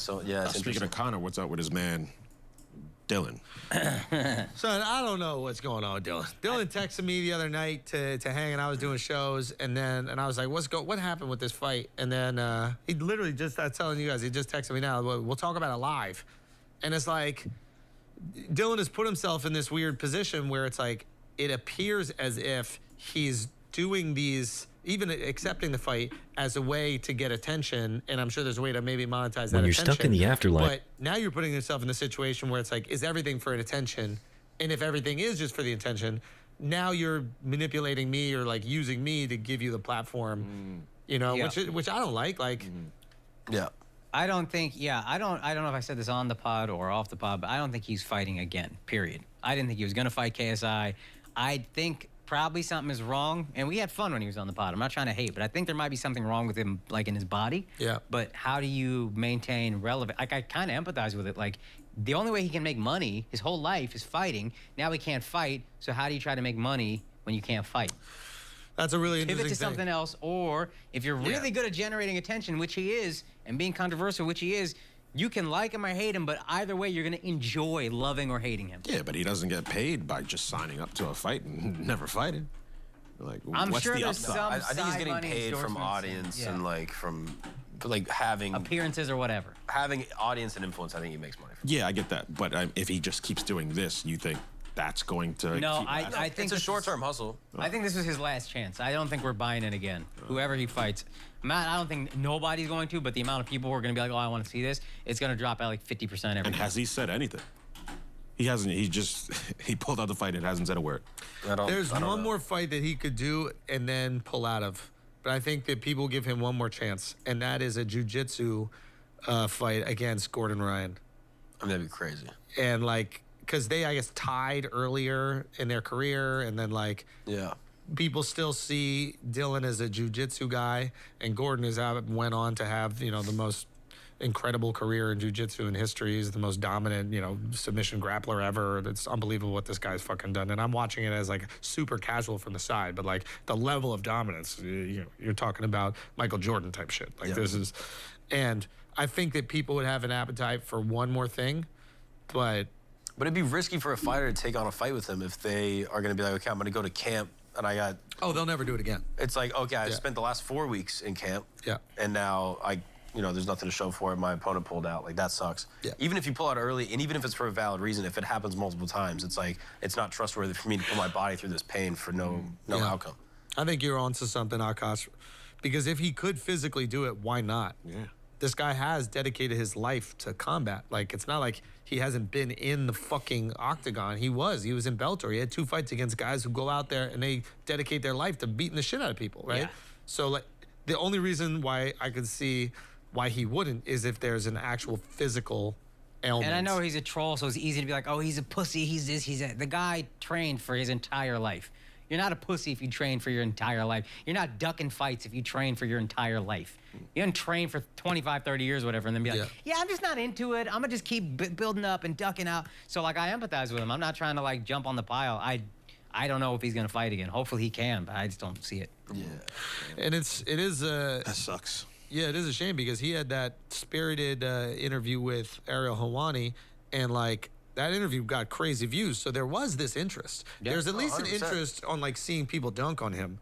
So yeah, it's Speaking of Conor, what's up with his man, Dylan? Son, I don't know what's going on with Dylan. Dylan texted me the other night to hang, and I was doing shows, and I was like, what happened with this fight? And then he literally just, I'm telling you guys, he just texted me now. We'll talk about it live. And it's like, Dylan has put himself in this weird position where it's like, it appears as if he's doing these, even accepting the fight as a way to get attention, and I'm sure there's a way to maybe monetize that attention. When you're stuck in the afterlife. But now you're putting yourself in the situation where it's like, is everything for an attention? And if everything is just for the attention, now you're manipulating me or like using me to give you the platform, you know, which I don't like. Like, yeah. I don't think, I don't know if I said this on the pod or off the pod, but I don't think he's fighting again, period. I didn't think he was going to fight KSI. I think probably something is wrong, and we had fun when he was on the pod. I'm not trying to hate, but I think there might be something wrong with him, like in his body. Yeah. But how do you maintain relevant? Like, I kind of empathize with it. Like, the only way he can make money his whole life is fighting. Now he can't fight, so how do you try to make money when you can't fight? that's a really interesting Pivot to thing. something else, or if you're really good at generating attention, which he is, and being controversial, which he is, you can like him or hate him, but either way, you're going to enjoy loving or hating him. Yeah, but he doesn't get paid by just signing up to a fight and never fighting. Like, I'm what's sure the there's upside? some I think he's side getting money paid from endorsements audience and- and like from like having appearances or whatever. audience and influence. I think he makes money from. Yeah, I get that. But if he just keeps doing this, you think that's going to No, keep I think It's a this short-term hustle. I think this was his last chance. I don't think we're buying it again. Whoever he fights, Matt, I don't think nobody's going to, but the amount of people who are going to be like, oh, I want to see this, it's going to drop at like 50% every And time. has he said anything? He hasn't. He just he pulled out the fight and hasn't said a word. There's I don't one know. more fight that he could do and then pull out of. But I think that people give him one more chance, and that is a jiu-jitsu fight against Gordon Ryan. I mean, that'd be crazy. And like, because they, I guess, tied earlier in their career, and then like, Yeah. people still see Dylan as a jiu-jitsu guy, and Gordon went on to have, you know, the most incredible career in jiu-jitsu in history. He's the most dominant, you know, submission grappler ever. It's unbelievable what this guy's fucking done. And I'm watching it as like super casual from the side, but like the level of dominance, you're talking about Michael Jordan type shit. Like this is, and I think that people would have an appetite for one more thing, but But it'd be risky for a fighter to take on a fight with him if they are going to be like, okay, I'm going to go to camp and I got. oh, they'll never do it again. It's like, okay, I spent the last 4 weeks in camp. Yeah. And now there's nothing to show for it. My opponent pulled out. Like, that sucks. Yeah. Even if you pull out early, and even if it's for a valid reason, if it happens multiple times, it's like, it's not trustworthy for me to put my body through this pain for no Yeah. outcome. I think you're onto something, Akash, because if he could physically do it, why not? Yeah. This guy has dedicated his life to combat. Like, it's not like he hasn't been in the fucking octagon. He was in Bellator. He had 2 fights against guys who go out there and they dedicate their life to beating the shit out of people, right? Yeah. So, like, the only reason why I could see why he wouldn't is if there's an actual physical ailment. And I know he's a troll, so it's easy to be like, oh, he's a pussy, he's this, he's that. The guy trained for his entire life. You're not a pussy if you train for your entire life. You're not ducking fights if you train for your entire life. You don't train for 25, 30 years, whatever, and then be like, yeah, I'm just not into it. I'm going to just keep building up and ducking out. So, like, I empathize with him. I'm not trying to, like, jump on the pile. I don't know if he's going to fight again. Hopefully he can, but I just don't see it. Yeah. And it is That sucks. Yeah, it is a shame because he had that spirited interview with Ariel Helwani, and like that interview got crazy views. So there was this interest. Yeah. There's at least an 100%. interest on like seeing people dunk on him.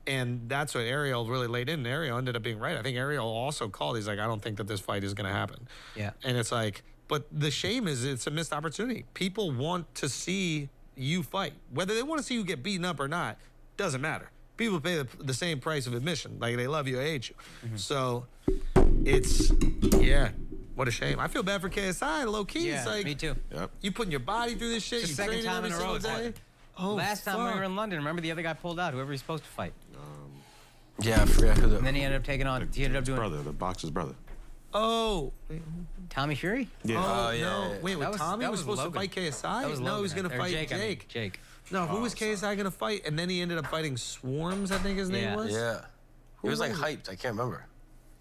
And that's what Ariel really laid in. And Ariel ended up being right. I think Ariel also called. He's like, I don't think that this fight is going to happen. Yeah. And it's like, but the shame is it's a missed opportunity. People want to see you fight. Whether they want to see you get beaten up or not, doesn't matter. People pay the same price of admission. Like, they love you or hate you. So it's, what a shame. I feel bad for KSI, low key. Yeah, It's like, me too. Yep. you putting your body through this shit. It's You the second training time every in a row single it's day. Oh, Last time we fuck. were in London, remember the other guy pulled out, whoever he's supposed to fight. Yeah, I forgot who And then he ended up taking on, he ended up His doing brother, the boxer's brother. Oh. Tommy Fury? Yeah. Oh, yeah, no. yeah. Wait, That was- Tommy that was was supposed to Logan. fight KSI? That was No, he Logan, was going to or fight Jake. I mean, Jake. Jake. No, who was KSI going to fight? And then he ended up fighting Swarms, I think his name Yeah. was. Yeah. He was like was hyped. I can't remember.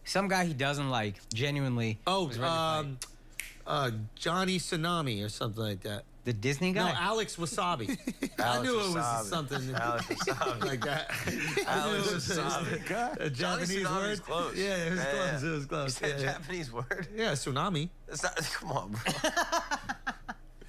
Some guy he doesn't like, genuinely. Oh, was ready to fight. Johnny Tsunami or something like that. The Disney No, guy? Alex Wasabi. I Alex knew it was Wasabi. something Alex Wasabi. like that. I knew Alex it was Wasabi. a Johnny Japanese Tsunami's word. close. Yeah, it was Yeah, close. yeah. It was close. Is that Yeah, Japanese word? yeah, tsunami. It's not. Come on, bro.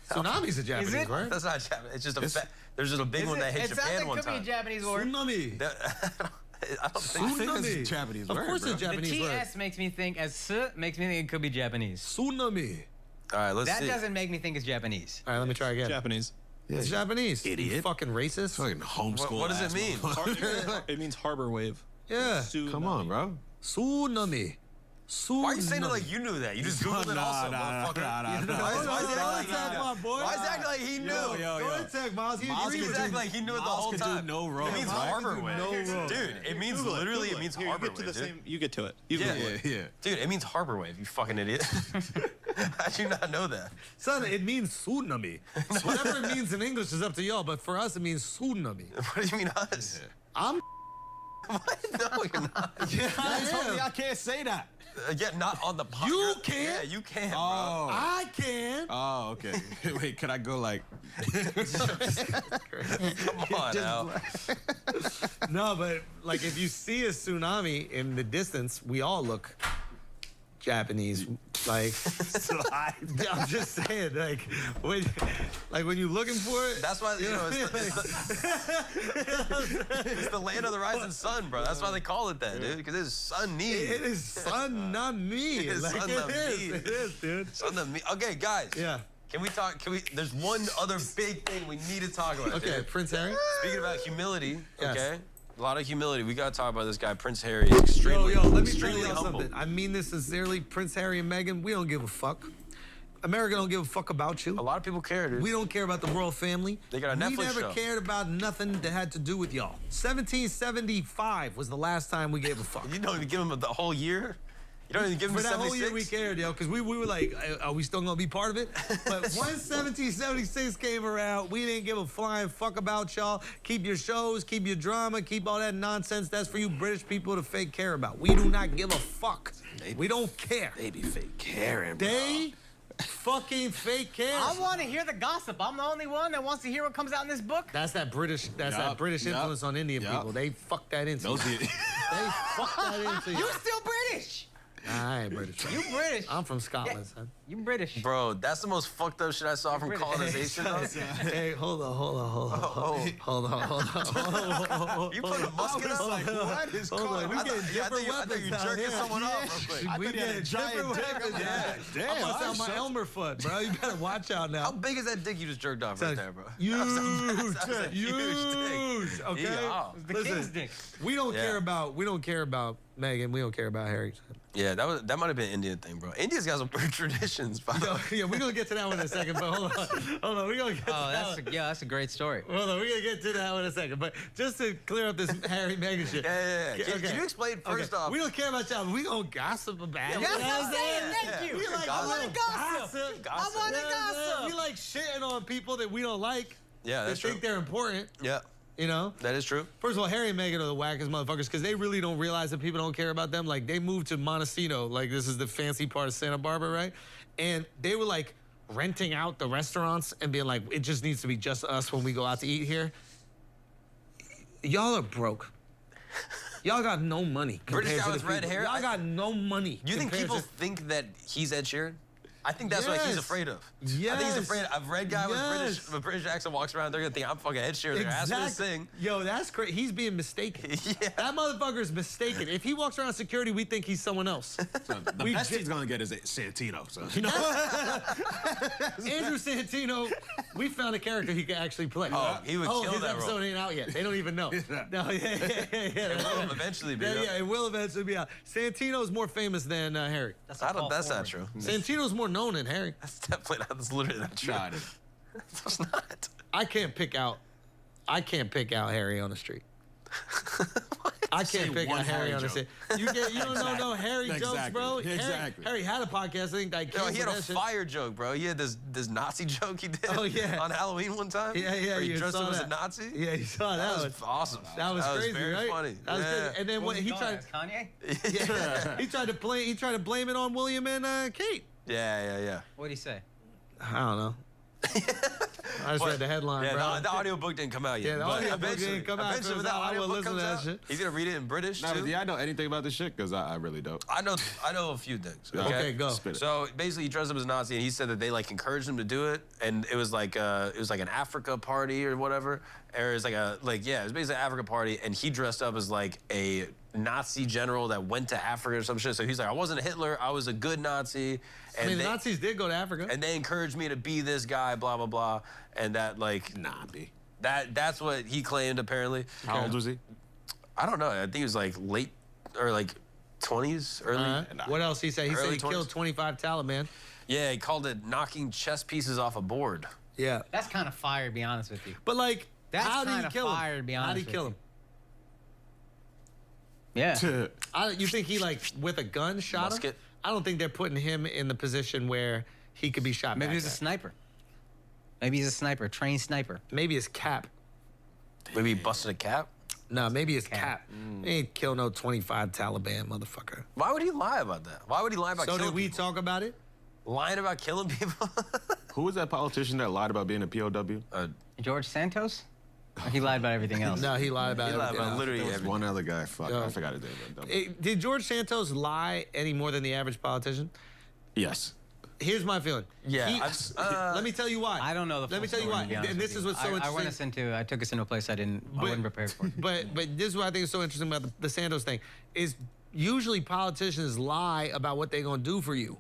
Tsunami's a Japanese it? word. That's not Japanese. It's just a. There's just a big one that hit it sounds Japan like one it could be a time. Japanese word. Tsunami. I don't think. I think that's Tsunami. a Japanese Of word, course, bro. it's a The Japanese word. TS makes me think makes me think it could be Japanese. Tsunami. All right, let's That see. doesn't make me think it's Japanese. All right, let me try again. Japanese. It's Japanese. Idiot. You fucking racist. Fucking homeschool. What does it ass mean? motherfucker. It means harbor wave. Yeah. Come on, bro. Tsunami. Tsunami. Why are you saying it like you knew that? You just googled it also, motherfucker. Why is he acting like my boy. Why is he acting like he knew? Go attack Miles. He Miles agrees He's with acting you. like he knew it the Miles whole could do time. no wrong, It means right? harbor Miles wave. could do no wrong. Dude, it means literally it means Here, you harbor get to wave, the dude. same. You get to it. You Yeah. Google it. Yeah. Dude, it means harbor wave, you fucking idiot. How'd you not know that? Son, it means tsunami. Whatever it means in English is up to y'all, but for us it means tsunami. What do you mean us? I'm What? No, you're not. yeah, I am. I can't say that. Yeah, not on the podcast. You can. Yeah, you can, bro. Oh. I can. Oh, okay. Wait, could I go like? Come on now. No, but like if you see a tsunami in the distance, we all look Japanese. Like I'm just saying, like when you're looking for it. That's why, you know, it's the land of the rising sun, bro. That's why they call it that, dude, because it's sunny. It is sun, not me. It is Like sun, it not is. me. It is, dude. Sun to me. Okay, guys. Yeah. Can we talk? There's one other big thing we need to talk about. Okay, dude. Prince Harry. Speaking about humility, Yes. okay? A lot of humility. We gotta talk about this guy, Prince Harry. Extremely, Yo, let me tell extremely y'all humble. something. I mean this sincerely. Prince Harry and Meghan, we don't give a fuck. America don't give a fuck about you. A lot of people care, dude. We don't care about the royal family. They got a We Netflix never show. cared about nothing that had to do with y'all. 1775 was the last time we gave a fuck. You don't even give him the whole year. You don't even give him For the that whole 76. year we cared, yo, because we were like, are we still gonna be part of it? But once 1776 came around, we didn't give a flying fuck about y'all. Keep your shows, keep your drama, keep all that nonsense. That's for you British people to fake care about. We do not give a fuck. We don't care. They be fake caring, bro. They fucking fake care. I want to hear the gossip. I'm the only one that wants to hear what comes out in this book. That's that British. That's that Yup, British yup, influence on Indian yup. people. They fuck that into. Those you. be- They fuck that into you. You still British. Nah, I ain't British. You British. I'm from Scotland, son. You British. Bro, that's the most fucked up shit I saw from British. colonization. though. Hey, hold on. Oh, Hold on. you put a musket up? like, what is Hold on, going we on? getting I different thought weapons you out jerking here. someone off real quick. We thought you had a getting giant different dick. weapons. Yeah, damn, I bust I out my shut- Elmer foot, bro. You better watch out now. How big is that dick you just jerked off right there, bro? Huge, That was a huge huge. dick. Okay, Yeah. The king's dick. we don't Yeah. care about Meghan. We don't care about Harry. Yeah, that might have been an Indian thing, bro. India's got some weird traditions, by the Yo, way. yeah, we're gonna get to that one in a second. But hold on. We're gonna get to Oh, that. that's a great story. Hold on, we're gonna get to that one in a second. But just to clear up this Harry Meghan shit. Yeah. Okay. Can you explain first Okay. off? We don't care about y'all. We gonna gossip about it. That's You know what I'm saying. Yeah. Thank you. We like Gossip. a little gossip. I want to You know what I'm saying? gossip. We like shitting on people that we don't like. Yeah, That that's think true. they're important. Yeah, You know. that is true. First of all, Harry and Meghan are the wackest motherfuckers because they really don't realize that people don't care about them. Like, they moved to Montecito, like, this is the fancy part of Santa Barbara, right? And they were, like, renting out the restaurants and being like, it just needs to be just us when we go out to eat here. Y'all are broke. Y'all got no money. British compared guy to the with red people. hair? Y'all got no money. Do you think compared people to- think that he's Ed Sheeran? I think that's what he's Yes. afraid of. I think he's Yes. afraid. A red guy Yes. with a British accent walks around. They're gonna think I'm fucking Ed Sheeran. They're gonna ask me to sing. Yo, that's crazy. He's being mistaken. Yeah. That motherfucker's mistaken. If he walks around security, we think he's someone else. So the We best ju- he's gonna get is Santino. So you know, Andrew Santino, we found a character he could actually play. Oh, he would kill his that episode role. ain't out yet. They don't even know. No, yeah. It will eventually be. Yeah, though. yeah, it will eventually be out. Santino's more famous than Harry. That's, That's not true. Santino's more known than Harry. That's definitely not. That's literally not true. Nah, That's not. I can't pick out Harry on the street. I Say can't pick one out Harry Harry on the joke. street. You don't know no Harry jokes, Exactly. bro. Exactly. Harry had a podcast. I think that No, he had a canceled that shit. fire joke, bro. He had this Nazi joke he did. Oh, yeah. On Halloween one time. Yeah, Where he you dressed saw up as that. a Nazi. Yeah, you saw That that. was awesome. That was crazy, very right? funny. That was yeah. crazy. And then what he tried, Kanye. yeah, he tried to blame it on William and Kate. Yeah. What'd he say? I don't know. I just read the headline, Yeah, bro. the audiobook didn't come out yet. Yeah, the but audiobook eventually- didn't come out, eventually so when that I will audiobook listen comes to that out, shit. he's gonna read it in British Nah, too. but do I know anything about this shit? Because I really don't. I know a few things. Okay, go. Spit it. So basically, he dressed up as a Nazi, and he said that they like encouraged him to do it, and it was like an Africa party or whatever, or it was it was basically an Africa party, and he dressed up as like a Nazi general that went to Africa or some shit. So he's like, I wasn't a Hitler, I was a good Nazi, and I mean, the they, Nazis did go to Africa. and they encouraged me to be this guy, blah blah blah, and that like Nah, B. that's what he claimed apparently. How old was he? I don't know. I think he was like late or like 20s, early. All right. What else he said? He said Early he killed 25 Taliban. Yeah, he called it knocking chess pieces off a board. Yeah. That's kind of fire, to be honest with you. But like, That's how did he kinda kill fire, to him? be How did he honest kill with him? Yeah. You think he like with a gun shot him? Musket. I don't think they're putting him in the position where he could be shot. Maybe back he's a at. sniper. Maybe he's a sniper, trained sniper. Maybe his cap. Maybe he busted a cap. No, maybe his cap. Cap. He ain't kill no 25 Taliban motherfucker. Why would he lie about that? Why would he lie about So killing did we people? talk about it? Lying about killing people? Who was that politician that lied about being a POW? George Santos? Or he lied about everything else. No, he lied about He it. lied about literally There was everything. one other guy. Fuck, Yeah. I forgot his name. Did George Santos lie any more than the average politician? Yes. Here's my feeling. Yeah, He- I've- let me tell you why. I don't know the full Let me tell you story, why. to be honest And with this is you. what's so I interesting. I took us into a place I wasn't prepared for. But this is what I think is so interesting about the Santos thing is usually politicians lie about what they're gonna do for you,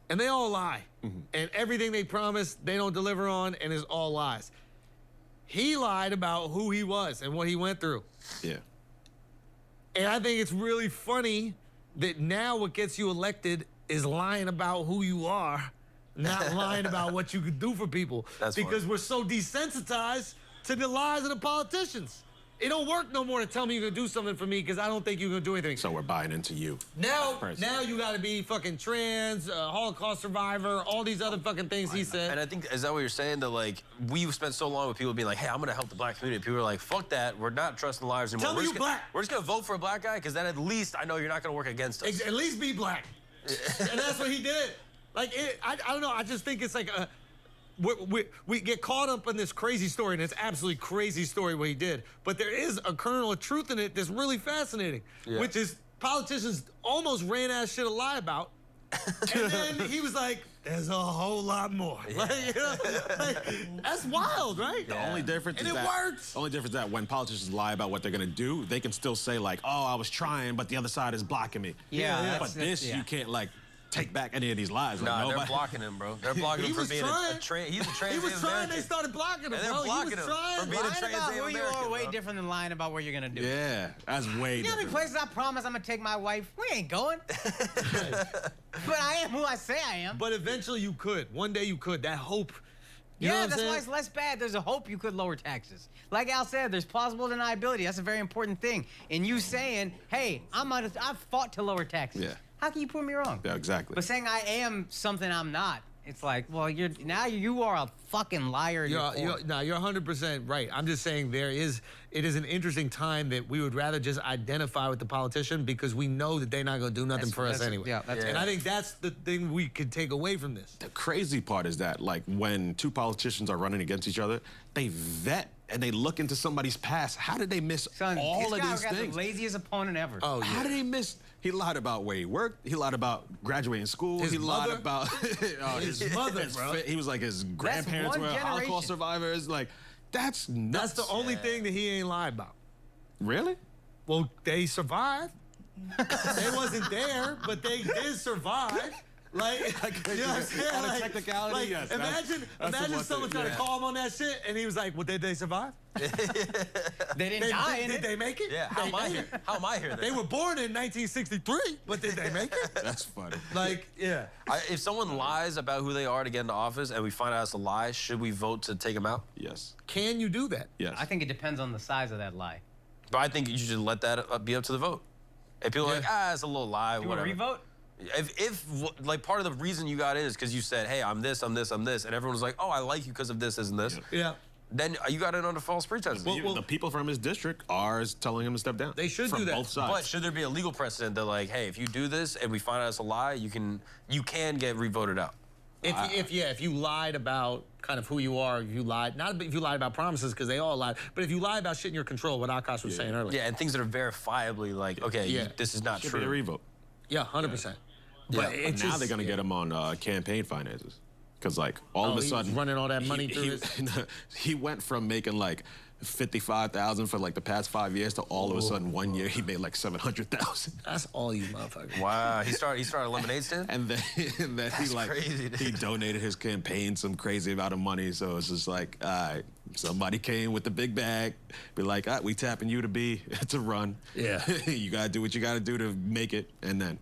and they all lie, and everything they promise they don't deliver on, and it's all lies. He lied about who he was and what he went through, Yeah. and I think it's really funny that now what gets you elected is lying about who you are, not lying about what you could do for people. That's because funny. we're so desensitized to the lies of the politicians. It don't work no more to tell me you're gonna do something for me because I don't think you're gonna do anything. So we're buying into you. Now, Person. now you gotta be fucking trans, Holocaust survivor, all these other fucking things he And said. I think, is that what you're saying? That like, we've spent so long with people being like, hey, I'm gonna help the black community. People are like, fuck that. We're not trusting the lives anymore. Tell me we're you just gonna, black. We're just gonna vote for a black guy because then at least I know you're not gonna work against us. At least be black. And that's what he did. Like, I don't know. I just think it's like we get caught up in this crazy story, and it's absolutely crazy story what he did. But there is a kernel of truth in it that's really fascinating, Yeah. which is politicians almost ran out of shit to lie about. And then he was like, there's a whole lot more. Like, you know, like, that's wild, right? The only difference And is it that works. the only difference is that when politicians lie about what they're gonna do, they can still say like, "Oh, I was trying, but the other side is blocking me." Yeah, But this, yeah. you can't like take back any of these lies. Like, Nah, they're nobody- blocking him, bro. They're blocking He him for was being trying. he's a trans He was trying. American. They started blocking him, And they're bro. blocking He was him trying. for being a Lying about trans who you American, are way bro. different than lying about what you're gonna do. Yeah, that's way You know how many different. places I promise I'm gonna take my wife? We ain't going. But I am who I say I am. But eventually you could. One day you could. That hope. You know Yeah, what I'm that's why saying? it's less bad. There's a hope you could lower taxes. Like Al said, there's plausible deniability. That's a very important thing. And you saying, hey, I've fought to lower taxes. Yeah. How can you prove me wrong? Yeah, exactly. But saying I am something I'm not, it's like, well, you are a fucking liar. You're 100% right. I'm just saying it is an interesting time that we would rather just identify with the politician because we know that they're not going to do nothing for us anyway. yeah, that's- And I think that's the thing we could take away from this. The crazy part is that, like, when two politicians are running against each other, they vet and they look into somebody's past. How did they miss Son, all this of guy these got things? the laziest opponent ever. Oh, yeah. How did he miss? He lied about where he worked. He lied about graduating school. His he lied mother? about His mother, bro. He was like his grandparents one were generation. Holocaust survivors. Like, that's nuts. That's the only thing that he ain't lied about. Really? Well, they survived. They wasn't there, but they did survive. Like, you know what I'm saying? On a Like- technicality, like, yes, that's the imagine one someone thing, tried to yeah. call him on that shit, and he was like, "Well, did they survive? They didn't die in Did it. they make it? Yeah, how am I here? How am I here? They then? were born in 1963, but did they make it? That's funny. Like, yeah. If someone lies about who they are to get into office and we find out it's a lie, should we vote to take them out? Yes. Can you do that? Yes. I think it depends on the size of that lie. But I think you should let that be up to the vote. If people are like, it's a little lie, You want whatever. to revote? If like part of the reason you got in is because you said, hey, I'm this, I'm this, I'm this, and everyone was like, oh, I like you because of this, and this. Yeah. Then you got in under false pretenses. Well, the people from his district are telling him to step down. They should from do that. both sides. But should there be a legal precedent that like, hey, if you do this and we find out it's a lie, you can get re-voted out? If you lied about kind of who you are, if you lied, not if you lied about promises because they all lied, but if you lie about shit in your control, what Akash was saying earlier. Yeah, and things that are verifiably like, okay, Yeah. this is not Should be a true. revote. Yeah, 100%. Yeah. But it's Now just, they're gonna get him on campaign finances, because like all of a he's sudden running all that money through he went from making like 55,000 for like the past 5 years to all of a sudden 1 year he made like 700,000. That's all you motherfuckers. Wow, he started a lemonade stand. And then he like crazy, dude. he donated his campaign some crazy amount of money. So it's just like, all right, somebody came with the big bag, be like, all right, we tapping you to run. Yeah. You gotta do what you gotta do to make it, and then.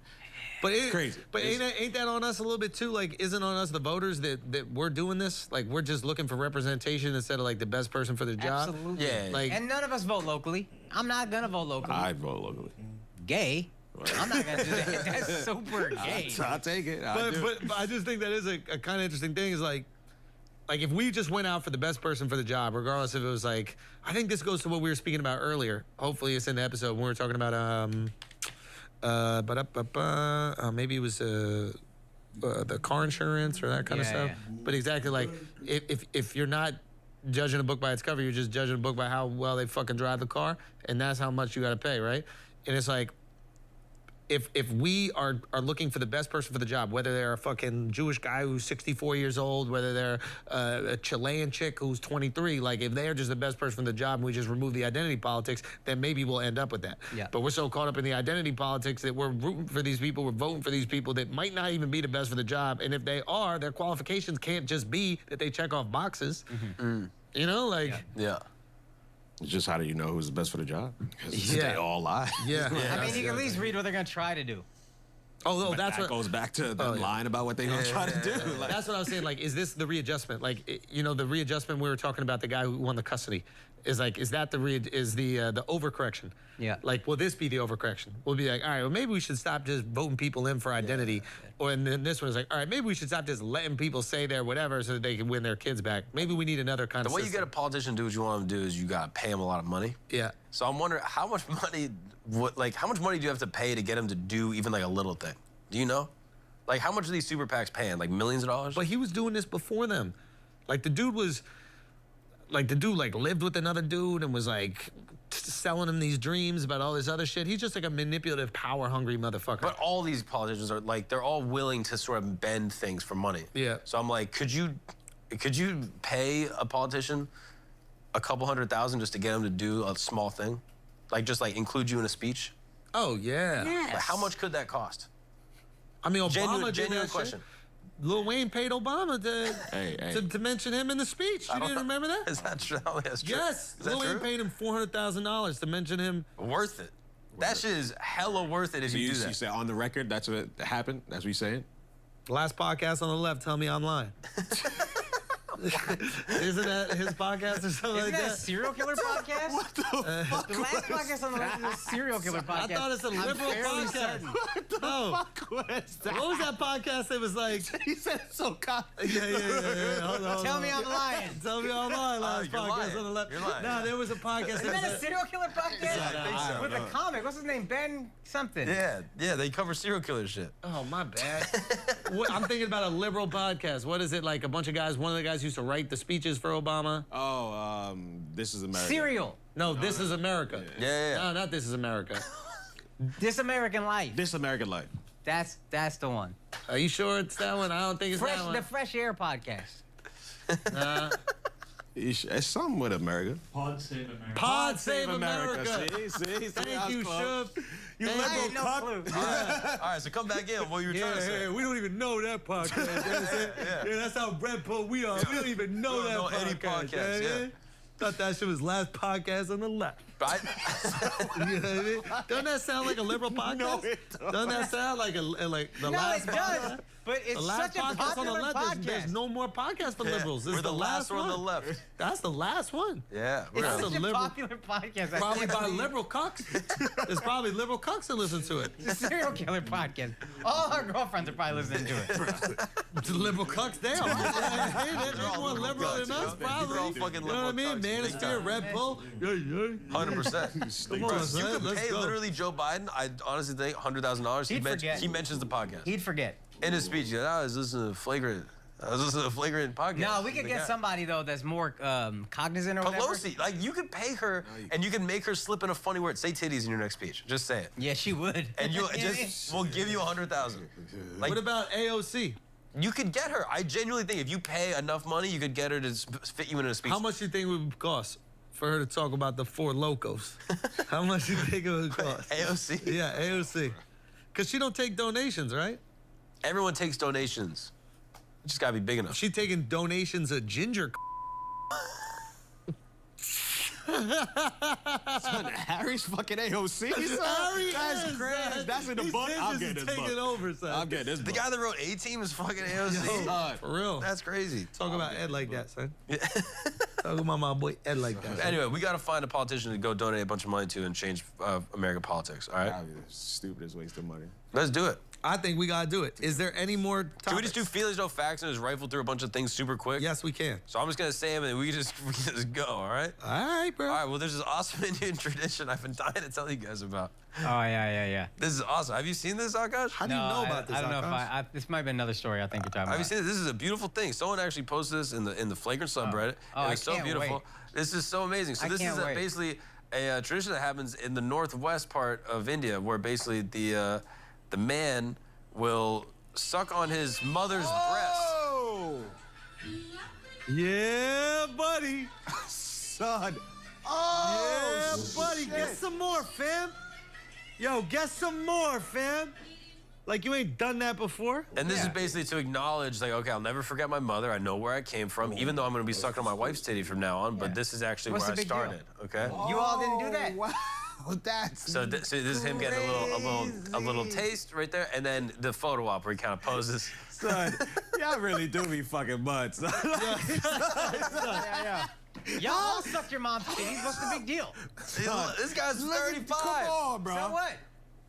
But Crazy. But ain't that on us a little bit too? Like, isn't on us the voters that we're doing this? Like, we're just looking for representation instead of like the best person for the job. Absolutely. Yeah. Like, And none of us vote locally. I'm not gonna vote locally. I'd vote locally. Gay. I'm not gonna do that. That's super gay. I'll take it. but I just think that is a kind of interesting thing. Is like if we just went out for the best person for the job, regardless if it was like, I think this goes to what we were speaking about earlier. Hopefully, it's in the episode when we were talking about maybe it was the car insurance or that kind of Yeah, stuff. yeah. But exactly like if you're not judging a book by its cover, you're just judging a book by how well they fucking drive the car, and that's how much you got to pay, right? And it's like, if we are looking for the best person for the job, whether they're a fucking Jewish guy who's 64 years old, whether they're a Chilean chick who's 23, like if they're just the best person for the job and we just remove the identity politics, then maybe we'll end up with that. Yeah. But we're so caught up in the identity politics that we're rooting for these people, we're voting for these people that might not even be the best for the job. And if they are, their qualifications can't just be that they check off boxes. You know, like, Yeah. It's just, how do you know who's the best for the job? 'Cause Yeah. they all lie. yeah. I mean, you can at least read what they're gonna try to do. Oh, But that's that what goes back to them yeah. lying about what they're gonna try to do. Like, That's what I was saying. Like, is this the readjustment? Like, the readjustment we were talking about, the guy who won the custody, is like, is that the overcorrection? Yeah. Like, will this be the overcorrection? We'll be like, all right, well, maybe we should stop just voting people in for identity. Or and then this one is like, all right, maybe we should stop just letting people say their whatever so that they can win their kids back. Maybe we need another kind The of way you get a system. politician to do what you want him to do is you gotta pay him a lot of money. Yeah. So I'm wondering how much money do you have to pay to get him to do even like a little thing? Do you know? Like, how much are these super PACs paying? Like millions of dollars? But he was doing this before them. Like, the dude lived with another dude and was like selling him these dreams about all this other shit. He's just like a manipulative, power-hungry motherfucker. But all these politicians are like, they're all willing to sort of bend things for money. Yeah. So I'm like, could you pay a politician a couple $100,000 just to get him to do a small thing? Like, just like include you in a speech? Oh, yeah. Like, how much could that cost? I mean, Obama Genuine did that question. shit. Lil Wayne paid Obama Hey. to mention him in the speech. You didn't remember that? Is that true? Oh, that's true. Yes. Is that Lil Wayne true? paid him $400,000 to mention him. Worth it. That shit is hella worth it if so you you, do you that. say on the record that's what happened? That's what you're saying? Last podcast on the left, tell me I'm lying. Isn't that his podcast or something Isn't like that a that? serial killer podcast? What the fuck? The last podcast on the left is a serial killer I podcast. thought it's a I'm liberal fairly podcast. certain. No. What was that podcast that was like? He said it so cocky. Yeah. Hold on. Tell me I'm lying. Tell me I'm lying. Last you're podcast lying. on the left. You're lying. No, there was a podcast Isn't that that a was. serial killer podcast? I think so. With a comic. What's his name? Ben something. Yeah, they cover serial killer shit. Oh, my bad. I'm thinking about a liberal podcast. What is it like? A bunch of guys. One of the guys used to write the speeches for Obama. Oh, This Is America. Serial. No, This Is America. Yeah. No, not This Is America. This American Life. This American Life. That's the one. Are you sure it's that one? I don't think it's that The one. Fresh Air podcast. It's something with America. Pod Save America. Pod Save America. See, Thank you, Shub. You I had no clue. All right, so come back in. What you were trying to say? we don't even know that podcast. Yeah, that's how Red Pill we are. We don't even know We don't that know any podcast, yeah. Thought that shit was last podcast on the left. But You know what I mean? Doesn't that sound like a liberal podcast? No, it doesn't. Doesn't that sound like like the No, last it does. podcast? But The it's last such a podcast on the popular left. podcast. There's no more podcasts for liberals. This we're is the last one on the left. That's the last one. Yeah, It's That's such a a liberal- popular podcast. I Probably can't by believe- liberal cucks. There's probably liberal cucks that listen to it. The serial killer podcast. All our girlfriends are probably listening to it. The liberal cucks, they are. Hey, they're all more liberal liberal than cucks, us, you know? probably. They're all fucking You know what I liberal mean? cucks, big Manosphere, time. Red Bull. Yeah. 100%. Come Bro, on, you son, could let's pay go. literally Joe Biden. I honestly think $100,000. He'd forget. He mentions the podcast He'd forget. in his speech. He's like, I was listening to Flagrant. This is a flagrant podcast. No, we could The get guy. somebody though that's more cognizant or whatever. Pelosi, like you could pay her and you can make her slip in a funny word. Say titties in your next speech. Just say it. Yeah, she would. And you just we'll give you 100,000. Like What about AOC? you could get her. I genuinely think if you pay enough money, you could get her to fit you in a speech. How much do you think it would cost for her to talk about the Four Locos? How much do you think it would cost? AOC? Yeah, AOC. Because she don't take donations, right? Everyone takes donations. You just gotta be big enough. She taking donations of ginger. Son, Harry's fucking AOC. Harry That's is, crazy. son. That's in the His book. I'm business getting is this taking book. over, son. I'm getting this The book. guy that wrote A-Team is fucking AOC. Son. For real. That's crazy. Talk about Ed like that, son. Talk about my boy Ed like that. son. Anyway, we gotta find a politician to go donate a bunch of money to and change American politics. All right, That'd be the stupidest waste of money. let's do it. I think we gotta do it. Is there any more topics? Can we just do feelings, no facts, and just rifle through a bunch of things super quick? Yes, we can. So I'm just gonna say them and we can just go. All right. All right, bro. All right. Well, there's this awesome Indian tradition I've been dying to tell you guys about. Oh yeah. This is awesome. Have you seen this, Akash? How do you know about this? I don't know if Akash? this might be another story. I think you're talking Have you about. seen this? This is a beautiful thing. Someone actually posted this in the flagrant subreddit. Oh, It was I so can't beautiful. wait. This is so amazing. So I this is can't wait. basically a tradition that happens in the northwest part of India, where basically the man will suck on his mother's breast. Oh, Yeah, buddy. son. Yeah, Oh, buddy. shit. Get some more, fam. Yo, get some more, fam. Like you ain't done that before. And this is Yeah. basically to acknowledge, like, okay, I'll never forget my mother. I know where I came from, even though I'm going to be sucking on my wife's titty from now on. But Yeah. this is actually What's where I the big deal? started. Okay. You all didn't do that. Wow, that's So this is him getting a little taste right there, and then the photo op where he kind of poses. son. Y'all really do be fucking mutts. Yeah. Y'all all sucked your mom's titties. What's the big deal? This guy's 35. Come on, bro. So what?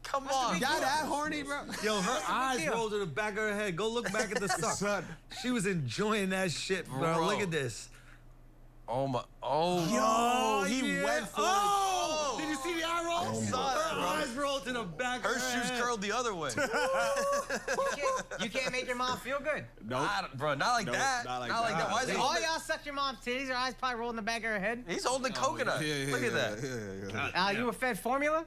Come the on. big Y'all that horny, bro? Yo, her big eyes deal? rolled to the back of her head. Go look back at the suck. Son. She was enjoying that shit, bro. Bro. Look at this. Oh my. Oh. Yo, he yeah. went for Oh! it. Did you see the eye roll? saw that, Her bro. eyes rolled to the back Her of her shoes head. curled the other way. You can't make your mom feel good. Nope. Bro, not like Nope, that. not like Not like that. that. Why is he All holding? y'all sucked your mom's titties. Her eyes probably rolled in the back of her head. He's holding coconut. Look at that. You were fed formula?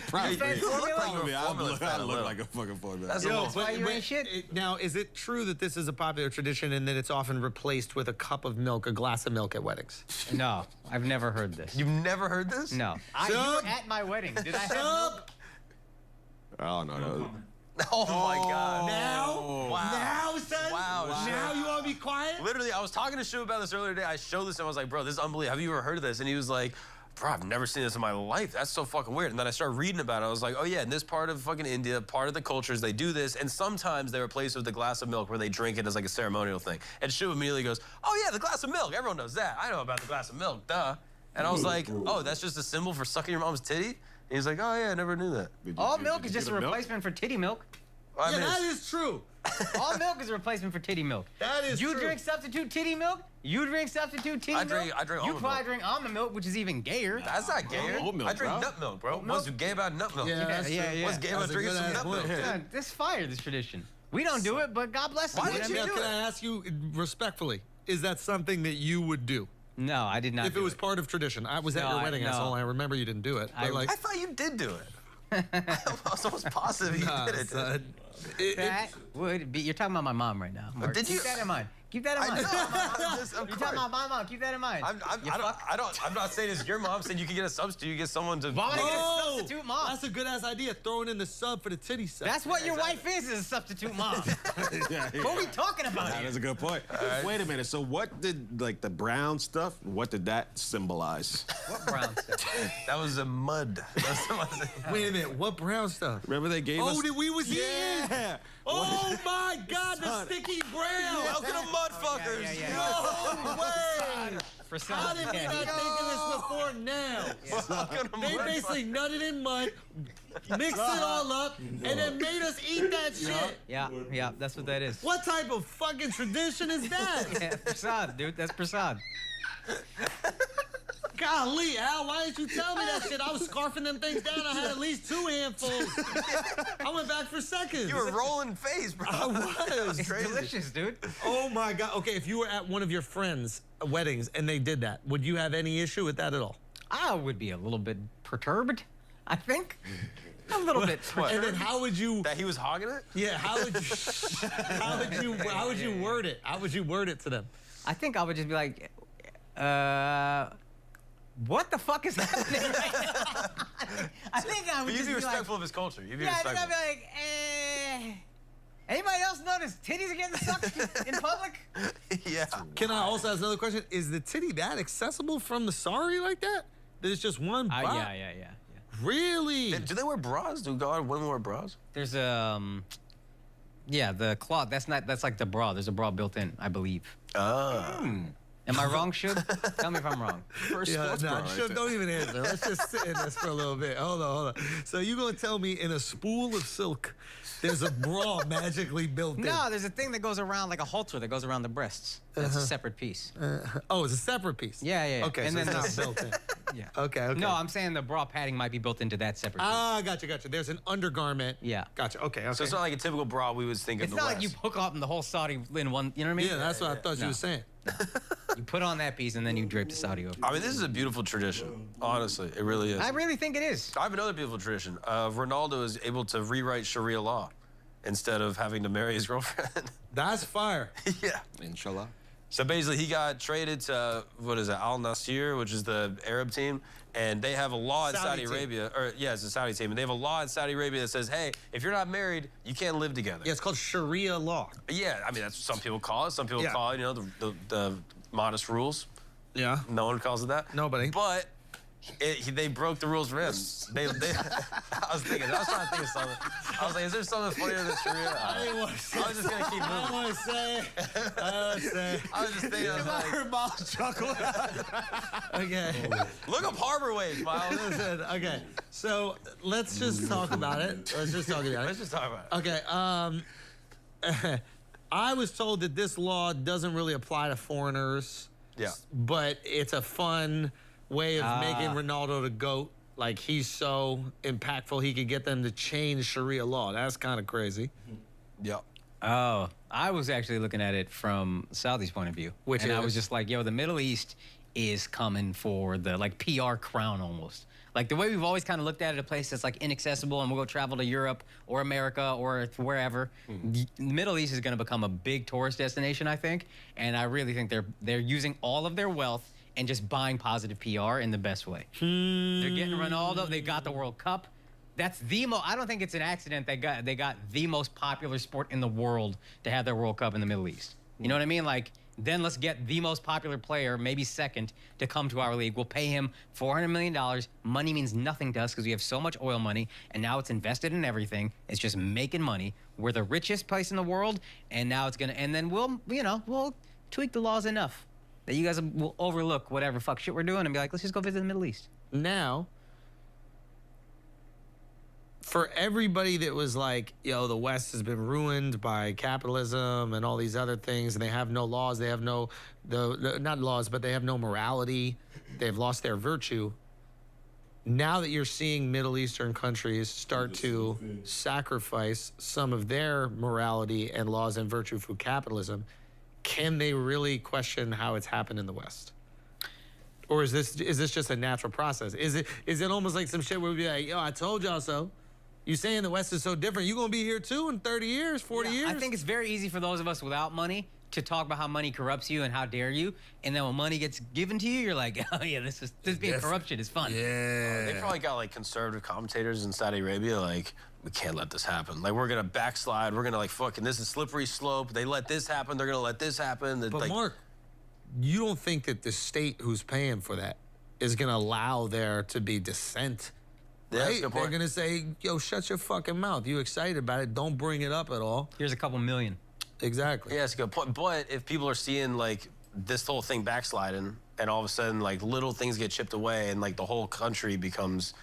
Probably. fed You look formula? like you're a I formula look, fan I a look little. like a fucking formula. That's a Yo, little. why you ain't shit. Now, is it true that this is a popular tradition and that it's often replaced with a cup of milk, a glass of milk at weddings? No, I've never heard this. You've never heard this? No. You Shut- were at my wedding. Did I have milk? I don't know. Oh my God. Now? Wow. Now, son? Wow, Now you want to be quiet? Literally, I was talking to Shu about this earlier today. I showed this and I was like, bro, this is unbelievable. Have you ever heard of this? And he was like, bro, I've never seen this in my life. That's so fucking weird. And then I started reading about it. I was like, oh yeah, in this part of fucking India, part of the cultures, they do this. And sometimes they replace it with a glass of milk where they drink it as like a ceremonial thing. And Shu immediately goes, oh yeah, the glass of milk. Everyone knows that. I know about the glass of milk, duh. And I was like, oh, that's just a symbol for sucking your mom's titty? And he's like, oh yeah, I never knew that. All milk is just a replacement for titty milk. I Yeah, mean, that is true. All milk is a replacement for titty milk. That is You true. drink substitute titty milk? You drink substitute titty I milk? drink You almond probably milk. drink almond milk, which is even gayer. That's not gay. Oat milk, I drink bro. nut milk, bro. milk? What's gay about nut milk? Yeah, that's yeah, true. yeah. What's gay about That's a drinking some good-ass nut milk? point. Yeah, this fire, this tradition. We don't do it, but God bless us. Why You know didn't what I you mean? do Can it? I ask you respectfully, is that something that you would do? No, I did not. If it do was part of tradition. I was at No, your I- wedding, no. asshole. I remember you didn't do it. But like, I thought you did do it. I was almost positive you nah, did it. son. That would be. You're talking about my mom right now. Mark. Did you- Keep that in mind. Keep that in I mind. know. I'm just- of You're course. talking about my mom. Keep that in mind. I'm not saying it's your mom. I'm saying you can get a substitute. You get someone to. Why would I get a Oh, substitute mom? that's a good ass idea. Throwing in the sub for the titty sub. That's what your wife is a substitute mom. Yeah, What are we talking about That here? is a good point. Wait a minute. So what did like the brown stuff? What did that symbolize? What brown stuff? That was a mud. That's what I was saying. Wait a minute. What brown stuff? Remember they gave us. Oh, that we was eating? Yeah. Oh my God, the Son. sticky brown. Welcome to Mudfuckers. Yeah. No way. For How some, did we yeah. not think of this before now? Welcome to They Mudfuckers. basically nutted in mud, mixed it all up, and then made us eat that shit. Yeah, that's what that is. What type of fucking tradition is that? Yeah, Prasad, dude. That's Prasad. Golly, Al, why didn't you tell me that shit? I was scarfing them things down. I had at least 2 handfuls. I went back for seconds. You were rolling face, bro. I was. It's delicious, dude. Oh my God. Okay, if you were at one of your friends' weddings and they did that, would you have any issue with that at all? I would be a little bit perturbed, I think. A little bit perturbed. And then how would you? That he was hogging it? Yeah. How would you? How would you word it? How would you word it to them? I think I would just be like, what the fuck is happening right now? I think I would But you'd just be be like, respectful of his culture. You'd be yeah, I think respectful. I'd be like, anybody else notice titties are getting sucked in public? Yeah. Can I also ask another question? Is the titty that accessible from the sari like that? That it's just one bot? Yeah. Really? Do they wear bras? Do women wear bras? There's yeah, the cloth. That's like the bra. There's a bra built in, I believe. Am I wrong, Shub? Tell me if I'm wrong. First Yeah, sports bra right there. don't even answer. Let's just sit in this for a little bit. Hold on. So you gonna tell me in a spool of silk, there's a bra magically built in? No, there's a thing that goes around like a halter that goes around the breasts. That's a separate piece. Oh, it's a separate piece. Yeah. Okay, And so then it's not built in. Yeah. Okay. No, I'm saying the bra padding might be built into that separate piece. Ah, gotcha. There's an undergarment. Yeah. Gotcha. Okay. So it's not like a typical bra we would think It's of not the like you West. hook up in the whole Saudi in one. You know what I mean? Yeah, that's what I thought you were saying. You put on that piece and then you drape the Saudi over. I mean, this is a beautiful tradition. Honestly, it really is. I really think it is. I have another beautiful tradition. Ronaldo is able to rewrite Sharia law instead of having to marry his girlfriend. That's fire. Yeah. Inshallah. So basically, he got traded to, what is it, Al Nasir, which is the Arab team. And they have a law in Saudi Saudi team. Arabia, or yeah, it's a Saudi team. And they have a law in Saudi Arabia that says, hey, if you're not married, you can't live together. Yeah, it's called Sharia law. Yeah, I mean, that's what some people call it. Some people Yeah. call it, the modest rules. Yeah. No one calls it that. Nobody. But they broke the rules for him. I was trying to think of something. I was like, is there something funnier than Sharia? I was just going to keep moving. I I was just thinking, I was like, heard Miles chuckle. Okay. look up Harbor Wave, Miles. Listen, okay. So let's just talk about it. Let's just talk about Let's it. just talk about it. Okay. I was told that this law doesn't really apply to foreigners. Yeah. But it's a fun way of making Ronaldo the GOAT. Like, he's so impactful, he could get them to change Sharia law. That's kind of crazy. Yeah. Oh, I was actually looking at it from Saudi's point of view. Which and I is? was just like, yo, the Middle East is coming for the like PR crown almost. Like the way we've always kind of looked at it, a place that's like inaccessible and we'll go travel to Europe or America or wherever. The Middle East is going to become a big tourist destination, I think. And I really think they're using all of their wealth and just buying positive PR in the best way. They're getting Ronaldo. They got the World Cup. That's the I don't think it's an accident they got the most popular sport in the world to have their World Cup in the Middle East. You know what I mean? Like, then let's get the most popular player, maybe second, to come to our league. We'll pay him $400 million. Money means nothing to us because we have so much oil money, and now it's invested in everything. It's just making money. We're the richest place in the world, and now it's gonna. And then we'll tweak the laws enough that you guys will overlook whatever fuck shit we're doing and be like, let's just go visit the Middle East. Now, for everybody that was like, yo, the West has been ruined by capitalism and all these other things, and they have no laws, they have not laws, but they have no morality, they've lost their virtue. Now that you're seeing Middle Eastern countries start to sacrifice some of their morality and laws and virtue for capitalism, can they really question how it's happened in the West? Or is this just a natural process? Is it almost like some shit where we'd be like, yo, I told y'all so. You saying the West is so different. You gonna be here too in 30 years, 40 years? I think it's very easy for those of us without money to talk about how money corrupts you and how dare you. And then when money gets given to you, you're like, oh yeah, this being corruption is fun. They probably got like conservative commentators in Saudi Arabia, like, we can't let this happen. Like, we're gonna backslide. We're gonna like fucking, this is slippery slope. They let this happen. They're gonna let this happen. But like, Mark, you don't think that the state who's paying for that is gonna allow there to be dissent? yeah, that's a Right? good They're point. gonna say, yo, shut your fucking mouth. You excited about it? Don't bring it up at all. Here's a couple million. Exactly. Yeah, that's a good point. But if people are seeing like this whole thing backsliding, and all of a sudden like little things get chipped away, and like the whole country becomes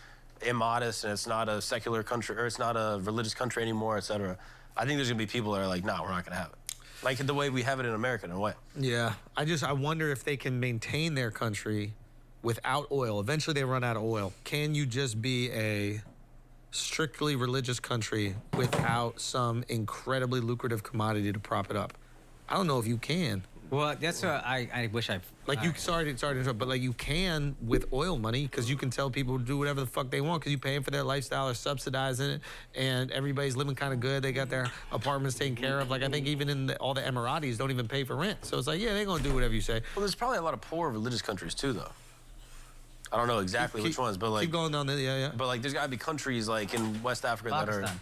immodest, and it's not a secular country, or it's not a religious country anymore, etc. I think there's gonna be people that are like, nah, we're not gonna have it. Like the way we have it in America, in a way. Yeah. I wonder if they can maintain their country without oil, eventually they run out of oil. Can you just be a strictly religious country without some incredibly lucrative commodity to prop it up? I don't know if you can. Well, that's what I wish I. Like you, sorry to interrupt, but like you can with oil money because you can tell people to do whatever the fuck they want because you pay them for their lifestyle or subsidizing it, and everybody's living kind of good. They got their apartments taken care of. Like I think even in all the Emiratis don't even pay for rent. So it's like, yeah, they're gonna do whatever you say. Well, there's probably a lot of poor religious countries too, though. I don't know exactly which ones, but like keep going down there. Yeah. But like, there's got to be countries like in West Africa Pakistan.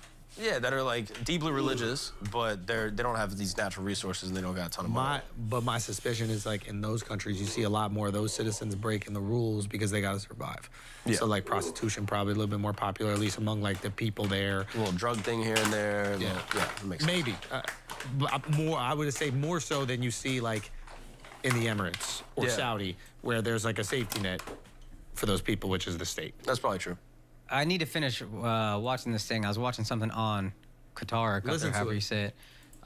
that are like deeply religious, but they don't have these natural resources and they don't got a ton of money. But my suspicion is like in those countries, you see a lot more of those citizens breaking the rules because they got to survive. Yeah. So like prostitution probably a little bit more popular, at least among like the people there. A little drug thing here and there. Yeah, That makes sense. maybe but more. I would say more so than you see like in the Emirates or Yeah. Saudi, where there's like a safety net for those people, which is the state. That's probably true. I need to finish watching this thing. I was watching something on Qatar, or Listen Qatar, to however it. you say it.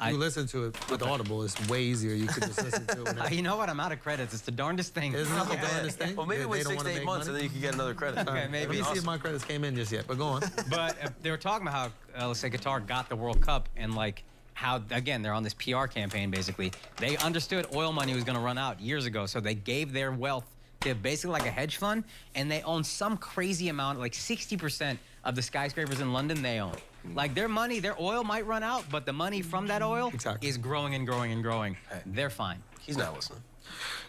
You listen to it with Audible. It's way easier. You could just listen to it. whenever. You know what? I'm out of credits. It's the darndest thing. Isn't it the darndest thing? Well, maybe They wait don't 6 wanna to 8 make months and money? then you can get another credit. Okay, maybe. Let me see if my credits came in just yet, but go on. But they were talking about how, let's say, Qatar got the World Cup and like how, again, they're on this PR campaign basically. They understood oil money was going to run out years ago, so they gave their wealth to basically like a hedge fund, and they own some crazy amount, like 60% of the skyscrapers in London they own. Like their money, their oil might run out, but the money from that oil Exactly. is growing and growing and growing. Hey. They're fine. He's not listening.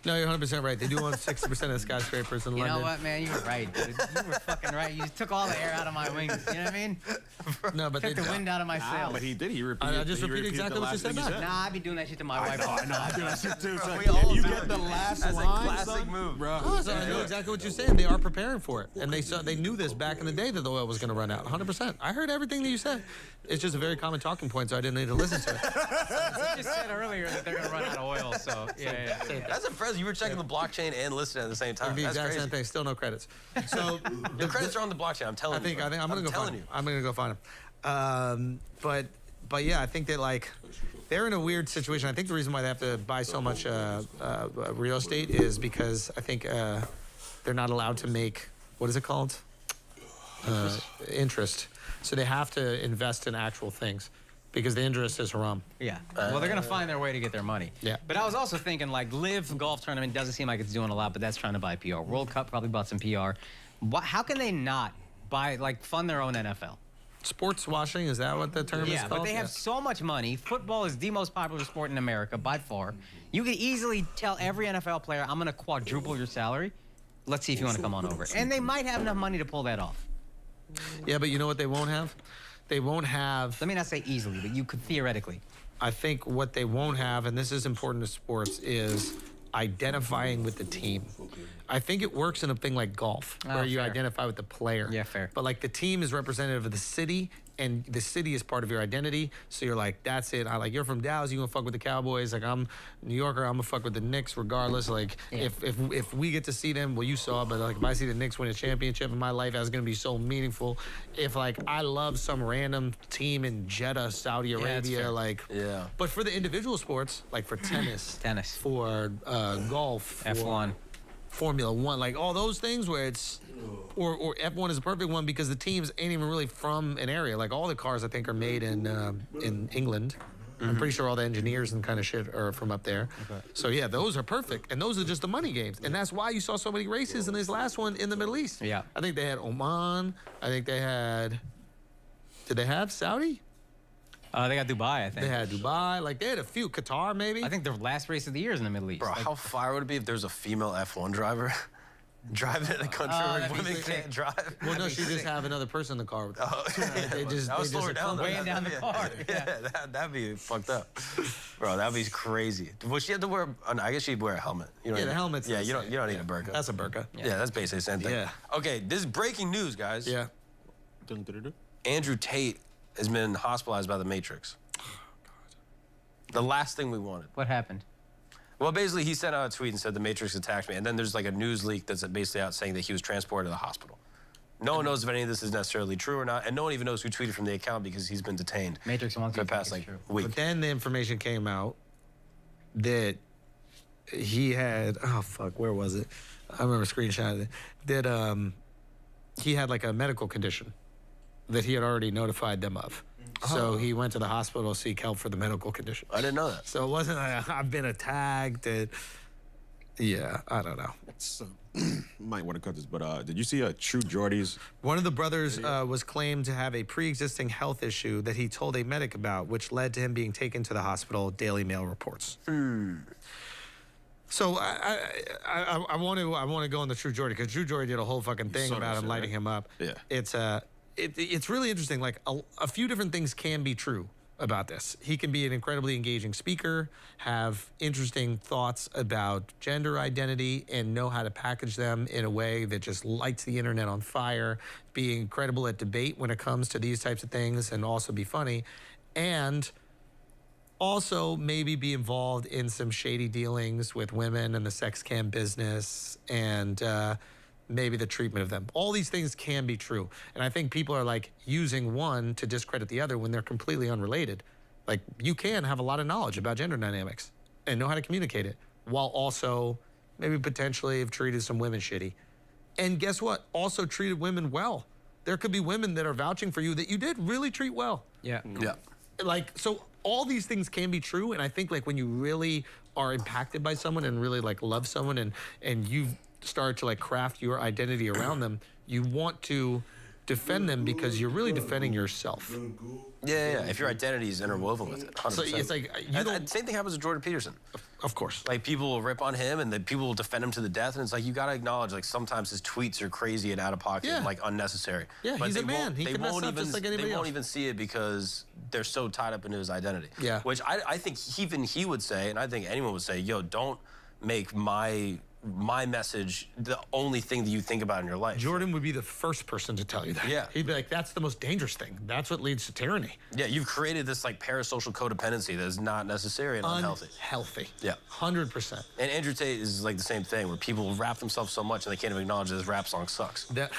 No, you're 100% right. They do own 60% of the skyscrapers in You London. know what, man? You were right, dude. You were fucking right. You took all the air out of my wings. You know what I mean? No, but Took the wind out of my sails. But he did. He repeated. I just he repeated exactly the what you last said thing back. Nah, I be doing that shit to my wife. all the No, I time. do that shit too. So We all if you do get it. the last That's a line, classic son, move. bro. Oh, so I know exactly what you're saying. They are preparing for it, and they knew this back in the day that the oil was going to run out. 100%. I heard everything that you said. It's just a very common talking point, so I didn't need to listen to it. You just said earlier that they're gonna run out of oil, so yeah. That's impressive. You were checking the blockchain and listening at the same time. The That's exact crazy. same thing. Still no credits. So The credits are on the blockchain. I'm telling I think you. I'm gonna go telling find you. him. I'm gonna go find him. But yeah, I think that like they're in a weird situation. I think the reason why they have to buy so much real estate is because I think they're not allowed to make what is it called interest. So they have to invest in actual things because the interest is haram. Yeah. Well, they're gonna find their way to get their money. Yeah. But I was also thinking, like, Live golf tournament doesn't seem like it's doing a lot, but that's trying to buy PR. World Cup probably bought some PR. How can they not fund their own NFL? Sports washing, is that what the term is Yeah, called? but they have so much money. Football is the most popular sport in America by far. You could easily tell every NFL player, I'm gonna quadruple your salary. Let's see if you want to come on over. And they might have enough money to pull that off. Yeah, but you know what they won't have? They won't have. Let me not say easily, but you could theoretically. I think what they won't have, and this is important to sports, is identifying with the team. I think it works in a thing like golf, Oh, where you fair. identify with the player. Yeah, fair. But like the team is representative of the city, and the city is part of your identity. So you're like, that's it. You're from Dallas, you gonna fuck with the Cowboys. Like I'm New Yorker, I'm gonna fuck with the Knicks regardless. Like Yeah. if we get to see them, well, you saw it, but like if I see the Knicks win a championship in my life, that's gonna be so meaningful. If like I love some random team in Jeddah, Saudi that's Arabia, fair. like Yeah. But for the individual sports, like for tennis, for golf, for F1. Formula One, like all those things where it's, or F1 is a perfect one because the teams ain't even really from an area. Like all the cars I think are made in England. I'm pretty sure all the engineers and kind of shit are from up there. So yeah, those are perfect, and those are just the money games, and that's why you saw so many races in this last one in the Middle East. Yeah. I think they had Oman. I think they had. Did they have Saudi? They got Dubai, I think. They had Dubai. Like they had a few. Qatar maybe. I think the last race of the year is in the Middle East. Bro, Like, how fire would it be if there's a female F1 driver driving in a country where that'd be women sick. can't drive? Well, no, she just have another person in the car with her. They just That would slow her down. though. weighing down the car. Yeah, that'd be fucked up, bro. That'd be crazy. Well, she had to wear. I guess she'd wear a helmet. You know Yeah, what I the mean? helmet's Yeah, the you don't. same. You don't need a burqa. That's a burqa. Yeah, that's basically the same thing. Yeah. Okay, this is breaking news, guys. Yeah. Andrew Tate has been hospitalized by the Matrix. The last thing we wanted. What happened? Well, basically, he sent out a tweet and said the Matrix attacked me, and then there's like a news leak that's basically out saying that he was transported to the hospital. No one knows if any of this is necessarily true or not, and no one even knows who tweeted from the account because he's been detained Matrix wants for you the to past think like it's true. week. But then the information came out that he had, oh fuck, where was it? I remember screenshotting it. That he had like a medical condition that he had already notified them of. So he went to the hospital to seek help for the medical condition. I didn't know that. So it wasn't like I've been attacked. Yeah, I don't know. So, might want to cut this, but did you see True Geordie's? One of the brothers was claimed to have a pre-existing health issue that he told a medic about, which led to him being taken to the hospital, Daily Mail reports. So I want to go on the True Geordie, because True Geordie did a whole fucking thing saw about that him shit, lighting right? him up. Yeah. It's really interesting. Like a few different things can be true about this. He can be an incredibly engaging speaker, have interesting thoughts about gender identity, and know how to package them in a way that just lights the internet on fire, be incredible at debate when it comes to these types of things, and also be funny. And also maybe be involved in some shady dealings with women and the sex cam business, and maybe the treatment of them. All these things can be true. And I think people are like using one to discredit the other when they're completely unrelated. Like, you can have a lot of knowledge about gender dynamics and know how to communicate it, while also maybe potentially have treated some women shitty. And guess what? Also treated women well. There could be women that are vouching for you that you did really treat well. Yeah. Yeah. Like, so all these things can be true. And I think like when you really are impacted by someone and really like love someone, and you've started to like craft your identity around them, you want to defend them because you're really defending yourself. Yeah. If your identity is interwoven with it, 100%. So it's like you And don't. same thing happens with Jordan Peterson. Of course. Like, people will rip on him, and then people will defend him to the death, and it's like, you gotta acknowledge, like, sometimes his tweets are crazy and out of pocket, Yeah. and, like, unnecessary. Yeah, he's they a man. won't- He they can mess won't up even, just like anybody They won't else. even see it because they're so tied up into his identity. Yeah. Which I think even he would say, and I think anyone would say, yo, don't make my message the only thing that you think about in your life. Jordan would be the first person to tell you that. Yeah. He'd be like, that's the most dangerous thing. That's what leads to tyranny. Yeah, you've created this, like, parasocial codependency that is not necessary and unhealthy. Unhealthy. Yeah. 100%. And Andrew Tate is like the same thing, where people rap themselves so much and they can't even acknowledge that his rap song sucks. That,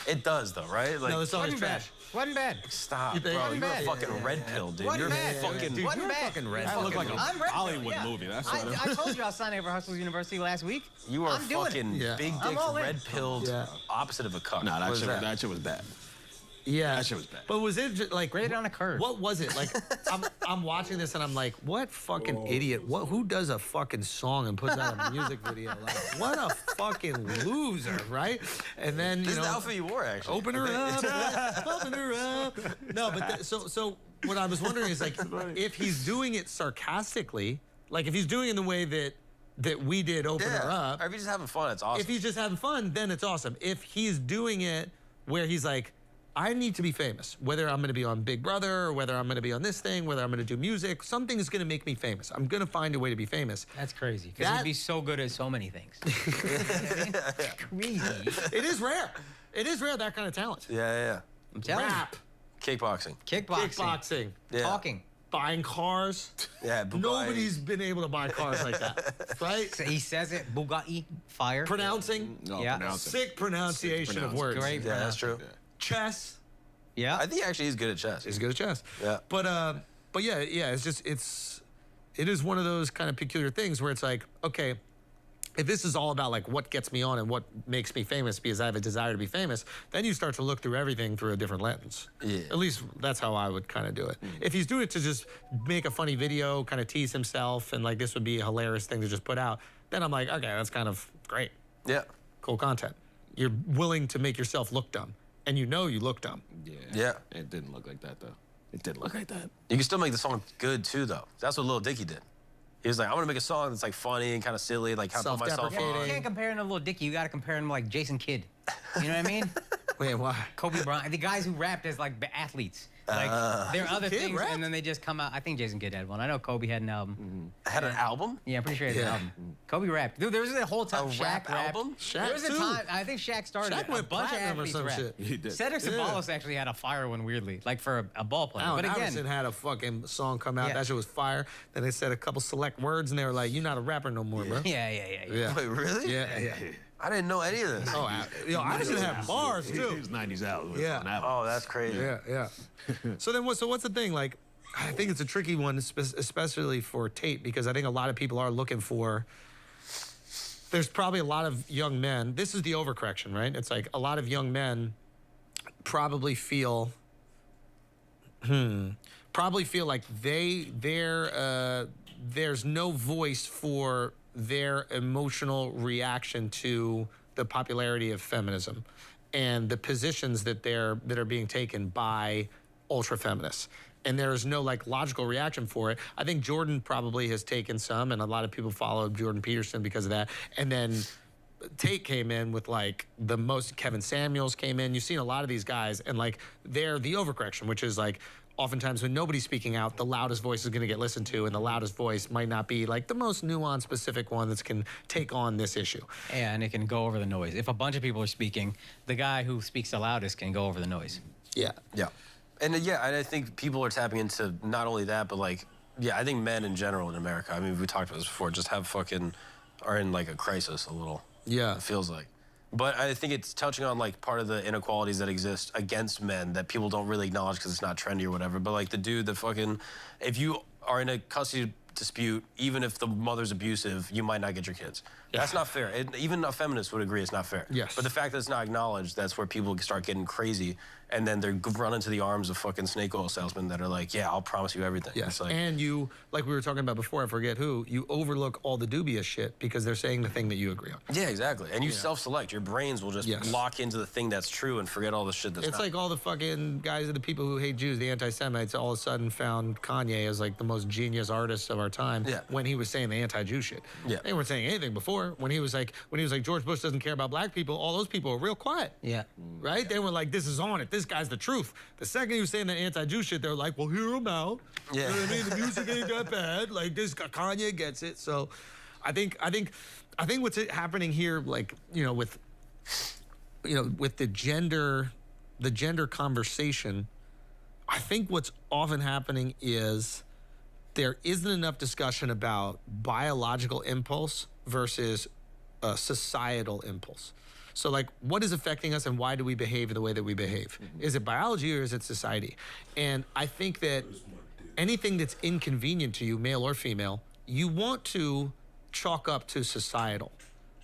It does, though, right? Like, no, the song is Wasn't bad. trash. Wasn't bad. stop, You think- bro. Wasn't You're bad. a fucking red pill, dude. Wasn't You're bad. fucking. Dude, Wasn't you're bad. fucking red. That looked like pill. a I'm red pill, Hollywood yeah. movie. That's I what told you I was signing up for Hustlers University last week. You are I'm doing it. fucking Yeah. big I'm dick, all in. red pilled, Yeah. opposite of a cuck. Nah, What is that shit was bad. Yeah. That shit was bad. But was it just, like Rated on a curve. What was it? Like I'm watching this and I'm like, what fucking idiot? Who does a fucking song and puts out a music video? Like, what a fucking loser, right? And then This you is the know, outfit you wore, actually. open her up, open her up. No, but so what I was wondering is like, if he's doing it sarcastically, like if he's doing it in the way that we did, open her Yeah. up. Or if you're just having fun, it's awesome. If he's just having fun, then it's awesome. If he's doing it where he's like, I need to be famous, whether I'm going to be on Big Brother or whether I'm going to be on this thing, whether I'm going to do music, something is going to make me famous. I'm going to find a way to be famous. That's crazy. Because That- he'd be so good at so many things. Crazy. It is rare. It is rare, that kind of talent. yeah. I'm telling Rap, Kickboxing. you. Kickboxing. kickboxing, Yeah. Talking. buying cars. Yeah. Bugatti. Nobody's been able to buy cars like that, right? So he says it. Bugatti. Fire. Pronouncing, No, Yeah. pronounce it. sick pronunciation of pronounce- words. Great. Yeah, that's true. Chess. Yeah. I think actually he's good at chess. He's good at chess. Yeah. But yeah, it is one of those kind of peculiar things where it's like, okay, if this is all about like what gets me on and what makes me famous because I have a desire to be famous, then you start to look through everything through a different lens. Yeah. At least that's how I would kind of do it. If he's doing it to just make a funny video, kind of tease himself, and like this would be a hilarious thing to just put out, then I'm like, okay, that's kind of great. Yeah. Cool content. You're willing to make yourself look dumb, and you know you look dumb. Yeah. It didn't look like that though. It didn't look like that. You can still make the song good too, though. That's what Lil Dicky did. He was like, I'm gonna make a song that's like funny and kind of silly, like kind of put myself Self-deprecating. on. You can't compare him to Lil Dicky. You got to compare him to like Jason Kidd. You know what I mean? Wait, why? Kobe Bryant. The guys who rapped as like athletes. Like there are other Kidd things, rapped? and then they just come out. I think Jason Kidd had one. I know Kobe had an album. Had an album? Yeah, I'm pretty sure he had Yeah. an album. Kobe rapped. Dude, there was a whole time A Shaq rap rapped. album? Shaq There was a too. time. I think Shaq started Shaq it. A went bunch of platinum or athletes some rapped. shit. He did. Cedric Yeah. Ceballos actually had a fire one weirdly, like for a ball player. Allen But again, Iverson had a fucking song come out. Yeah. That shit was fire. Then they said a couple select words, and they were like, "You're not a rapper no more, bro." yeah. Yeah. Wait, really? Yeah. I didn't know any of this. Oh, Iverson had bars He too. was 90s out. Yeah. On that Oh, that's crazy. Yeah. So what's the thing? Like, I think it's a tricky one, especially for Tate, because I think a lot of people are looking for. There's probably a lot of young men. This is the overcorrection, right? It's like a lot of young men probably feel like there's no voice for their emotional reaction to the popularity of feminism and the positions that are being taken by ultra feminists. And there is no like logical reaction for it. I think Jordan probably has taken some, and a lot of people followed Jordan Peterson because of that. And then Tate came in with like the most. Kevin Samuels came in. You've seen a lot of these guys, and like they're the overcorrection, which is like oftentimes when nobody's speaking out, the loudest voice is going to get listened to, and the loudest voice might not be like the most nuanced, specific one that can take on this issue. Yeah, and it can go over the noise. If a bunch of people are speaking, the guy who speaks the loudest can go over the noise. Yeah. Yeah. And I think people are tapping into not only that, but like, yeah, I think men in general in America, I mean, we talked about this before, just are in like a crisis a little. Yeah. It feels like. But I think it's touching on like part of the inequalities that exist against men that people don't really acknowledge because it's not trendy or whatever. But like the dude that if you are in a custody dispute, even if the mother's abusive, you might not get your kids. Yeah. That's not fair. Even a feminist would agree it's not fair. Yes. But the fact that it's not acknowledged, that's where people start getting crazy. And then they're run into the arms of fucking snake oil salesmen that are like, yeah, I'll promise you everything. Yes. It's like, And you, like we were talking about before, I forget who, you overlook all the dubious shit because they're saying the thing that you agree on. yeah, exactly. And you self-select. Your brains will just lock into the thing that's true and forget all the shit that's It's not. like all the fucking guys are the people who hate Jews, the anti-Semites, all of a sudden found Kanye as like the most genius artist of our time when he was saying the anti-Jew shit. Yeah. They weren't saying anything before. When he was like George Bush doesn't care about black people, all those people were real quiet. Yeah. Right? They were like, this is on it. This guy's the truth. The second he was saying that anti-Jew shit, they were like, well, hear him out. Yeah. You know what I mean? The music ain't that bad. Like this Kanye gets it. So I think what's happening here, like, with the gender conversation, I think what's often happening is there isn't enough discussion about biological impulse versus societal impulse. So like, what is affecting us and why do we behave the way that we behave? Is it biology or is it society? And I think that anything that's inconvenient to you, male or female, you want to chalk up to societal,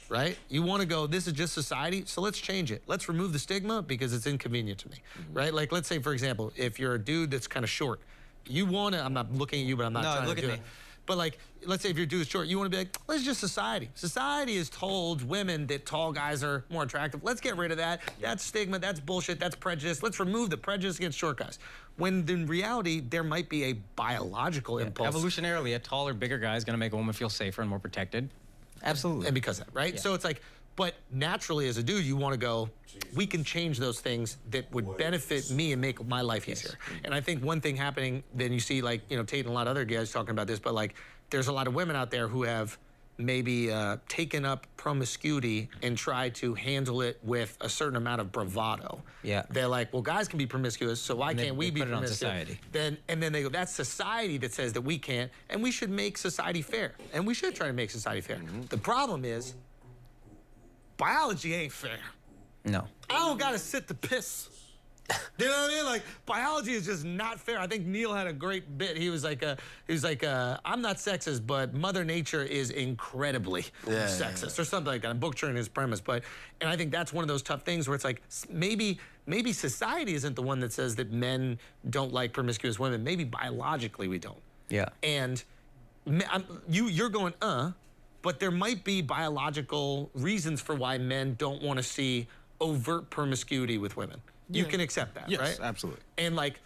right? You want to go, this is just society, so let's change it. Let's remove the stigma because it's inconvenient to me, right? Like, let's say, for example, if you're a dude that's kind of short, you want to, I'm not looking at you, but I'm not trying to do it. But like, let's say if your dude is short, you want to be like, well, it's just society. Society has told women that tall guys are more attractive. Let's get rid of that. That's stigma, that's bullshit, that's prejudice. Let's remove the prejudice against short guys. When in reality, there might be a biological impulse. Evolutionarily, a taller, bigger guy is going to make a woman feel safer and more protected. Absolutely. And because of that, right? Yeah. So it's like, but naturally as a dude, you want to go, we can change those things that would benefit me and make my life easier. And I think one thing happening, then you see like, Tate and a lot of other guys talking about this, but like, there's a lot of women out there who have maybe taken up promiscuity and tried to handle it with a certain amount of bravado. Yeah. They're like, well, guys can be promiscuous, so why can't we be put it on promiscuous? society. And then they go, that's society that says that we can't, and we should make society fair. And we should try to make society fair. The problem is, biology ain't fair. No. I don't gotta sit to piss. You know what I mean? Like, biology is just not fair. I think Neil had a great bit. He was like, I'm not sexist, but Mother Nature is incredibly sexist, or something like that. I'm butchering his premise, and I think that's one of those tough things where it's like, maybe society isn't the one that says that men don't like promiscuous women. Maybe biologically we don't. Yeah. And you're going, but there might be biological reasons for why men don't want to see overt promiscuity with women. You can accept that, right? Yes, absolutely. And like,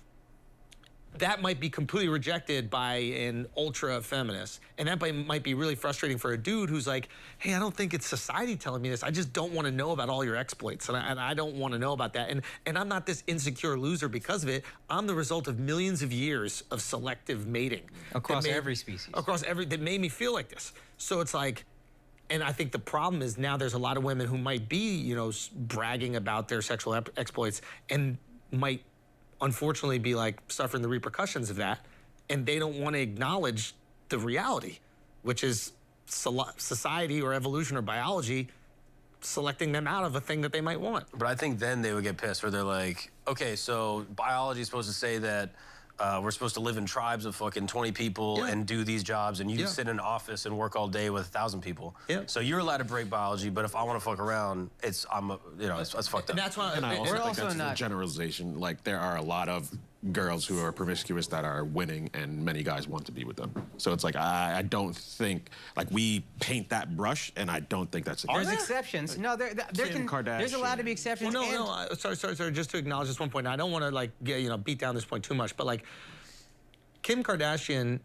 that might be completely rejected by an ultra feminist. And that might be really frustrating for a dude who's like, hey, I don't think it's society telling me this. I just don't want to know about all your exploits. And I don't want to know about that. And I'm not this insecure loser because of it. I'm the result of millions of years of selective mating. Across every species. That made me feel like this. So it's like, and I think the problem is now there's a lot of women who might be, bragging about their sexual exploits and might unfortunately be like suffering the repercussions of that. And they don't want to acknowledge the reality, which is society or evolution or biology selecting them out of a thing that they might want. But I think then they would get pissed where they're like, okay, so biology is supposed to say that we're supposed to live in tribes of fucking 20 people and do these jobs, and you sit in an office and work all day with 1,000 people. Yeah. So you're allowed to break biology, but if I want to fuck around, it's fucked up. And that's why. And I also We're think also that's a not- generalization. Like, there are a lot of girls who are promiscuous that are winning, and many guys want to be with them. So it's like, I don't think, like, we paint that brush, and I don't think that's the case. There's exceptions. No, there Kim there's allowed to be Kardashian. exceptions. Well, and no. Sorry. Just to acknowledge this one point. I don't want to like beat down this point too much, but like Kim Kardashian,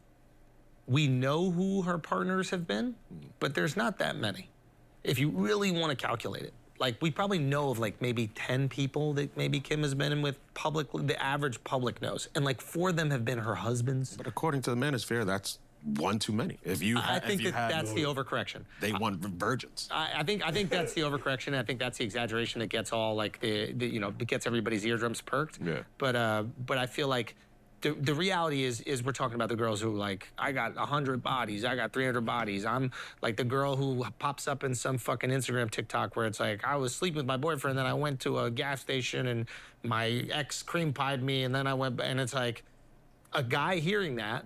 we know who her partners have been, but there's not that many. If you really want to calculate it, like we probably know of like maybe 10 people that maybe Kim has been in with publicly. The average public knows, and like 4 of them have been her husbands. But according to the Manosphere, that's one too many. If you, I think if you had, that's the overcorrection. they want virgins. I think that's the overcorrection. I think that's the exaggeration that gets all like that gets everybody's eardrums perked. Yeah. But I feel like the reality is we're talking about the girls who like I got 100 bodies, I got 300 bodies. I'm like the girl who pops up in some fucking Instagram TikTok where it's like I was sleeping with my boyfriend, then I went to a gas station and my ex cream pied me, and then I went, and it's like a guy hearing that.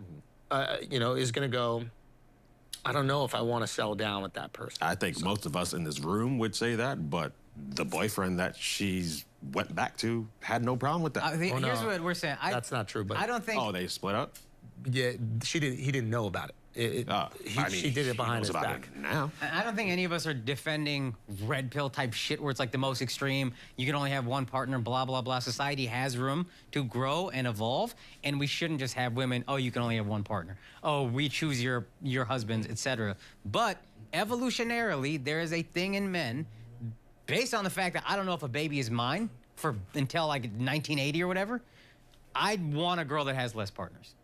Is going to go, I don't know if I want to settle down with that person. I think most of us in this room would say that, but the boyfriend that she's went back to had no problem with that. here's no. what we're saying. That's not true, but I don't think. Oh, they split up? yeah, he didn't know about it. She did it behind his knows about back. it now. I don't think any of us are defending red pill type shit where it's like the most extreme. You can only have one partner, blah, blah, blah. Society has room to grow and evolve, and we shouldn't just have women, oh, you can only have one partner. Oh, we choose your husbands, etc. But evolutionarily, there is a thing in men based on the fact that I don't know if a baby is mine until like 1980 or whatever. I'd want a girl that has less partners.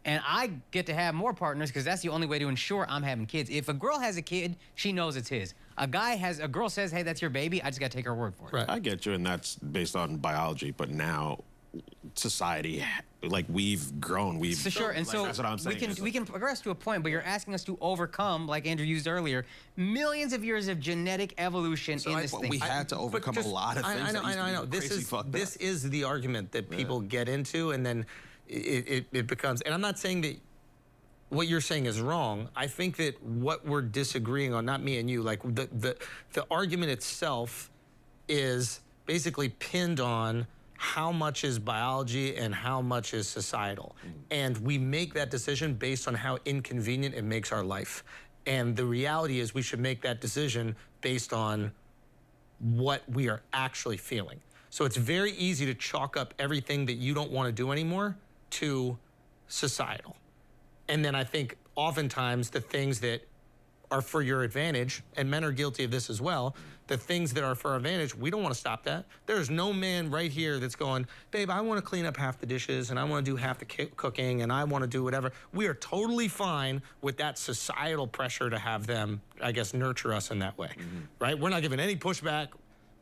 And I get to have more partners because that's the only way to ensure I'm having kids. If a girl has a kid, she knows it's his. A girl says, hey, that's your baby, I just got to take her word for it. Right. I get you, and that's based on biology, but now society, like we've grown, So sure, and so that's what I'm saying. we can progress to a point, but you're asking us to overcome, like Andrew used earlier, millions of years of genetic evolution in this thing. We had to overcome a lot of things. I know. This is the argument that people get into, and then it becomes. And I'm not saying that what you're saying is wrong. I think that what we're disagreeing on, not me and you, like the argument itself is basically pinned on how much is biology and how much is societal. And we make that decision based on how inconvenient it makes our life. And the reality is we should make that decision based on what we are actually feeling. So it's very easy to chalk up everything that you don't want to do anymore to societal. And then I think oftentimes the things that are for your advantage, and men are guilty of this as well, the things that are for our advantage, we don't want to stop that. There's no man right here that's going, babe, I want to clean up half the dishes and I want to do half the cooking and I want to do whatever. We are totally fine with that societal pressure to have them, I guess, nurture us in that way, right? We're not giving any pushback,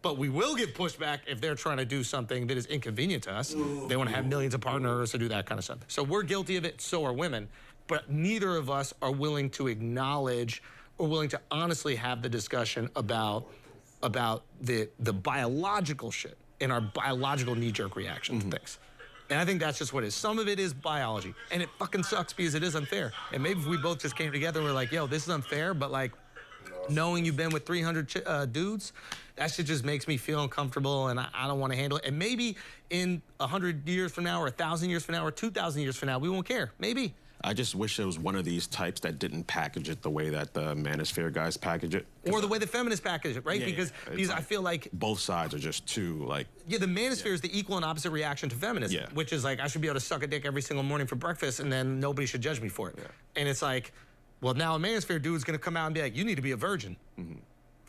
but we will give pushback if they're trying to do something that is inconvenient to us. They want to have millions of partners to do that kind of stuff. So we're guilty of it, so are women. But neither of us are willing to acknowledge or willing to honestly have the discussion about the biological shit and our biological knee-jerk reaction to things. And I think that's just what it is. Some of it is biology, and it fucking sucks because it is unfair. And maybe if we both just came together and we're like, yo, this is unfair, but like, knowing you've been with 300 dudes, that shit just makes me feel uncomfortable, and I don't want to handle it. And maybe in 100 years from now, or 1,000 years from now, or 2,000 years from now, we won't care. Maybe. I just wish there was one of these types that didn't package it the way that the Manosphere guys package it. Or the way the feminists package it, right? Yeah, because like, I feel like both sides are just too, like... Yeah, the Manosphere is the equal and opposite reaction to feminism, Yeah. which is like, I should be able to suck a dick every single morning for breakfast, and then nobody should judge me for it. Yeah. And it's like, well, now a Manosphere dude's going to come out and be like, you need to be a virgin,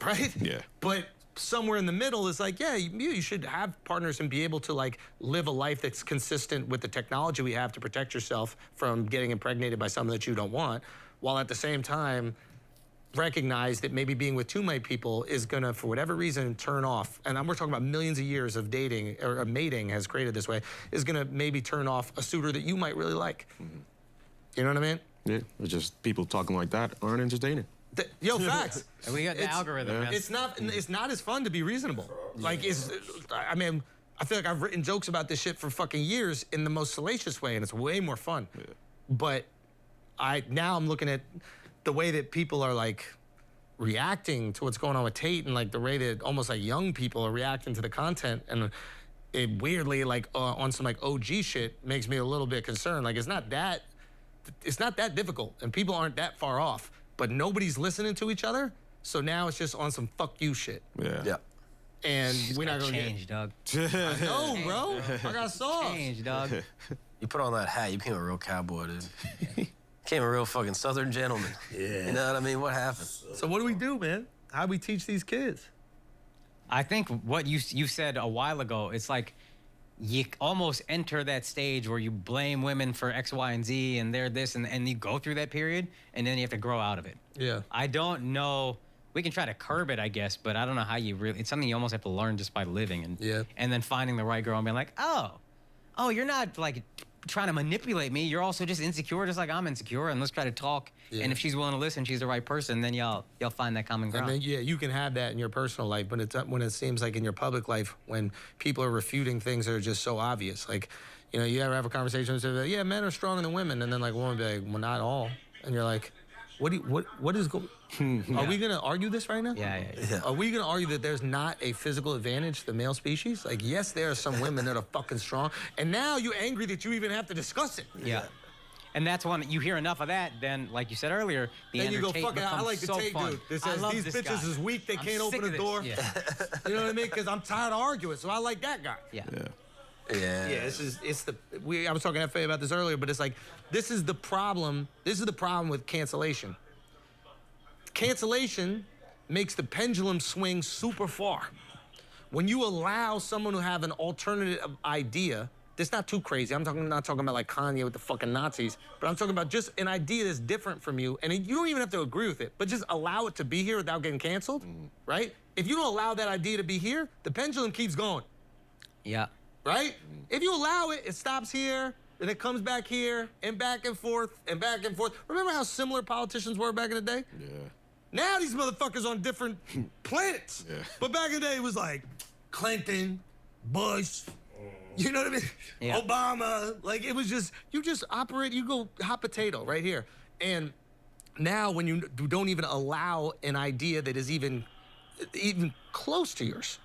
right? Yeah. But somewhere in the middle is like, yeah, you should have partners and be able to like live a life that's consistent with the technology we have to protect yourself from getting impregnated by someone that you don't want, while at the same time recognize that maybe being with too many people is gonna, for whatever reason, turn off. And we're talking about millions of years of dating or mating has created this way, is gonna maybe turn off a suitor that you might really like. You know what I mean? Yeah, it's just people talking like that aren't entertaining. Yo, facts. We got the algorithm, man. It's not as fun to be reasonable. Like, I I feel like I've written jokes about this shit for fucking years in the most salacious way, and it's way more fun. Yeah. But now I'm looking at the way that people are like reacting to what's going on with Tate, and like the way that almost like young people are reacting to the content, and it weirdly like on some like OG shit makes me a little bit concerned. Like it's not that difficult, and people aren't that far off, but nobody's listening to each other. So now it's just on some fuck you shit. Yeah. And we're not gonna change, dog. I know, bro. I got sauce. Change, dog. You put on that hat, you became a real cowboy, dude. Became a real fucking Southern gentleman. Yeah. You know what I mean? What happened? So what do we do, man? How do we teach these kids? I think what you said a while ago, it's like you almost enter that stage where you blame women for X, Y, and Z, and they're this, and you go through that period, and then you have to grow out of it. Yeah. I don't know. We can try to curb it, I guess, but I don't know how you really. It's something you almost have to learn just by living, and then finding the right girl and being like, oh, you're not like trying to manipulate me. You're also just insecure, just like I'm insecure, and let's try to talk. Yeah. And if she's willing to listen, she's the right person, then y'all find that common ground. And then, you can have that in your personal life, but when it seems like in your public life, when people are refuting things that are just so obvious, like, you ever have a conversation and say, yeah, men are stronger than women, and then like a woman will be like, well, not all, and you're like, what is going? Are we gonna argue this right now? Yeah. Are we gonna argue that there's not a physical advantage to the male species? Like, yes, there are some women that are fucking strong, and now you're angry that you even have to discuss it. Yeah. And that's when you hear enough of that, then, like you said earlier, the then you go, Tate fuck it, I like the so Tate fun. dude that says these bitches guy. is weak, they I'm can't open sick the of door. this. Yeah. You know what I mean? Because I'm tired of arguing, so I like that guy. Yeah. Yeah. I was talking to FA about this earlier, but it's like, this is the problem with cancellation. Cancellation makes the pendulum swing super far. When you allow someone to have an alternative idea, that's not too crazy. I'm not talking about like Kanye with the fucking Nazis, but I'm talking about just an idea that's different from you, and you don't even have to agree with it, but just allow it to be here without getting canceled, right? If you don't allow that idea to be here, the pendulum keeps going. Yeah. Right? If you allow it, it stops here, then it comes back here, and back and forth, and back and forth. Remember how similar politicians were back in the day? Yeah. Now these motherfuckers on different planets. Yeah. But back in the day, it was like Clinton, Bush, you know what I mean? Yeah. Obama. Like, it was just, you just operate, you go hot potato right here. And now when you don't even allow an idea that is even close to yours,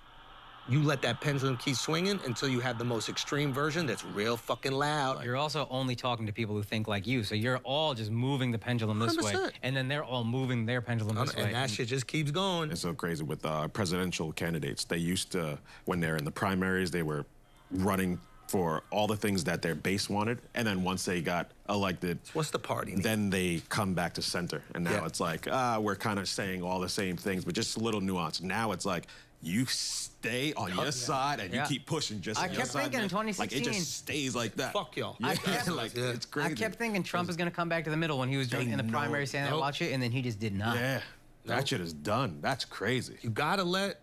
you let that pendulum keep swinging until you have the most extreme version that's real fucking loud. You're also only talking to people who think like you, so you're all just moving the pendulum this 100%. way, and then they're all moving their pendulum this way. And that shit just keeps going. It's so crazy with presidential candidates. They used to, when they're in the primaries, they were running for all the things that their base wanted, and then once they got elected, What's the party? then they come back to center. And now it's like, we're kind of saying all the same things, but just a little nuance. Now it's like, you stay on your side and you keep pushing just I on your kept side, thinking in man. Like, it 2016. just stays like that. Fuck y'all. Yeah, I it's crazy. I kept thinking Trump is going to come back to the middle when he was doing in the primary saying that watch it, and then he just did not. Yeah, that shit is done. That's crazy. You gotta let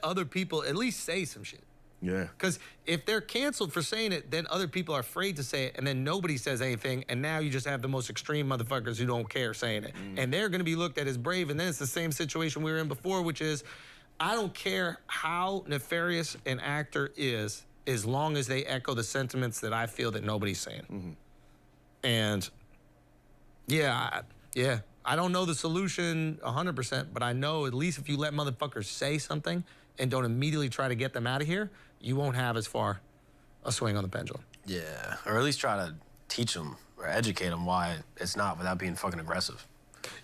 other people at least say some shit. Yeah. Because if they're canceled for saying it, then other people are afraid to say it, and then nobody says anything, and now you just have the most extreme motherfuckers who don't care saying it. And they're gonna be looked at as brave, and then it's the same situation we were in before, which is, I don't care how nefarious an actor is, as long as they echo the sentiments that I feel that nobody's saying. And I don't know the solution 100%, but I know at least if you let motherfuckers say something and don't immediately try to get them out of here, you won't have as far a swing on the pendulum. Yeah, or at least try to teach them or educate them why it's not without being fucking aggressive.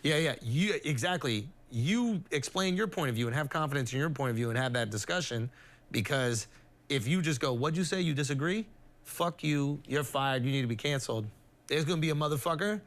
Yeah, exactly. You explain your point of view and have confidence in your point of view and have that discussion, because if you just go, what'd you say, you disagree? Fuck you, you're fired, you need to be canceled. There's gonna be a motherfucker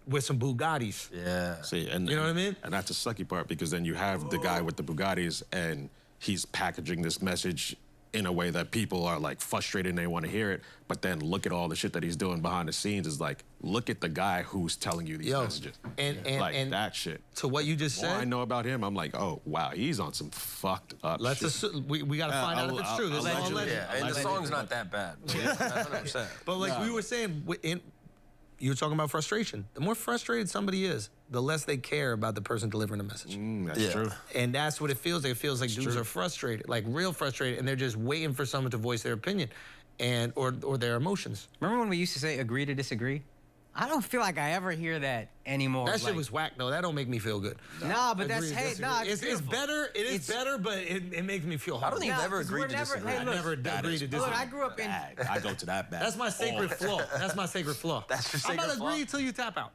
with some Bugattis. Yeah. See, and You know what I mean? And that's the sucky part, because then you have the guy with the Bugattis and he's packaging this message in a way that people are like frustrated and they want to hear it. But then look at all the shit that he's doing behind the scenes. Is like, look at the guy who's telling you these messages. And that shit. To what you just The more I said, know about him, I'm like, oh wow, he's on some fucked up let's shit. assume, we got to find out if it's true. This is all allegedly. alleged. Yeah, and the song's not that bad. 100%. But like we were saying, you were talking about frustration. The more frustrated somebody is, the less they care about the person delivering the message. That's true. And that's what it feels like. It feels like dudes are frustrated, like real frustrated, and they're just waiting for someone to voice their opinion and or their emotions. Remember when we used to say agree to disagree? I don't feel like I ever hear that anymore. That shit Like, was whack, though. That don't make me feel good. Nah, but that's Agree to hey, disagree. nah, It's beautiful. better. It is better, but it makes me feel I horrible. don't think I've ever 'cause agreed we're to never- disagree. hey, I look, never agreed to Look, disagree. I grew up in. I go to that bad. That's my sacred flaw. That's my sacred flaw. That's your How about sacred flaw? agree till you tap out?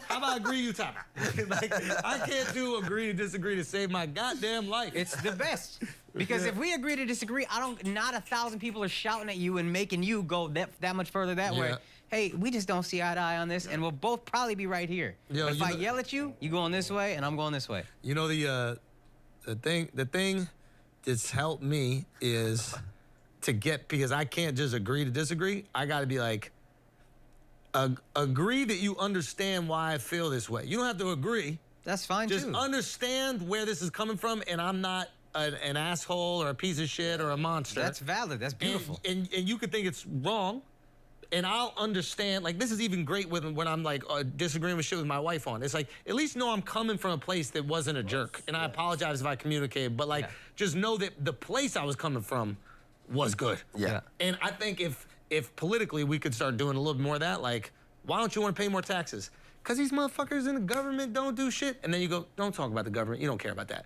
How about agree you tap out? Like, I can't do agree to disagree to save my goddamn life. It's the best. Because if we agree to disagree, not 1,000 people are shouting at you and making you go that much further that way. Yeah. Hey, we just don't see eye to eye on this, and we'll both probably be right here. Yo, but if you I know- yell at you, you going this way, and I'm going this way. You know the thing that's helped me is to get, because I can't just agree to disagree. I got to be like, agree that you understand why I feel this way. You don't have to agree. That's fine Just too. understand where this is coming from, and I'm not an asshole or a piece of shit or a monster. That's valid. That's beautiful. And you could think it's wrong, and I'll understand. Like, this is even great when I'm like disagreeing with shit with my wife on. It's like, at least know I'm coming from a place that wasn't a jerk, and I apologize if I communicated, but like, Yeah. just know that the place I was coming from was good. Yeah. And I think if politically we could start doing a little bit more of that, like, why don't you want to pay more taxes? Because these motherfuckers in the government don't do shit. And then you go, don't talk about the government. You don't care about that.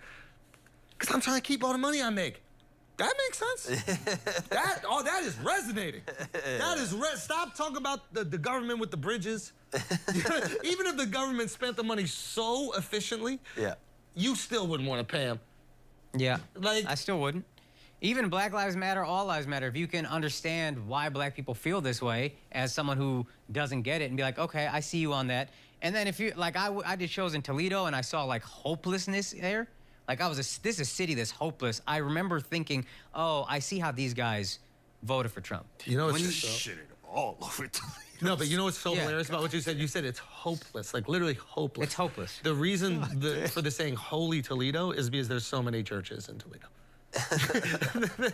Because I'm trying to keep all the money I make. That makes sense. that is resonating. That is stop talking about the government with the bridges. Even if the government spent the money so efficiently, Yeah. you still wouldn't want to pay them. Yeah. Like- I still wouldn't. Even Black Lives Matter, All Lives Matter, if you can understand why black people feel this way as someone who doesn't get it and be like, okay, I see you on that. And then if you, like I did shows in Toledo and I saw like hopelessness there. Like this is a city that's hopeless. I remember thinking, oh, I see how these guys voted for Trump. You know, When it's you- just Shit all over it. no, but you know what's so Yeah. hilarious about what you said? You said it's hopeless, like literally hopeless. It's hopeless. The reason for the saying "Holy Toledo" is because there's so many churches in Toledo.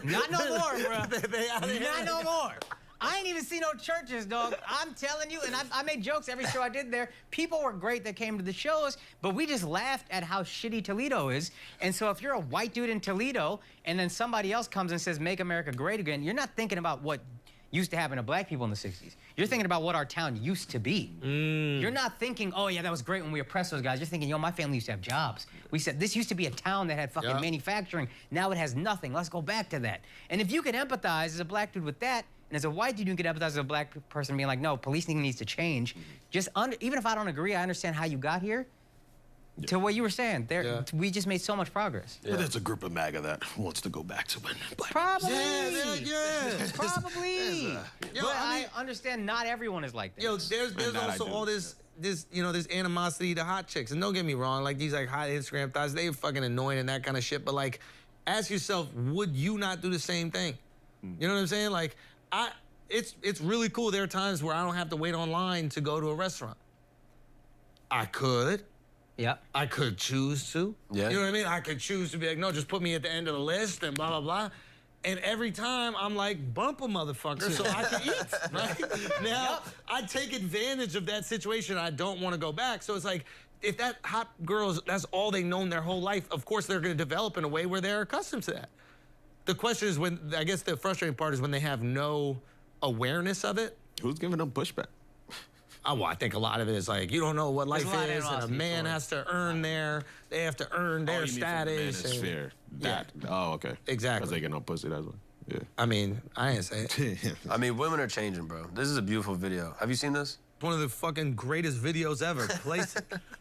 Not no more, bro. They out of Not hand. no more. I ain't even see no churches, dog. I'm telling you, and I made jokes every show I did there. People were great that came to the shows, but we just laughed at how shitty Toledo is. And so if you're a white dude in Toledo and then somebody else comes and says, make America great again, you're not thinking about what used to happen to black people in the 60s. You're thinking about what our town used to be. You're not thinking, oh yeah, that was great when we oppressed those guys. You're thinking, yo, my family used to have jobs. We said, this used to be a town that had fucking Yeah. manufacturing. Now it has nothing. Let's go back to that. And if you can empathize as a black dude with that, and as a white dude, you can empathize as a black person being like, no, policing needs to change. Just even if I don't agree, I understand how you got here. To what you were saying, we just made so much progress. But there's a group of MAGA that wants to go back to when black Probably. Yeah. Probably. Yo, But I mean- I understand not everyone is like that. Yo, there's that I also do. all this this animosity to hot chicks. And don't get me wrong, like these like hot Instagram thighs, they fucking annoying and that kind of shit. But like, ask yourself, would you not do the same thing? You know what I'm saying? Like, it's really cool. There are times where I don't have to wait online to go to a restaurant. I could. Yep. I could choose to. Yeah. You know what I mean? I could choose to be like, no, just put me at the end of the list and blah, blah, blah. And every time I'm like, bump a motherfucker so I can eat, right? Now, I take advantage of that situation. I don't want to go back. So it's like, if that hot girl, that's all they've known their whole life, of course they're going to develop in a way where they're accustomed to that. The question is when, I guess the frustrating part is when they have no awareness of it. Who's giving them pushback? Well, I think a lot of it is like, you don't know what life a lot of is, and a animosity man for it. has to earn they have to earn their status. and- Manosphere. That. Oh, okay. Exactly. Because they get no pussy, that's why. Yeah. I mean, I ain't say it. I mean, women are changing, bro. This is a beautiful video. Have you seen this? One of the fucking greatest videos ever.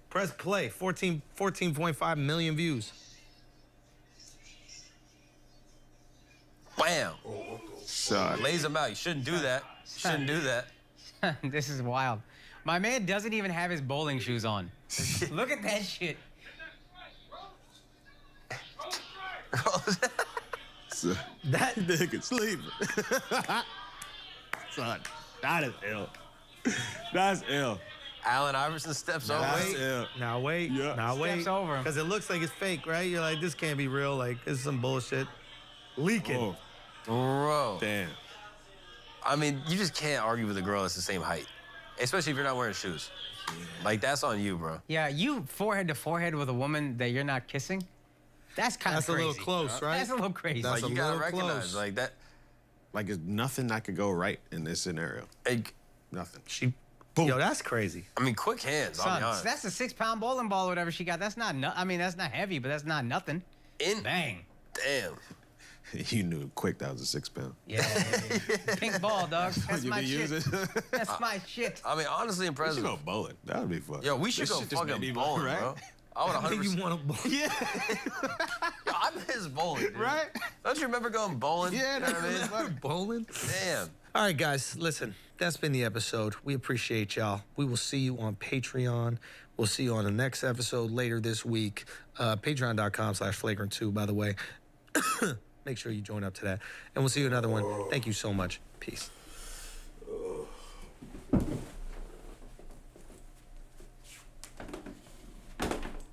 Press play. 14.5 million views. Wham! Son. Lays them out. You shouldn't do that. You shouldn't do that. This is wild. My man doesn't even have his bowling shoes on. Look at that shit. That nigga sleeping. Son, that is ill. That's ill. Allen Iverson steps over. That's Wait. ill. Now wait. Yeah. Now wait. Steps over him. Because it looks like it's fake, right? You're like, this can't be real. Like, this is some bullshit. Leaking. Oh, Bro. damn. I mean, you just can't argue with a girl that's the same height. especially if you're not wearing shoes. Like, that's on you, bro. Yeah, you forehead to forehead with a woman that you're not kissing. That's kind of That's a crazy. little close, right? That's a little crazy. That's Like, a you gotta little recognize, close. like that. Like, there's nothing that could go right in this scenario. Nothing. She, yo, that's crazy. I mean, quick hands. I'll Son, be honest. that's a 6-pound bowling ball or whatever she got. That's not. I mean, that's not heavy, but that's not nothing. Bang. Damn. You knew quick that was a 6-pound. Yeah. Pink ball, dog. That's You my can use shit. it. That's my shit. I mean, honestly We impressive. should go bowling. That would be fun. Yo, we should This go shit just made fucking me bowling, right? bro. I would I think 100%. you want to bowl. Yo, I miss bowling, dude. Right? Don't you remember going bowling? Yeah, You know what I mean? Bowling. Damn. All right, guys, listen, that's been the episode. We appreciate y'all. We will see you on Patreon. We'll see you on the next episode later this week. Patreon.com/flagrant2, by the way. Make sure you join up to that. And we'll see you another one. Thank you so much. Peace.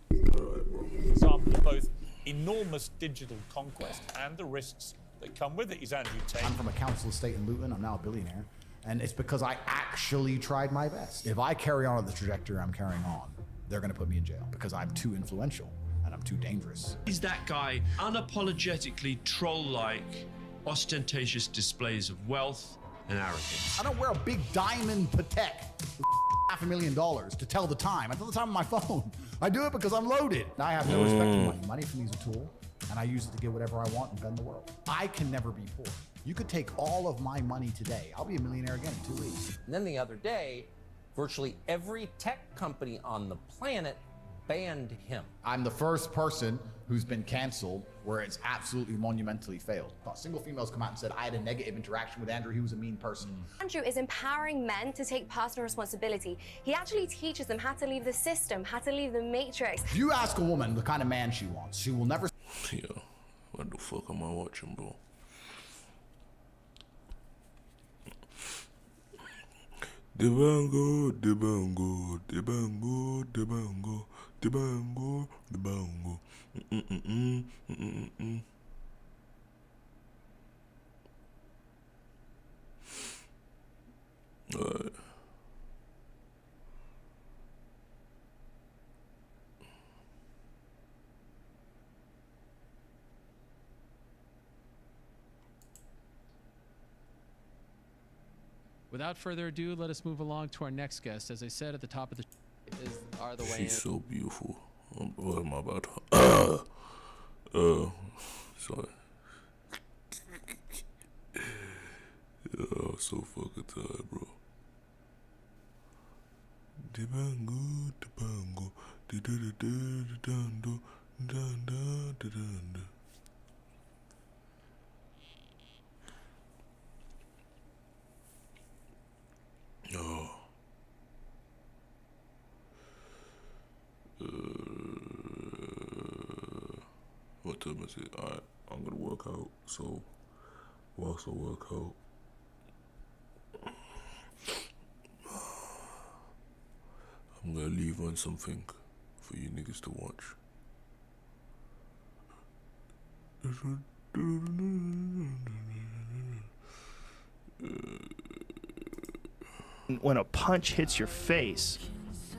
Example of both enormous digital conquest and the risks that come with it. He's Andrew Tate. I'm from a council estate in Luton. I'm now a billionaire. And it's because I actually tried my best. If I carry on at the trajectory I'm carrying on, they're going to put me in jail because I'm too influential and I'm too dangerous. Is that guy unapologetically troll-like, ostentatious displays of wealth and arrogance? I don't wear a big diamond Patek with $500,000 to tell the time. I tell the time on my phone. I do it because I'm loaded. I have no respect for money. Money for me is a tool, and I use it to get whatever I want and bend the world. I can never be poor. You could take all of my money today. I'll be a millionaire again in 2 weeks. And then the other day, virtually every tech company on the planet banned him. I'm the first person who's been canceled where it's absolutely monumentally failed. Not a single female's come out and said, I had a negative interaction with Andrew, he was a mean person. Andrew is empowering men to take personal responsibility. He actually teaches them how to leave the system, how to leave the matrix. If you ask a woman the kind of man she wants, she will never. Yo, what the fuck am I watching, bro? The bango, the bango, the bango, the bango, the bango, the bango. Alright. Without further ado, let us move along to our next guest. As I said at the top of the are the way She's so beautiful. What am I about? Sorry. Yeah, so fucking tired, bro. The bango, the bango, the da da da da da da da da da. Oh. What time is it? Alright, I'm gonna work out. So, whilst I work out, I'm gonna leave on something for you niggas to watch. When a punch hits your face,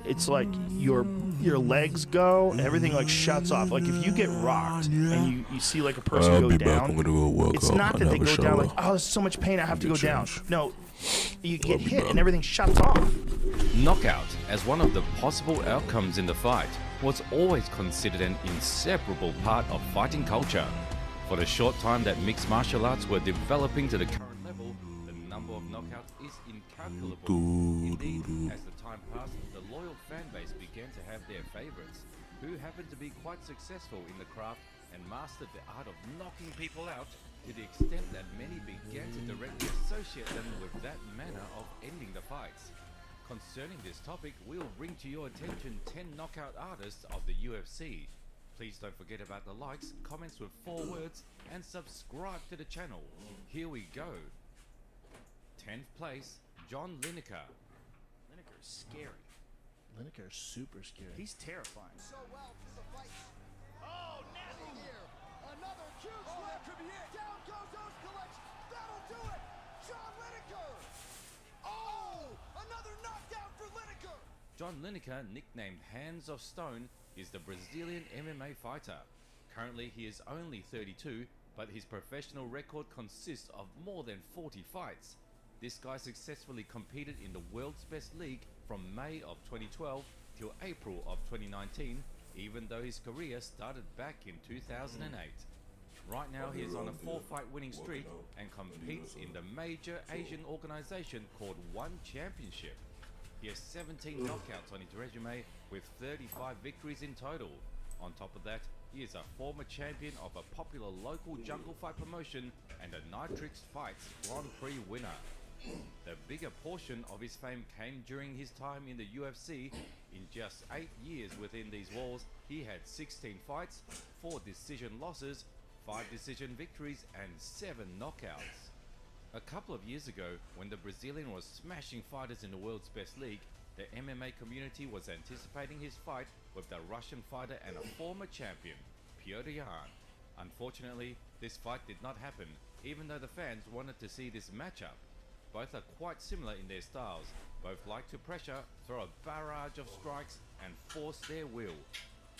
it's like your legs go and everything like shuts off. Like if you get rocked and you see like a person I'll go be down, back. I'm gonna go work it's out not and that they have a go down like, shower. oh, there's so much pain, I have to go Get down. changed. No, you get be hit back. and everything shuts off. Knockout, as one of the possible outcomes in the fight, was always considered an inseparable part of fighting culture. For the short time that mixed martial arts were developing to the current level, the number of knockouts is incalculable. Indeed, as the time passed, the loyal fan base began to have their favorites, who happened to be quite successful in the craft and mastered the art of knocking people out to the extent that many began to directly associate them with that manner of ending the fights. Concerning this topic, we'll bring to your attention 10 knockout artists of the UFC. Please don't forget about the likes, comments with 4 words, and subscribe to the channel. Here we go. 10th place, John Lineker. Lineker's scary. Lineker's super scary. He's terrifying. So well to the fight. Oh, nasty here. Another huge that could be it. Down goes O's Collection. That'll do it. John Lineker. Oh, another knockdown. John Lineker, nicknamed Hands of Stone, is the Brazilian MMA fighter. Currently he is only 32, but his professional record consists of more than 40 fights. This guy successfully competed in the World's Best League from May of 2012 till April of 2019, even though his career started back in 2008. Right now he is on a 4-fight winning streak and competes in the major Asian organization called One Championship. He has 17 knockouts on his resume with 35 victories in total. On top of that, he is a former champion of a popular local jungle fight promotion and a Nitrix Fights Grand Prix winner. The bigger portion of his fame came during his time in the UFC. In just 8 years within these walls, he had 16 fights, 4 decision losses, 5 decision victories and 7 knockouts. A couple of years ago, when the Brazilian was smashing fighters in the World's Best League, the MMA community was anticipating his fight with the Russian fighter and a former champion, Petr Yan. Unfortunately, this fight did not happen, even though the fans wanted to see this matchup. Both are quite similar in their styles. Both like to pressure, throw a barrage of strikes, and force their will.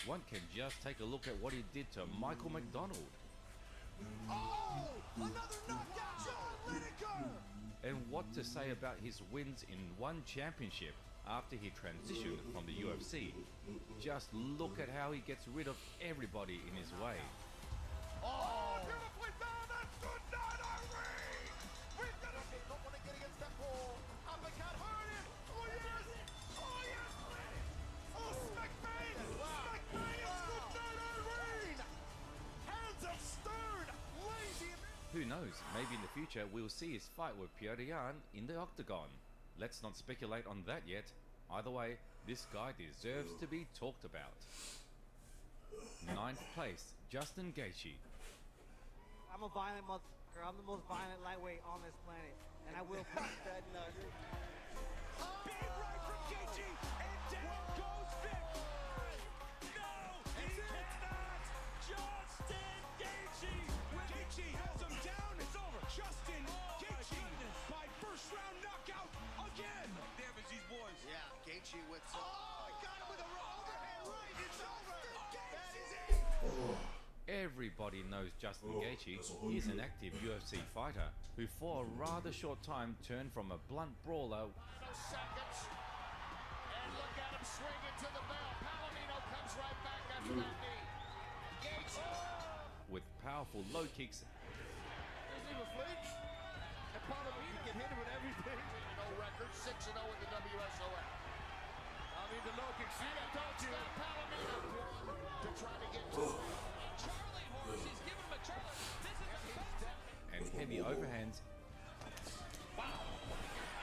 One can just take a look at what he did to Michael McDonald. Oh, another knockout, John Lineker! And what to say about his wins in One Championship after he transitioned from the UFC. Just look at how he gets rid of everybody in his way. Oh, beautifully done! That's good night, Irene! We've got to not want to get against that wall. Uppercut, hurt him! Oh, yes! Oh, yes! Oh, smack bang! Smack bang! It's good night, Irene! Hands of stone! Lazy! Who knows, maybe in the future we'll see his fight with Petr Yan in the octagon. Let's not speculate on that yet. Either way, this guy deserves to be talked about. 9th place, Justin Gaethje. I'm a violent motherfucker. I'm the most violent lightweight on this planet, and I will punch that nut. Big right from Gaethje, and down goes Vic. No, he cannot. Justin Gaethje. Gaethje has him down. It's over. Justin Gaethje by first round knockout again. Damage these boys. Yeah, Gaethje with some. Oh, he got him with a overhand right. It's over. That is it. Everybody knows Justin Gaethje. He's an active UFC fighter who for a rather short time turned from a blunt brawler Seconds. And look at him swing into the bell. Palomino comes right back after that knee. Gaethje. with powerful low kicks. Doesn't even flinch. And Palomino can hit him with everything. No record, 6-0 in the WSOF. I mean, the low kicks. See, I told you. Palomino to try to get to Charlie Horse. He's giving him a Charlie. This is a And heavy overhands. Wow.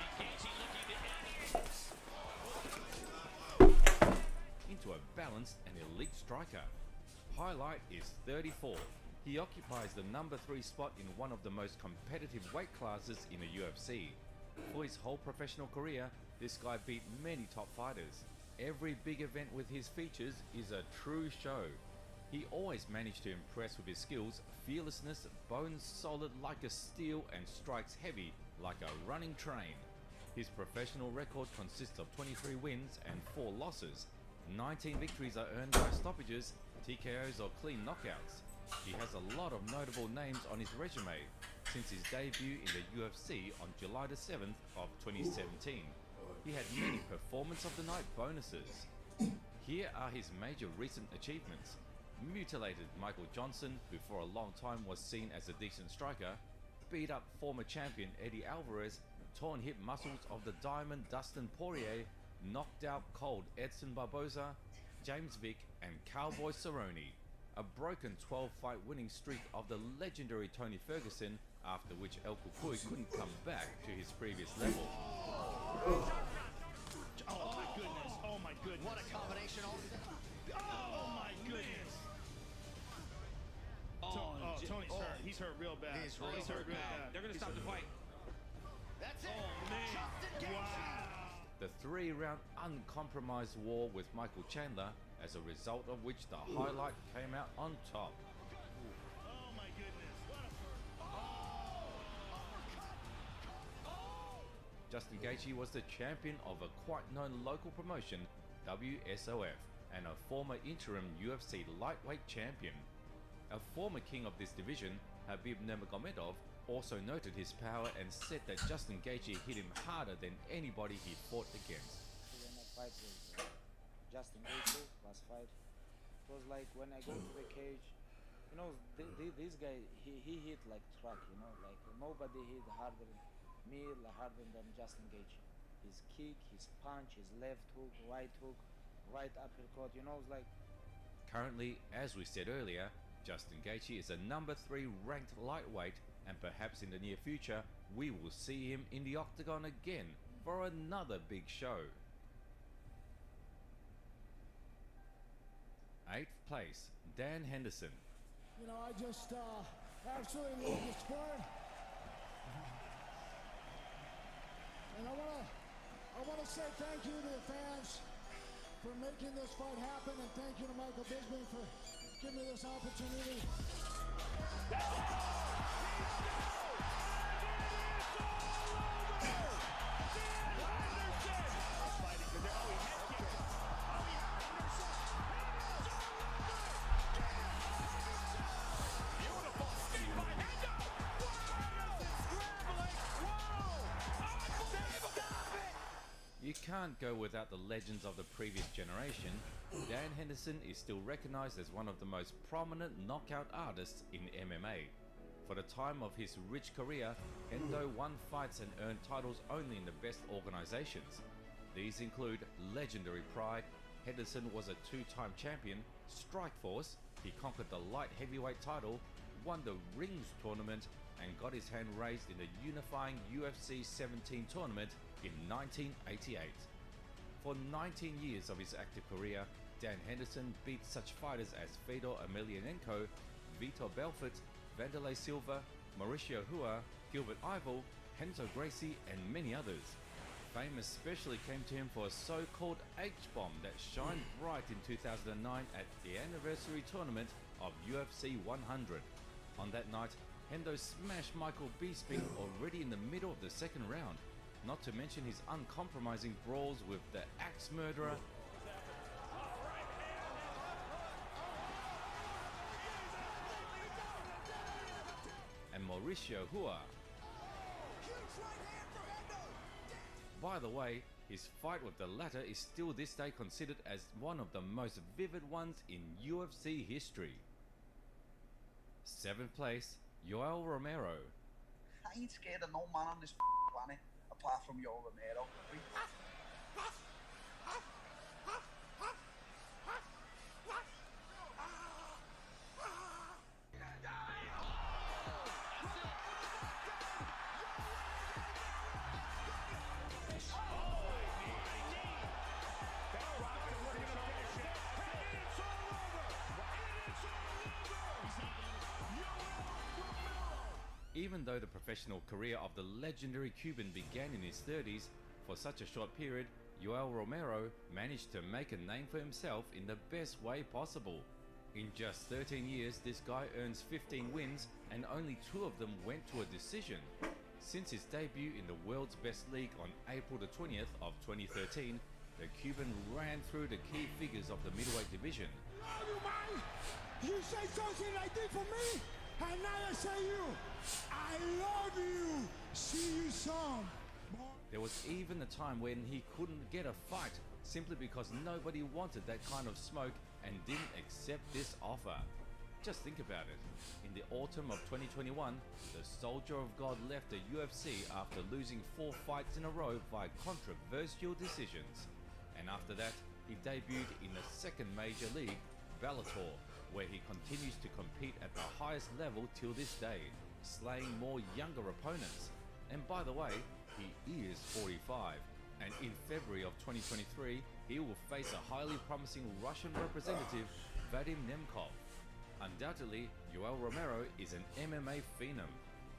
And Gaethje looking to end Into a balanced and elite striker. Highlight is 34. He occupies the number 3 spot in one of the most competitive weight classes in the UFC. For his whole professional career, this guy beat many top fighters. Every big event with his features is a true show. He always managed to impress with his skills, fearlessness, bones solid like a steel, and strikes heavy like a running train. His professional record consists of 23 wins and 4 losses. 19 victories are earned by stoppages, TKOs or clean knockouts. He has a lot of notable names on his resume since his debut in the UFC on July the 7th of 2017. He had many Performance of the Night bonuses. Here are his major recent achievements. Mutilated Michael Johnson, who for a long time was seen as a decent striker, beat up former champion Eddie Alvarez, torn hip muscles of the Diamond Dustin Poirier, knocked out cold Edson Barboza, James Vick and Cowboy Cerrone. A broken 12-fight winning streak of the legendary Tony Ferguson, after which El Cucuy couldn't come back to his previous level. Oh my goodness, oh my goodness. What a combination. Oh my goodness. Tony's hurt. He's hurt real bad. He's hurt real bad. They're going to stop the fight. That's it. Oh, man. Wow. The 3-round uncompromised war with Michael Chandler, as a result of which the highlight came out on top. Oh my goodness. What a Justin Gaethje was the champion of a quite known local promotion, WSOF, and a former interim UFC lightweight champion. A former king of this division, Khabib Nurmagomedov, also noted his power and said that Justin Gaethje hit him harder than anybody he fought against. When I fight with Justin Gaethje last fight, it was like when I go to the cage, you know, this guy, he hit like truck, you know, like nobody hit harder than me, harder than Justin Gaethje. His kick, his punch, his left hook, right uppercut, you know, it's like... Currently, as we said earlier, Justin Gaethje is a number 3 ranked lightweight, and perhaps in the near future, we will see him in the octagon again for another big show. 8th place, Dan Henderson. You know, I just absolutely love the sport. And I wanna say thank you to the fans for making this fight happen, and thank you to Michael Bisping for giving me this opportunity. You can't go without the legends of the previous generation. Dan Henderson is still recognized as one of the most prominent knockout artists in MMA. For the time of his rich career, Hendo won fights and earned titles only in the best organizations. These include Legendary Pride, Henderson was a 2-time champion, Strikeforce, he conquered the light heavyweight title, won the Rings tournament, and got his hand raised in the unifying UFC 17 tournament in 1988. For 19 years of his active career, Dan Henderson beat such fighters as Fedor Emelianenko, Vitor Belfort, Wanderlei Silva, Mauricio Hua, Gilbert Yvel, Renzo Gracie, and many others. Fame especially came to him for a so-called H-bomb that shined bright in 2009 at the anniversary tournament of UFC 100. On that night, Hendo smashed Michael Bisping already in the middle of the second round, not to mention his uncompromising brawls with the Axe Murderer and Mauricio Hua. By the way, his fight with the latter is still this day considered as one of the most vivid ones in UFC history. 7th place, Yoel Romero. I ain't scared of no man on this planet apart from Yoel Romero. Even though the professional career of the legendary Cuban began in his 30s, for such a short period, Yoel Romero managed to make a name for himself in the best way possible. In just 13 years, this guy earns 15 wins and only 2 of them went to a decision. Since his debut in the world's best league on April the 20th of 2013, the Cuban ran through the key figures of the middleweight division. Love you, man. You say something like this for me, and now I say you. I love you. See you soon. There was even a time when he couldn't get a fight simply because nobody wanted that kind of smoke and didn't accept this offer. Just think about it. In the autumn of 2021, the Soldier of God left the UFC after losing 4 fights in a row via controversial decisions. And after that, he debuted in the second major league, Bellator, where he continues to compete at the highest level till this day, slaying more younger opponents. And by the way, he is 45, and in February of 2023, he will face a highly promising Russian representative, Vadim Nemkov. Undoubtedly, Yoel Romero is an MMA phenom.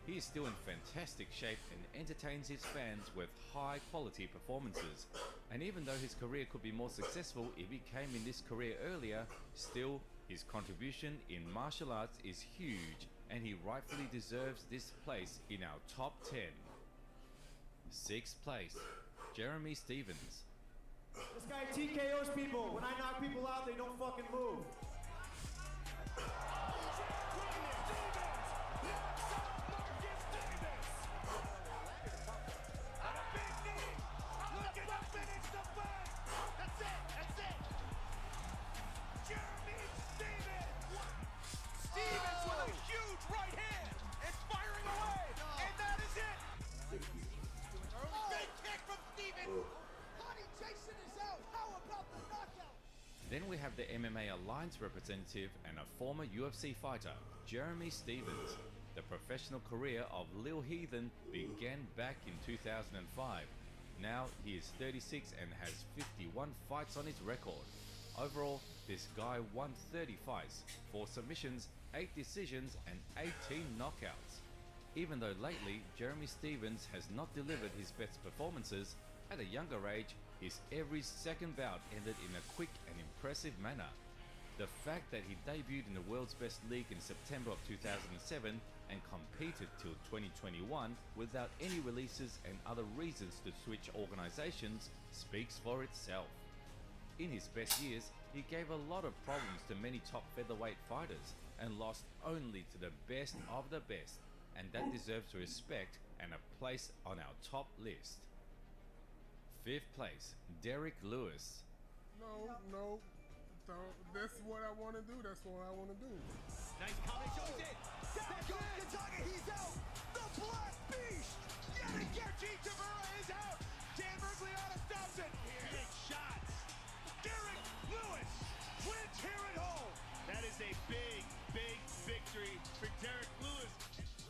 He is still in fantastic shape and entertains his fans with high quality performances. And even though his career could be more successful if he came in this career earlier, still, his contribution in martial arts is huge and he rightfully deserves this place in our top 10. 6th place, Jeremy Stevens. This guy TKOs people. When I knock people out, they don't fucking move. Stevens with a huge right hand and firing away, and that is it. Big kick from Stevens. Honey, Jason is out. How about the knockout? Then we have the MMA Alliance representative and a former UFC fighter, Jeremy Stevens. The professional career of Lil Heathen began back in 2005. Now he is 36 and has 51 fights on his record. Overall, this guy won 30 fights, 4 submissions, 8 decisions and 18 knockouts. Even though lately Jeremy Stevens has not delivered his best performances, at a younger age his every second bout ended in a quick and impressive manner. The fact that he debuted in the World's Best League in September of 2007 and competed till 2021 without any releases and other reasons to switch organizations speaks for itself. In his best years, he gave a lot of problems to many top featherweight fighters and lost only to the best of the best, and that deserves respect and a place on our top list. 5th place, Derek Lewis. No, that's what I want to do. That's what I want to do. Nice combination. There goes Gonzaga. He's out. The Black Beast. Yanagichi Tavera is out. Dan Bergliana stops it. Big shots. Derek Lewis wins here at home. That is a big, big victory for Derek Lewis.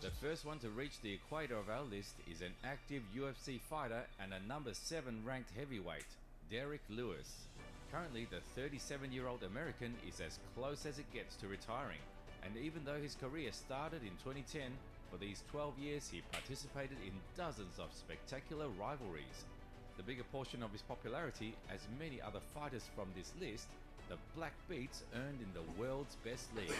The first one to reach the equator of our list is an active UFC fighter and a number 7 ranked heavyweight, Derek Lewis. Currently, the 37-year-old American is as close as it gets to retiring, and even though his career started in 2010, for these 12 years he participated in dozens of spectacular rivalries. The bigger portion of his popularity, as many other fighters from this list, the Black Beats earned in the World's Best League.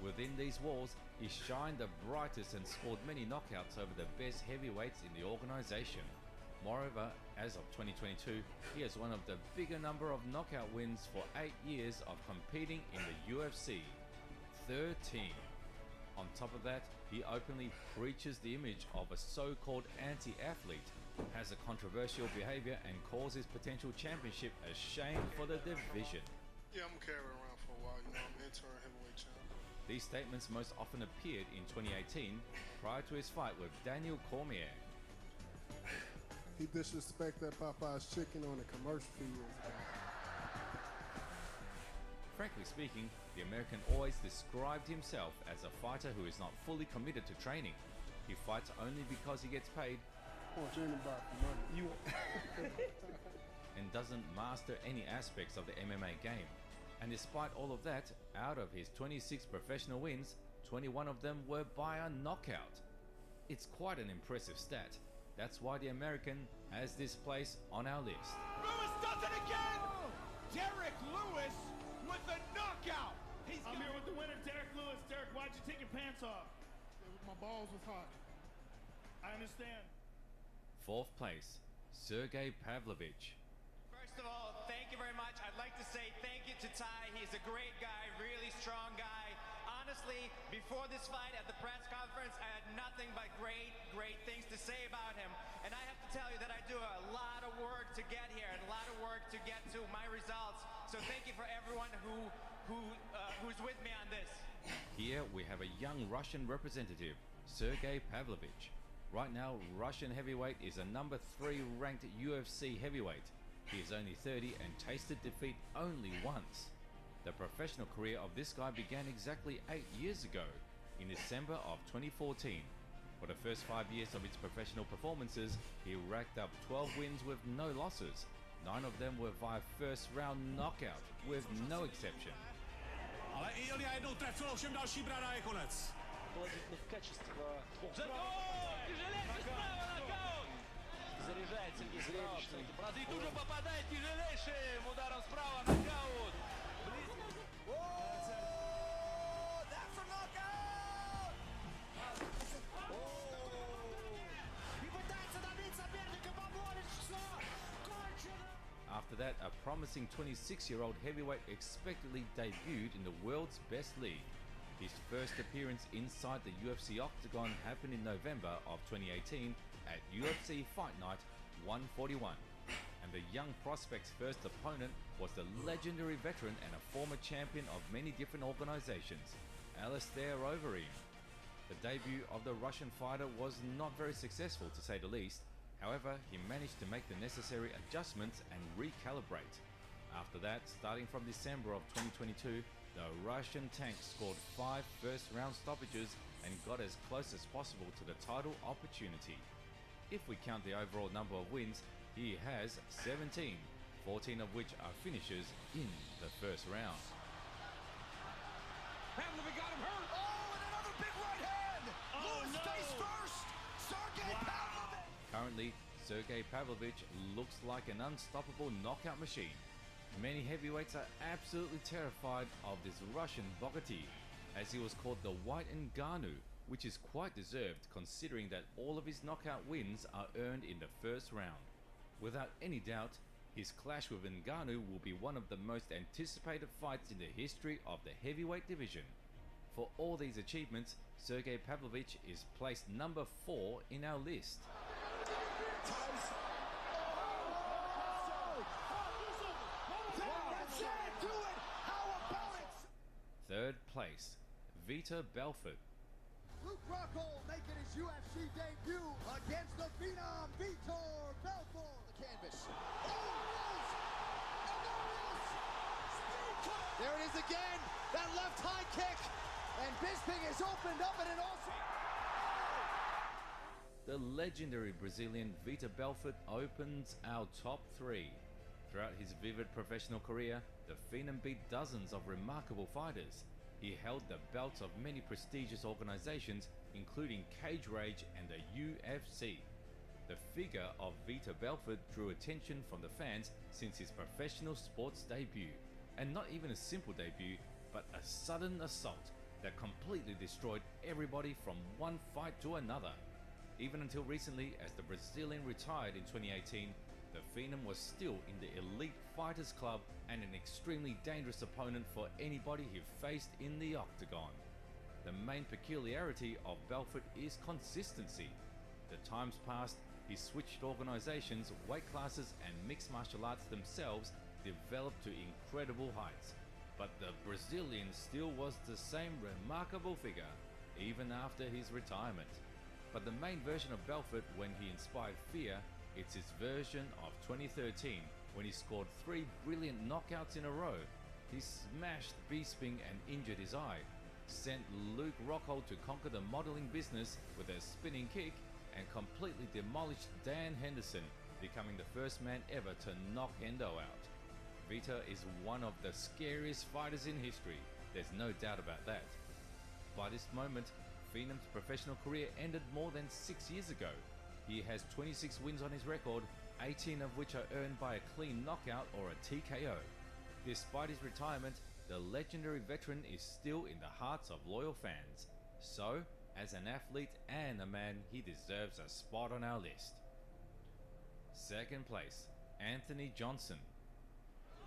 Within these walls, he shined the brightest and scored many knockouts over the best heavyweights in the organization. Moreover, as of 2022, he has one of the bigger number of knockout wins for 8 years of competing in the UFC, 13. On top of that, he openly preaches the image of a so-called anti-athlete, has a controversial behavior and calls his potential championship a shame for the division. Yeah, I'm gonna carry it around for a while. You know, I'm interim heavyweight champ. These statements most often appeared in 2018, prior to his fight with Daniel Cormier. He disrespected Popeye's chicken on the commercial field. Frankly speaking, the American always described himself as a fighter who is not fully committed to training. He fights only because he gets paid and doesn't master any aspects of the MMA game. And despite all of that, out of his 26 professional wins, 21 of them were by a knockout. It's quite an impressive stat. That's why the American has this place on our list. Lewis does it again! Derek Lewis with a knockout! I'm here with the winner, Derek Lewis. Derek, why'd you take your pants off? My balls was hot. I understand. 4th place, Sergey Pavlovich. First of all, thank you very much. I'd like to say thank you to Ty. He's a great guy, really strong guy. Honestly, before this fight at the press conference, I had nothing but great things to say about him. And I have to tell you that I do a lot of work to get here and a lot of work to get to my results. So thank you for everyone who's with me on this. Here we have a young Russian representative, Sergey Pavlovich. Right now, Russian heavyweight is a number 3 ranked UFC heavyweight. He is only 30 and tasted defeat only once. The professional career of this guy began exactly 8 years ago, in December of 2014. For the first 5 years of his professional performances, he racked up 12 wins with no losses. 9 of them were via first round knockout, with no exception. Ale Ilja jednou trefil, ovšem další brána je konec. Заряжает Сергей справа. Бразиль тут же попадает тяжелейшим ударом справа. Нокаут. That's a knockout! И пытается добить соперника. promising 26-year-old heavyweight expectedly debuted in the world's best league. His first appearance inside the UFC octagon happened in November of 2018 at UFC Fight Night 141. And the young prospect's first opponent was the legendary veteran and a former champion of many different organizations, Alistair Overeem. The debut of the Russian fighter was not very successful, to say the least. However, he managed to make the necessary adjustments and recalibrate. After that, starting from December of 2022, the Russian tank scored 5 first-round stoppages and got as close as possible to the title opportunity. If we count the overall number of wins, he has 17, 14 of which are finishes in the first round. Pavlovich got him hurt. Oh, and another big right hand. Lewis face first. Sergey Pavlovich. Currently, Sergey Pavlovich looks like an unstoppable knockout machine. Many heavyweights are absolutely terrified of this Russian Bogati, as he was called the White Ngannou, which is quite deserved considering that all of his knockout wins are earned in the first round. Without any doubt, his clash with Ngannou will be one of the most anticipated fights in the history of the heavyweight division. For all these achievements, Sergey Pavlovich is placed number 4 in our list. Third place, Vitor Belfort. Luke Rockhold making his UFC debut against the Phenom Vitor Belfort. The canvas. There it is again. That left high kick. And Bisping is opened up and it also... The legendary Brazilian Vitor Belfort opens our top 3. Throughout his vivid professional career, the Phenom beat dozens of remarkable fighters. He held the belts of many prestigious organizations, including Cage Rage and the UFC. The figure of Vitor Belfort drew attention from the fans since his professional sports debut. And not even a simple debut, but a sudden assault that completely destroyed everybody from one fight to another. Even until recently, as the Brazilian retired in 2018, the Phenom was still in the elite fighters club and an extremely dangerous opponent for anybody he faced in the octagon. The main peculiarity of Belfort is consistency. The times past, he switched organizations, weight classes and mixed martial arts themselves developed to incredible heights. But the Brazilian still was the same remarkable figure, even after his retirement. But the main version of Belfort when he inspired fear, it's his version of 2013 when he scored 3 brilliant knockouts in a row. He smashed Bisping and injured his eye, sent Luke Rockhold to conquer the modeling business with a spinning kick, and completely demolished Dan Henderson, becoming the first man ever to knock Hendo out. Vitor is one of the scariest fighters in history, there's no doubt about that. By this moment, Phenom's professional career ended more than 6 years ago. He has 26 wins on his record, 18 of which are earned by a clean knockout or a TKO. Despite his retirement, the legendary veteran is still in the hearts of loyal fans. So, as an athlete and a man, he deserves a spot on our list. Second place, Anthony Johnson.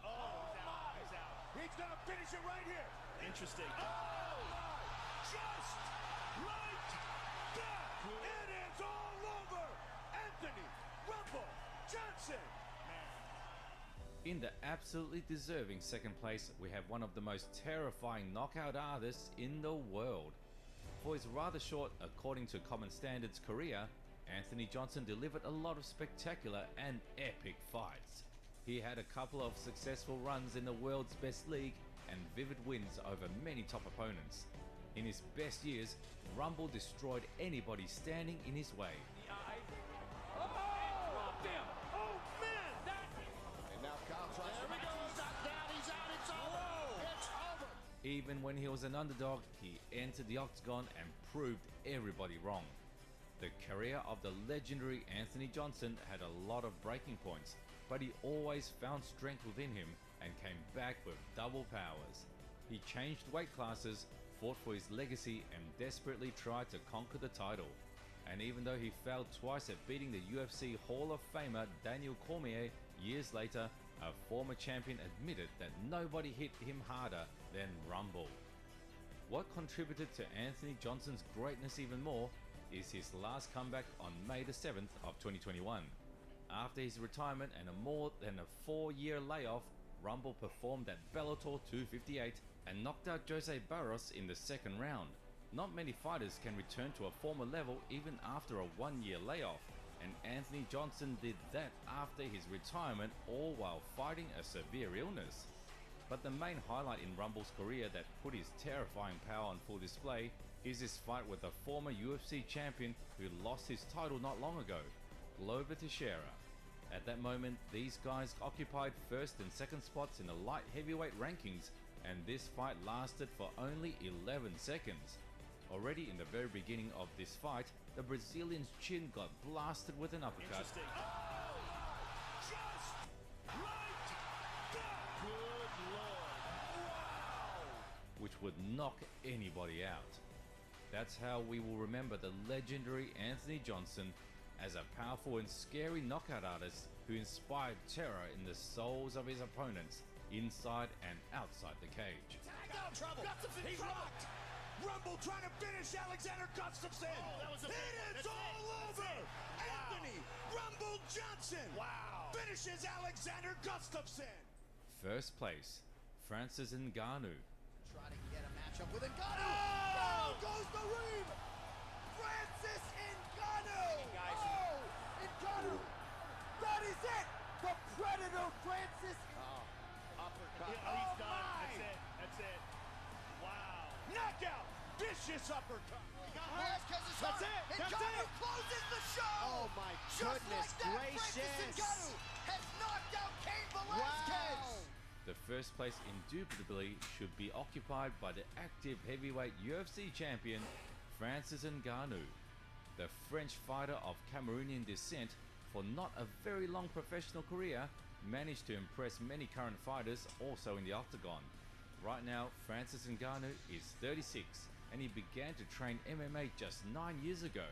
Oh, he's out. He's gonna finish it right here. Interesting. Oh, just like that. It is all over. Anthony Rumble Johnson. In the absolutely deserving second place, we have one of the most terrifying knockout artists in the world. For his rather short, according to common standards, career, Anthony Johnson delivered a lot of spectacular and epic fights. He had a couple of successful runs in the world's best league and vivid wins over many top opponents. In his best years, Rumble destroyed anybody standing in his way. Oh, damn. Oh, man. And now Kyle tries to he's knocked down. He's out. It's over. It's over. Even when he was an underdog, he entered the octagon and proved everybody wrong. The career of the legendary Anthony Johnson had a lot of breaking points, but he always found strength within him and came back with double powers. He changed weight classes, fought for his legacy, and desperately tried to conquer the title. And even though he failed twice at beating the UFC Hall of Famer Daniel Cormier years later, a former champion admitted that nobody hit him harder than Rumble. What contributed to Anthony Johnson's greatness even more is his last comeback on May the 7th of 2021. After his retirement and a more than a 4-year layoff, Rumble performed at Bellator 258 and knocked out Jose Barros in the second round. Not many fighters can return to a former level even after a 1-year layoff, and Anthony Johnson did that after his retirement, all while fighting a severe illness. But the main highlight in Rumble's career that put his terrifying power on full display is his fight with a former UFC champion who lost his title not long ago, Glover Teixeira. At that moment, these guys occupied first and second spots in the light heavyweight rankings, and this fight lasted for only 11 seconds. Already in the very beginning of this fight, the Brazilian's chin got blasted with an uppercut, which would knock anybody out. That's how we will remember the legendary Anthony Johnson as a powerful and scary knockout artist who inspired terror in the souls of his opponents inside and outside the cage. Got trouble. He's rocked. Rumble trying to finish Alexander Gustafsson. It's all over. Anthony Rumble Johnson. Wow. Finishes Alexander Gustafsson. First place, Francis Ngannou. Try to get a matchup with Ngannou. Down goes the Reem. Francis Ngannou. Oh, Ngannou. That is it. The Predator Francis. Uppercut. He's done. That's it. Wow. Knockout. Vicious uppercut. That's it. Ngannou closes the show. Oh my Just goodness like that, gracious. Francis Ngannou has knocked out Cain Velasquez. The first place indubitably should be occupied by the active heavyweight UFC champion, Francis Ngannou. The French fighter of Cameroonian descent, for not a very long professional career, managed to impress many current fighters also in the octagon. Right now, Francis Ngannou is 36 and he began to train MMA just 9 years ago.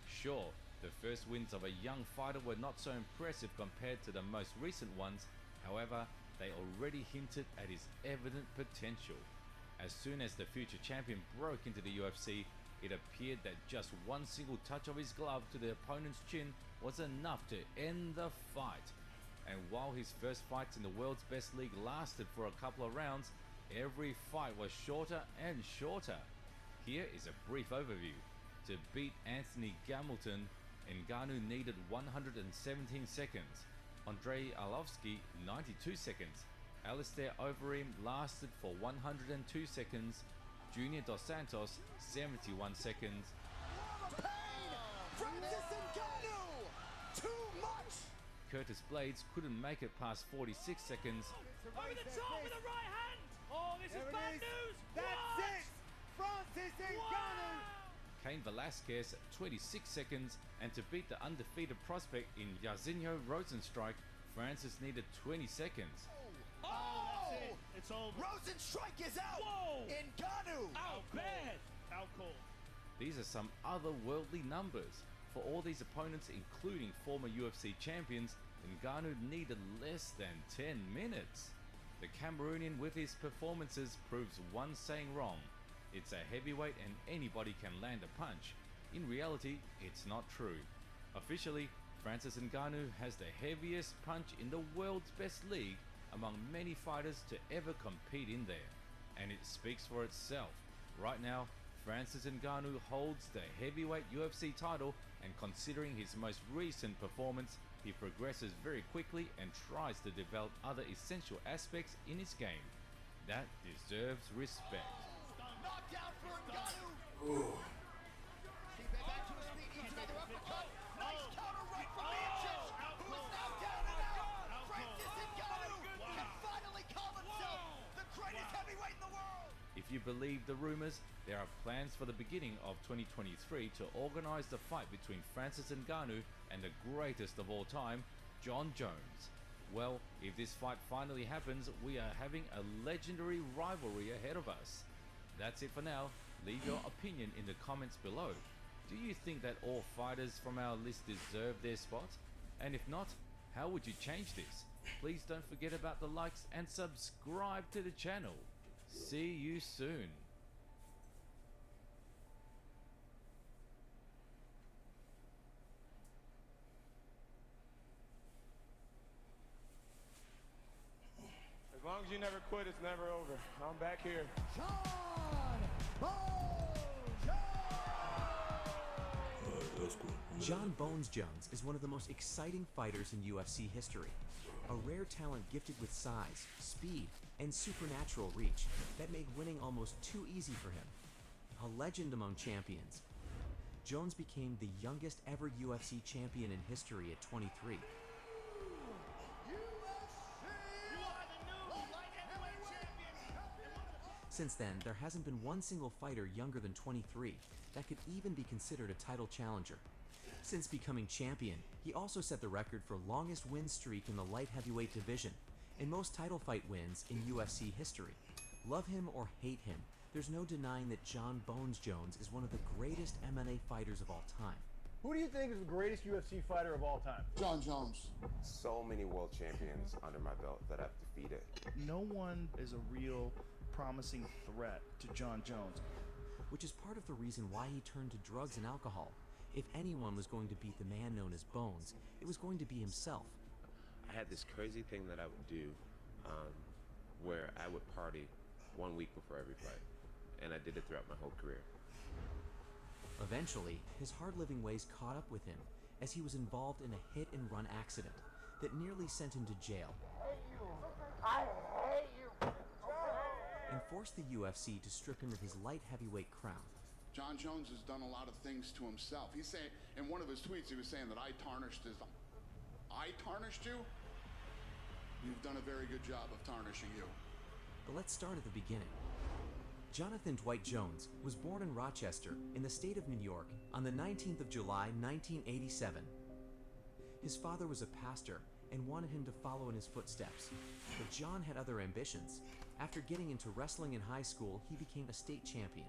Sure, the first wins of a young fighter were not so impressive compared to the most recent ones, however, they already hinted at his evident potential. As soon as the future champion broke into the UFC, it appeared that just one single touch of his glove to the opponent's chin was enough to end the fight. And while his first fights in the world's best league lasted for a couple of rounds, every fight was shorter and shorter. Here is a brief overview. To beat Anthony Gamilton, Ngannou needed 117 seconds. Andrei Arlovsky, 92 seconds. Alistair Overeem lasted for 102 seconds. Junior Dos Santos, 71 seconds. Francis Ngannou. Too much. Curtis Blades couldn't make it past 46 seconds. Over the top with a right hand. Oh, this is bad news. That's it. Francis Ngannou. Cain Velasquez, 26 seconds, and to beat the undefeated prospect in Jairzinho Rozenstruik, Francis needed 20 seconds. Oh, that's it. It's over. Rozenstruik is out. Whoa. Ngannou. Out bad. Out cold. These are some otherworldly numbers. For all these opponents, including former UFC champions, Ngannou needed less than 10 minutes. The Cameroonian with his performances proves one saying wrong. It's a heavyweight and anybody can land a punch. In reality, it's not true. Officially, Francis Ngannou has the heaviest punch in the world's best league among many fighters to ever compete in there. And it speaks for itself. Right now, Francis Ngannou holds the heavyweight UFC title, and considering his most recent performance, he progresses very quickly and tries to develop other essential aspects in his game. That deserves respect. Knockdown for Ngannou. Stipe back to his feet, eats another uppercut. Nice counter right from Miocic, who is now down and out. Francis Ngannou can finally call himself the greatest heavyweight in the world. If you believe the rumors, there are plans for the beginning of 2023 to organize the fight between Francis Ngannou and the greatest of all time, Jon Jones. Well, if this fight finally happens, we are having a legendary rivalry ahead of us. That's it for now. Leave your opinion in the comments below. Do you think that all fighters from our list deserve their spot? And if not, how would you change this? Please don't forget about the likes and subscribe to the channel. See you soon. As long as you never quit, it's never over. I'm back here. John Bones Jones is one of the most exciting fighters in UFC history. A rare talent gifted with size, speed, and supernatural reach that made winning almost too easy for him. A legend among champions, Jones became the youngest ever UFC champion in history at 23. Since then, there hasn't been one single fighter younger than 23 that could even be considered a title challenger. Since becoming champion, he also set the record for longest win streak in the light heavyweight division and most title fight wins in UFC history. Love him or hate him, there's no denying that John Bones Jones is one of the greatest MMA fighters of all time. Who do you think is the greatest UFC fighter of all time? John Jones. So many world champions under my belt that I've defeated. No one is a real promising threat to John Jones. Which is part of the reason why he turned to drugs and alcohol. If anyone was going to beat the man known as Bones, it was going to be himself. I had this crazy thing that I would do where I would party 1 week before every fight. And I did it throughout my whole career. Eventually, his hard-living ways caught up with him as he was involved in a hit-and-run accident that nearly sent him to jail I hate you. and forced the UFC to strip him of his light heavyweight crown. John Jones has done a lot of things to himself. He's saying, in one of his tweets, he was saying that I tarnished his... I tarnished you? You've done a very good job of tarnishing you. But let's start at the beginning. Jonathan Dwight Jones was born in Rochester, in the state of New York, on the 19th of July, 1987. His father was a pastor and wanted him to follow in his footsteps, but John had other ambitions. After getting into wrestling in high school, he became a state champion.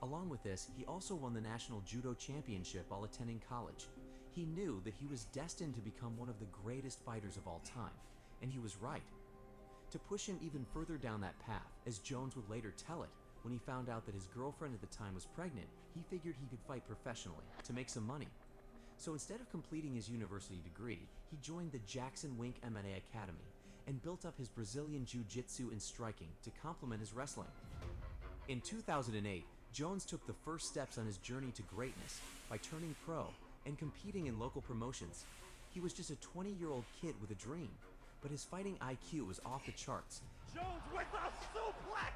Along with this, he also won the National Judo Championship while attending college. He knew that he was destined to become one of the greatest fighters of all time, and he was right. To push him even further down that path, as Jones would later tell it, when he found out that his girlfriend at the time was pregnant, he figured he could fight professionally to make some money. So instead of completing his university degree, he joined the Jackson Wink MMA Academy and built up his Brazilian Jiu-Jitsu and striking to complement his wrestling. In 2008, Jones took the first steps on his journey to greatness by turning pro and competing in local promotions. He was just a 20-year-old kid with a dream, but his fighting IQ was off the charts. Jones with a suplex!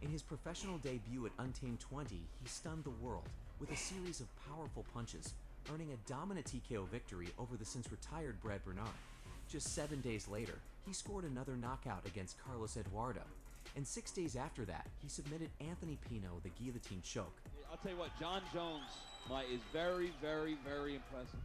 In his professional debut at Untamed 20, he stunned the world with a series of powerful punches, earning a dominant TKO victory over the since-retired Brad Bernard. Just 7 days later, he scored another knockout against Carlos Eduardo, and 6 days after that, he submitted Anthony Pino with a guillotine choke. I'll tell you what, John Jones is very, very, very impressive.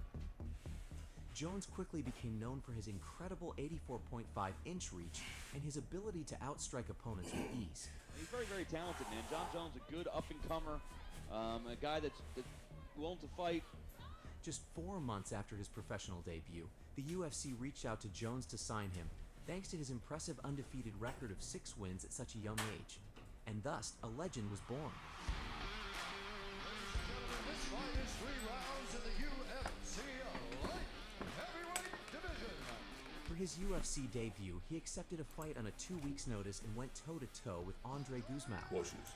Jones quickly became known for his incredible 84.5-inch reach and his ability to outstrike opponents with ease. He's very, very talented, man. John Jones, a good up-and-comer, a guy that's willing to fight. Just 4 months after his professional debut, the UFC reached out to Jones to sign him, thanks to his impressive undefeated record of 6 wins at such a young age. And thus, a legend was born. This fight is 3 rounds in the UFC light heavyweight division. For his UFC debut, he accepted a fight on a 2 weeks' notice and went toe-to-toe with Andre Guzman. Watch this.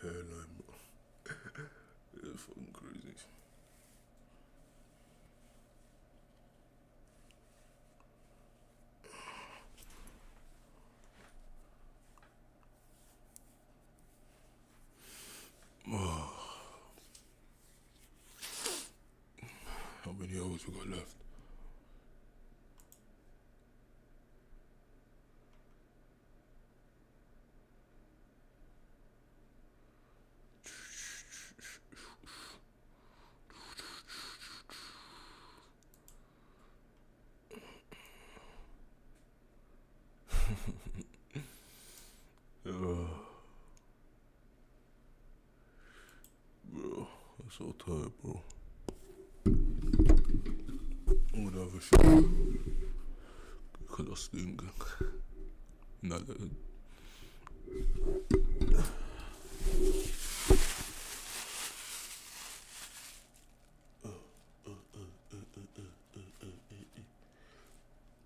hairline, bro. It's fucking crazy. How many hours we got left? Bro, I'm so tired, bro. I'm gonna have a shower because I stink. Not that.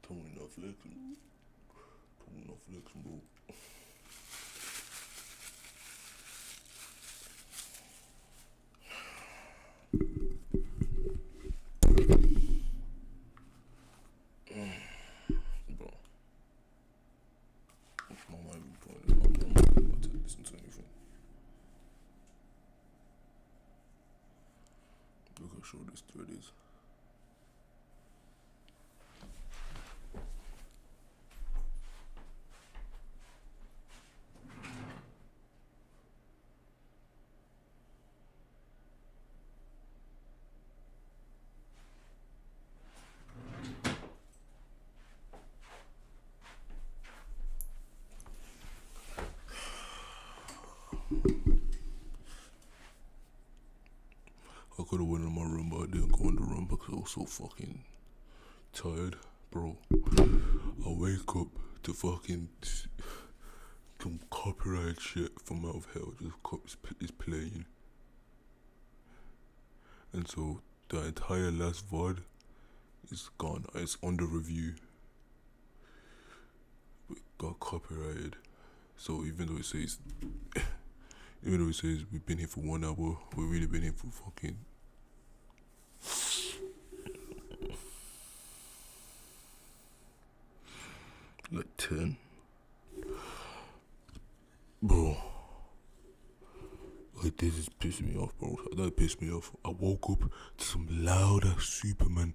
Tony not flexing. Tony not flexing, bro. Bro. What's my mind point? I'm not to listen to anything. Look how short this thread is. I could have went in my room, but I didn't go in the room because I was so fucking tired, bro. I wake up to fucking some copyright shit from Out of Hell is playing, and so the entire last VOD is gone. It's under review. It got copyrighted, so even though it says we've been here for 1 hour, we've really been here for fucking like 10. Bro, like this is pissing me off, bro. That pissed me off. I woke up to some loud ass Superman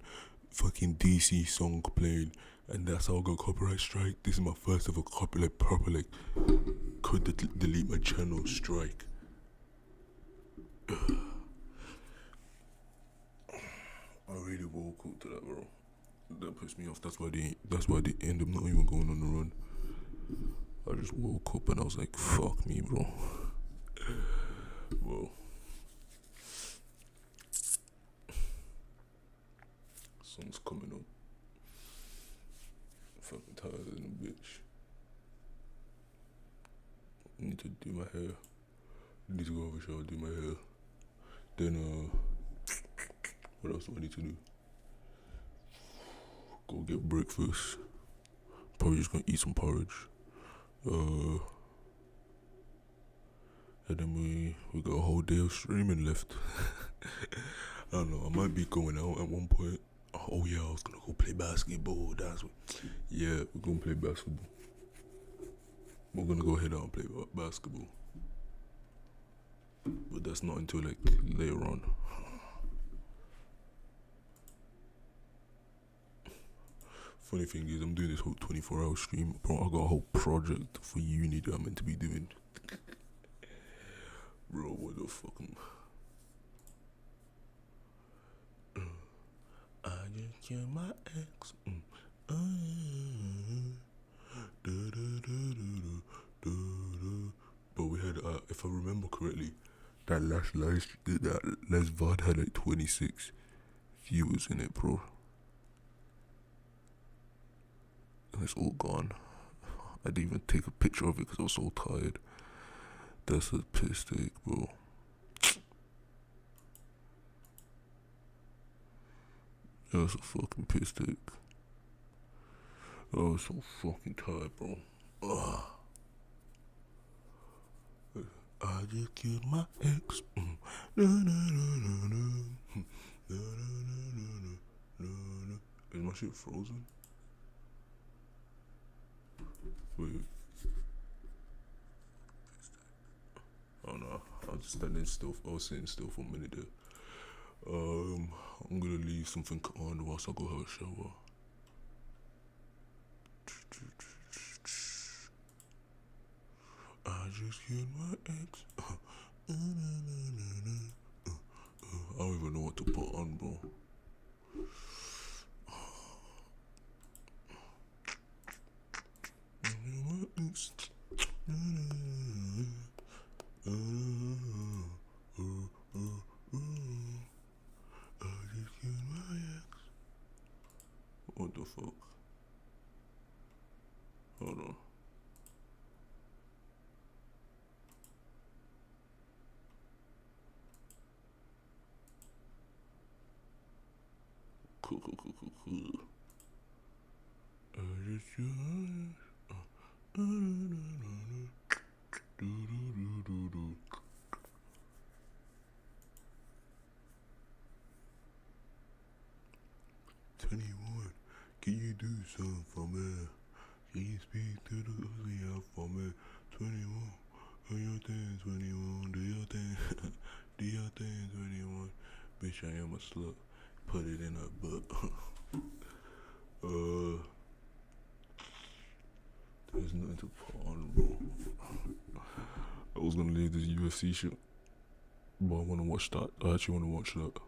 fucking DC song playing, and that's how I got copyright strike. This is my first ever copyright proper like could delete my channel strike. I really woke up to that, bro. That pissed me off. That's why they end up not even going on the run. I just woke up and I was like, fuck me, bro. Whoa. Sun's coming up. I'm fucking tired than a bitch. I need to do my hair. I need to go have a shower, do my hair. Then, what else do I need to do? Go get breakfast. Probably just gonna eat some porridge. And then we got a whole day of streaming left. I don't know, I might be going out at one point. Oh yeah, I was gonna go play basketball. Yeah, we're gonna play basketball. We're gonna go head out and play basketball. But that's not until like later on. Funny thing is, I'm doing this whole 24-hour stream. Bro, I got a whole project for uni that I'm meant to be doing. Bro, what the fuck? I just killed my ex. But we had, if I remember correctly, that last VOD had like 26 viewers in it, bro. And it's all gone. I didn't even take a picture of it because I was so tired. That's a piss take, bro. That's a fucking piss take. I was so fucking tired, bro. Ugh. I just killed my ex. Na, na, na, na, na. Na, na, na, na, na, na. Is my shit frozen? Wait. Oh no, I was just standing still. I was sitting still for a minute there. I'm gonna leave something on whilst I go have a shower. I just killed my ex. I don't even know what to put on, bro. What the fuck? Hold on. Cool. I just can you do something for me? Can you speak to the ugly out for me? 21, do your thing, 21, do your thing, do your thing, 21. Bitch, I am a slut. Put it in her butt. There's nothing to put on, bro. I was gonna leave this UFC shit, but I wanna watch that. I actually wanna watch that.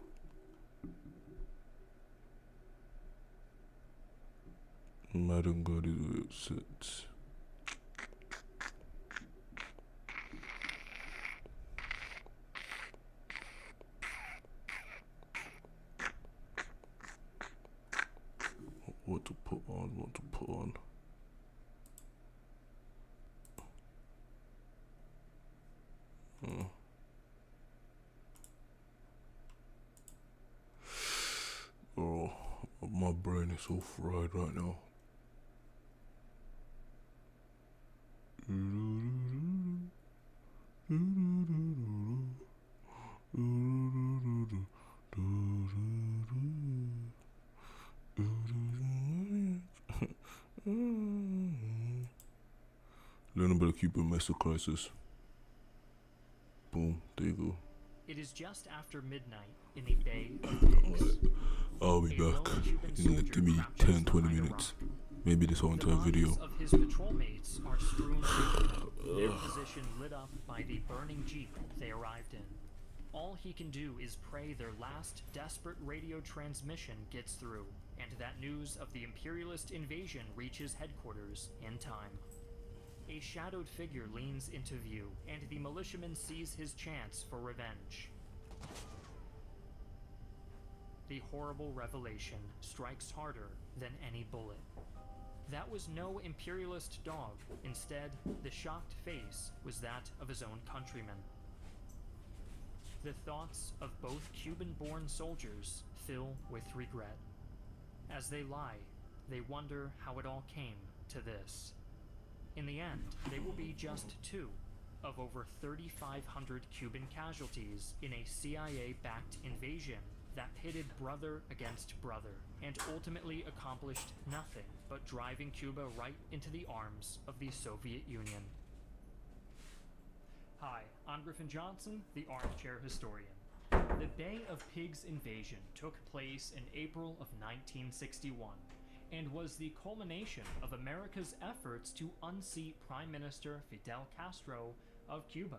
Madam God is upset. What to put on, what to put on. Oh, my brain is so fried right now. Learn about the Cuban Missile Crisis. Boom, there you go. It is just after midnight in the Bay of Pigs. I'll be back in like give me 10-20 minutes. Maybe this whole entire video. Of his patrol mates are strewn over, their position lit up by the burning jeep they arrived in. All he can do is pray their last desperate radio transmission gets through, and that news of the imperialist invasion reaches headquarters in time. A shadowed figure leans into view, and the militiaman sees his chance for revenge. The horrible revelation strikes harder than any bullet. That was no imperialist dog. Instead, the shocked face was that of his own countrymen. The thoughts of both Cuban-born soldiers fill with regret. As they lie, they wonder how it all came to this. In the end, they will be just two of over 3,500 Cuban casualties in a CIA-backed invasion that pitted brother against brother, and ultimately accomplished nothing but driving Cuba right into the arms of the Soviet Union. Hi, I'm Griffin Johnson, the Armchair Historian. The Bay of Pigs invasion took place in April of 1961, and was the culmination of America's efforts to unseat Prime Minister Fidel Castro of Cuba,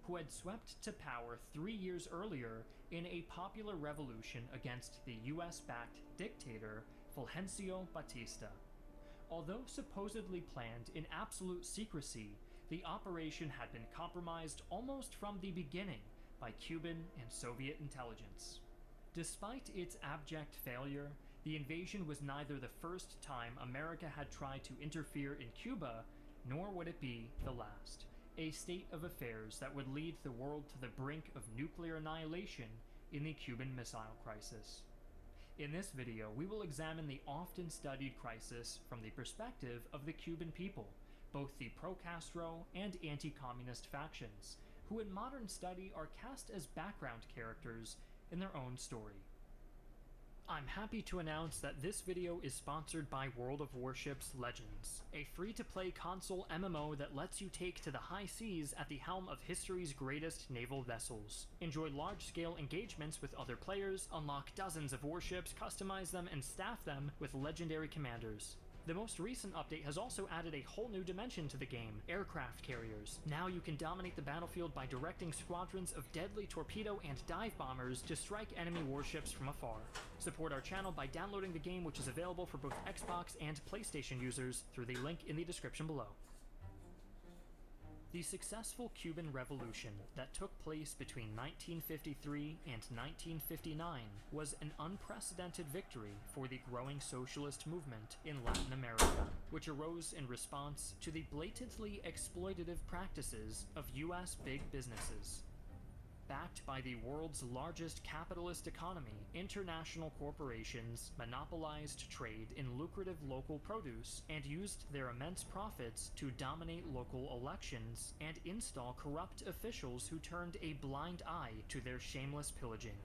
who had swept to power 3 years earlier in a popular revolution against the US-backed dictator Fulgencio Batista. Although supposedly planned in absolute secrecy, the operation had been compromised almost from the beginning by Cuban and Soviet intelligence. Despite its abject failure, the invasion was neither the first time America had tried to interfere in Cuba, nor would it be the last. A state of affairs that would lead the world to the brink of nuclear annihilation in the Cuban Missile Crisis. In this video, we will examine the often studied crisis from the perspective of the Cuban people, both the pro-Castro and anti-communist factions, who in modern study are cast as background characters in their own story. I'm happy to announce that this video is sponsored by World of Warships Legends, a free-to-play console MMO that lets you take to the high seas at the helm of history's greatest naval vessels. Enjoy large-scale engagements with other players, unlock dozens of warships, customize them, and staff them with legendary commanders. The most recent update has also added a whole new dimension to the game, aircraft carriers. Now you can dominate the battlefield by directing squadrons of deadly torpedo and dive bombers to strike enemy warships from afar. Support our channel by downloading the game, which is available for both Xbox and PlayStation users through the link in the description below. The successful Cuban Revolution that took place between 1953 and 1959 was an unprecedented victory for the growing socialist movement in Latin America, which arose in response to the blatantly exploitative practices of US big businesses. Backed by the world's largest capitalist economy, international corporations monopolized trade in lucrative local produce and used their immense profits to dominate local elections and install corrupt officials who turned a blind eye to their shameless pillaging.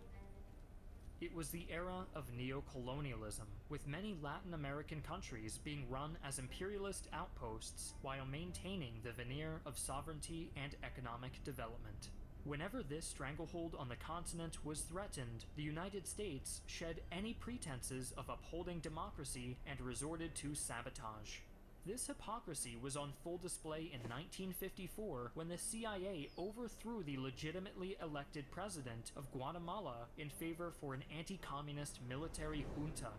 It was the era of neo-colonialism, with many Latin American countries being run as imperialist outposts while maintaining the veneer of sovereignty and economic development. Whenever this stranglehold on the continent was threatened, the United States shed any pretenses of upholding democracy and resorted to sabotage. This hypocrisy was on full display in 1954 when the CIA overthrew the legitimately elected president of Guatemala in favor for an anti-communist military junta.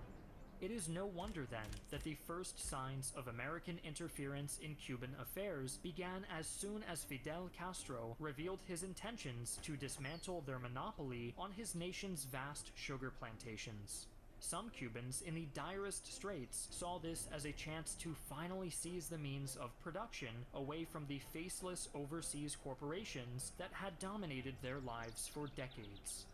It is no wonder then that the first signs of American interference in Cuban affairs began as soon as Fidel Castro revealed his intentions to dismantle their monopoly on his nation's vast sugar plantations. Some Cubans in the direst straits saw this as a chance to finally seize the means of production away from the faceless overseas corporations that had dominated their lives for decades.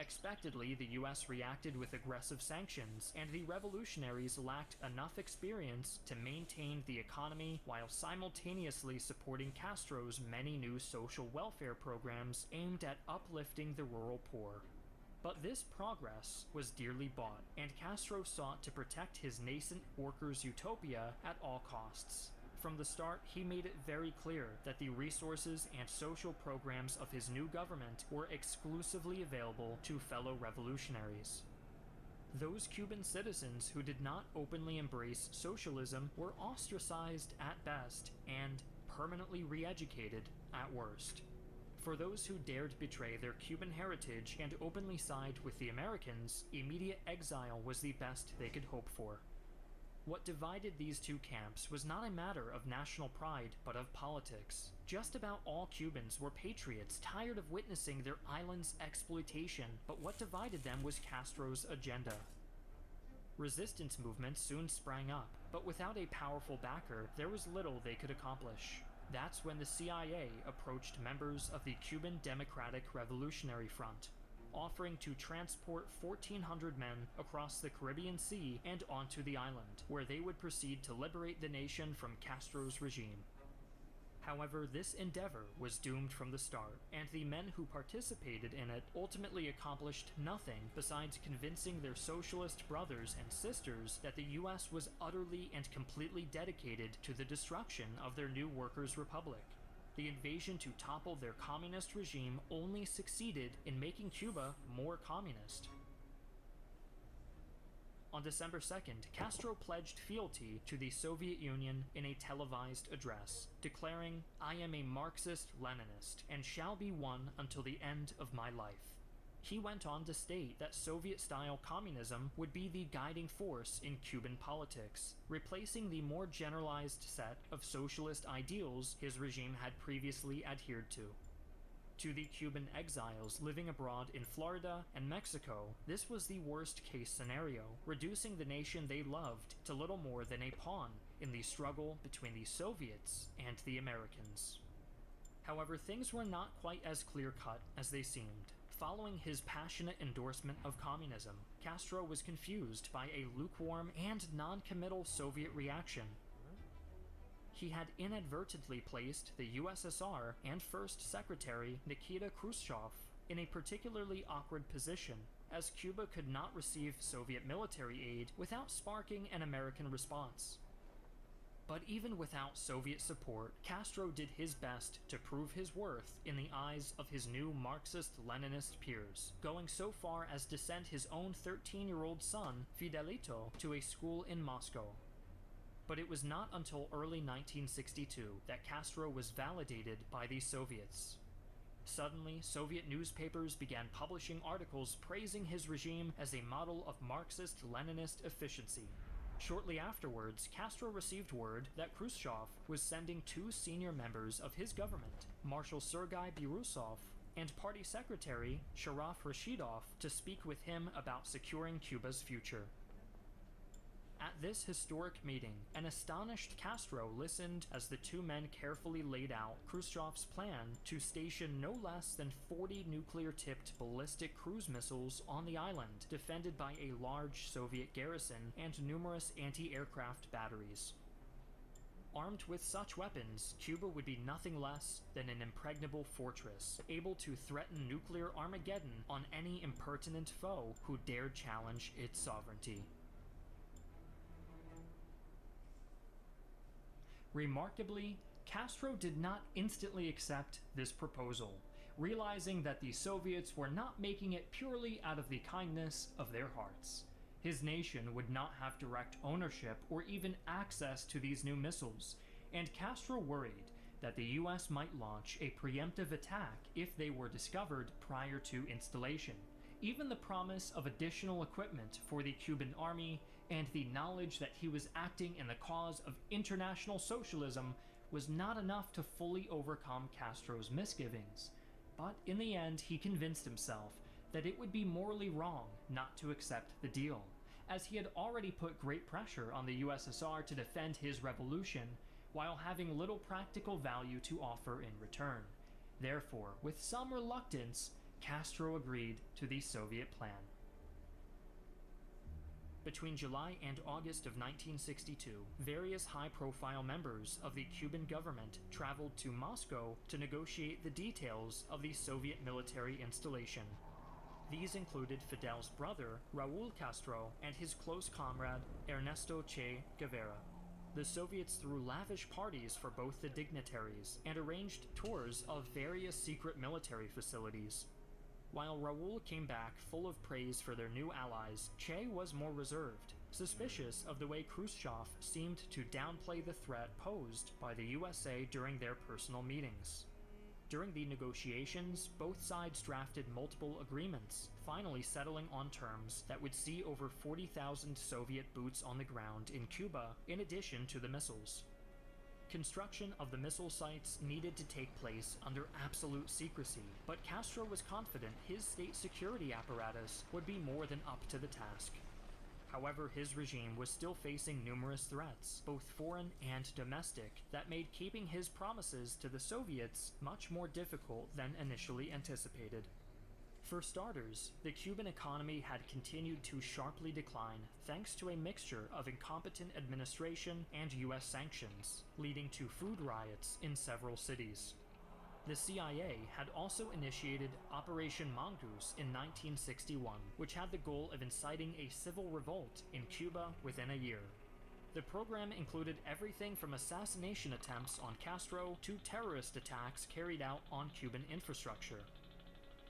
Expectedly, the US reacted with aggressive sanctions, and the revolutionaries lacked enough experience to maintain the economy while simultaneously supporting Castro's many new social welfare programs aimed at uplifting the rural poor. But this progress was dearly bought, and Castro sought to protect his nascent workers' utopia at all costs. From the start, he made it very clear that the resources and social programs of his new government were exclusively available to fellow revolutionaries. Those Cuban citizens who did not openly embrace socialism were ostracized at best and permanently re-educated at worst. For those who dared betray their Cuban heritage and openly side with the Americans, immediate exile was the best they could hope for. What divided these two camps was not a matter of national pride, but of politics. Just about all Cubans were patriots tired of witnessing their island's exploitation, but what divided them was Castro's agenda. Resistance movements soon sprang up, but without a powerful backer, there was little they could accomplish. That's when the CIA approached members of the Cuban Democratic Revolutionary Front, offering to transport 1,400 men across the Caribbean Sea and onto the island, where they would proceed to liberate the nation from Castro's regime. However, this endeavor was doomed from the start, and the men who participated in it ultimately accomplished nothing besides convincing their socialist brothers and sisters that the US was utterly and completely dedicated to the destruction of their new workers' republic. The invasion to topple their communist regime only succeeded in making Cuba more communist. On December 2nd, Castro pledged fealty to the Soviet Union in a televised address, declaring, "I am a Marxist-Leninist and shall be one until the end of my life." He went on to state that Soviet-style communism would be the guiding force in Cuban politics, replacing the more generalized set of socialist ideals his regime had previously adhered to. To the Cuban exiles living abroad in Florida and Mexico, this was the worst-case scenario, reducing the nation they loved to little more than a pawn in the struggle between the Soviets and the Americans. However, things were not quite as clear-cut as they seemed. Following his passionate endorsement of communism, Castro was confused by a lukewarm and non-committal Soviet reaction. he had inadvertently placed the USSR and First Secretary Nikita Khrushchev in a particularly awkward position, as Cuba could not receive Soviet military aid without sparking an American response. But even without Soviet support, Castro did his best to prove his worth in the eyes of his new Marxist-Leninist peers, going so far as to send his own 13-year-old son, Fidelito, to a school in Moscow. But it was not until early 1962 that Castro was validated by the Soviets. Suddenly, Soviet newspapers began publishing articles praising his regime as a model of Marxist-Leninist efficiency. Shortly afterwards, Castro received word that Khrushchev was sending 2 senior members of his government, Marshal Sergei Birusov and Party Secretary Sharaf Rashidov, to speak with him about securing Cuba's future. At this historic meeting, an astonished Castro listened as the 2 men carefully laid out Khrushchev's plan to station no less than 40 nuclear-tipped ballistic cruise missiles on the island, defended by a large Soviet garrison and numerous anti-aircraft batteries. Armed with such weapons, Cuba would be nothing less than an impregnable fortress, able to threaten nuclear Armageddon on any impertinent foe who dared challenge its sovereignty. Remarkably, Castro did not instantly accept this proposal, realizing that the Soviets were not making it purely out of the kindness of their hearts. His nation would not have direct ownership or even access to these new missiles, and Castro worried that the US might launch a preemptive attack if they were discovered prior to installation. Even the promise of additional equipment for the Cuban army and the knowledge that he was acting in the cause of international socialism was not enough to fully overcome Castro's misgivings. But in the end, he convinced himself that it would be morally wrong not to accept the deal, as he had already put great pressure on the USSR to defend his revolution, while having little practical value to offer in return. Therefore, with some reluctance, Castro agreed to the Soviet plan. Between July and August of 1962, various high-profile members of the Cuban government traveled to Moscow to negotiate the details of the Soviet military installation. These included Fidel's brother, Raul Castro, and his close comrade, Ernesto Che Guevara. The Soviets threw lavish parties for both the dignitaries and arranged tours of various secret military facilities. While Raul came back full of praise for their new allies, Che was more reserved, suspicious of the way Khrushchev seemed to downplay the threat posed by the USA during their personal meetings. During the negotiations, both sides drafted multiple agreements, finally settling on terms that would see over 40,000 Soviet boots on the ground in Cuba, in addition to the missiles. Construction of the missile sites needed to take place under absolute secrecy, but Castro was confident his state security apparatus would be more than up to the task. However, his regime was still facing numerous threats, both foreign and domestic, that made keeping his promises to the Soviets much more difficult than initially anticipated. For starters, the Cuban economy had continued to sharply decline thanks to a mixture of incompetent administration and US sanctions, leading to food riots in several cities. The CIA had also initiated Operation Mongoose in 1961, which had the goal of inciting a civil revolt in Cuba within a year. The program included everything from assassination attempts on Castro to terrorist attacks carried out on Cuban infrastructure.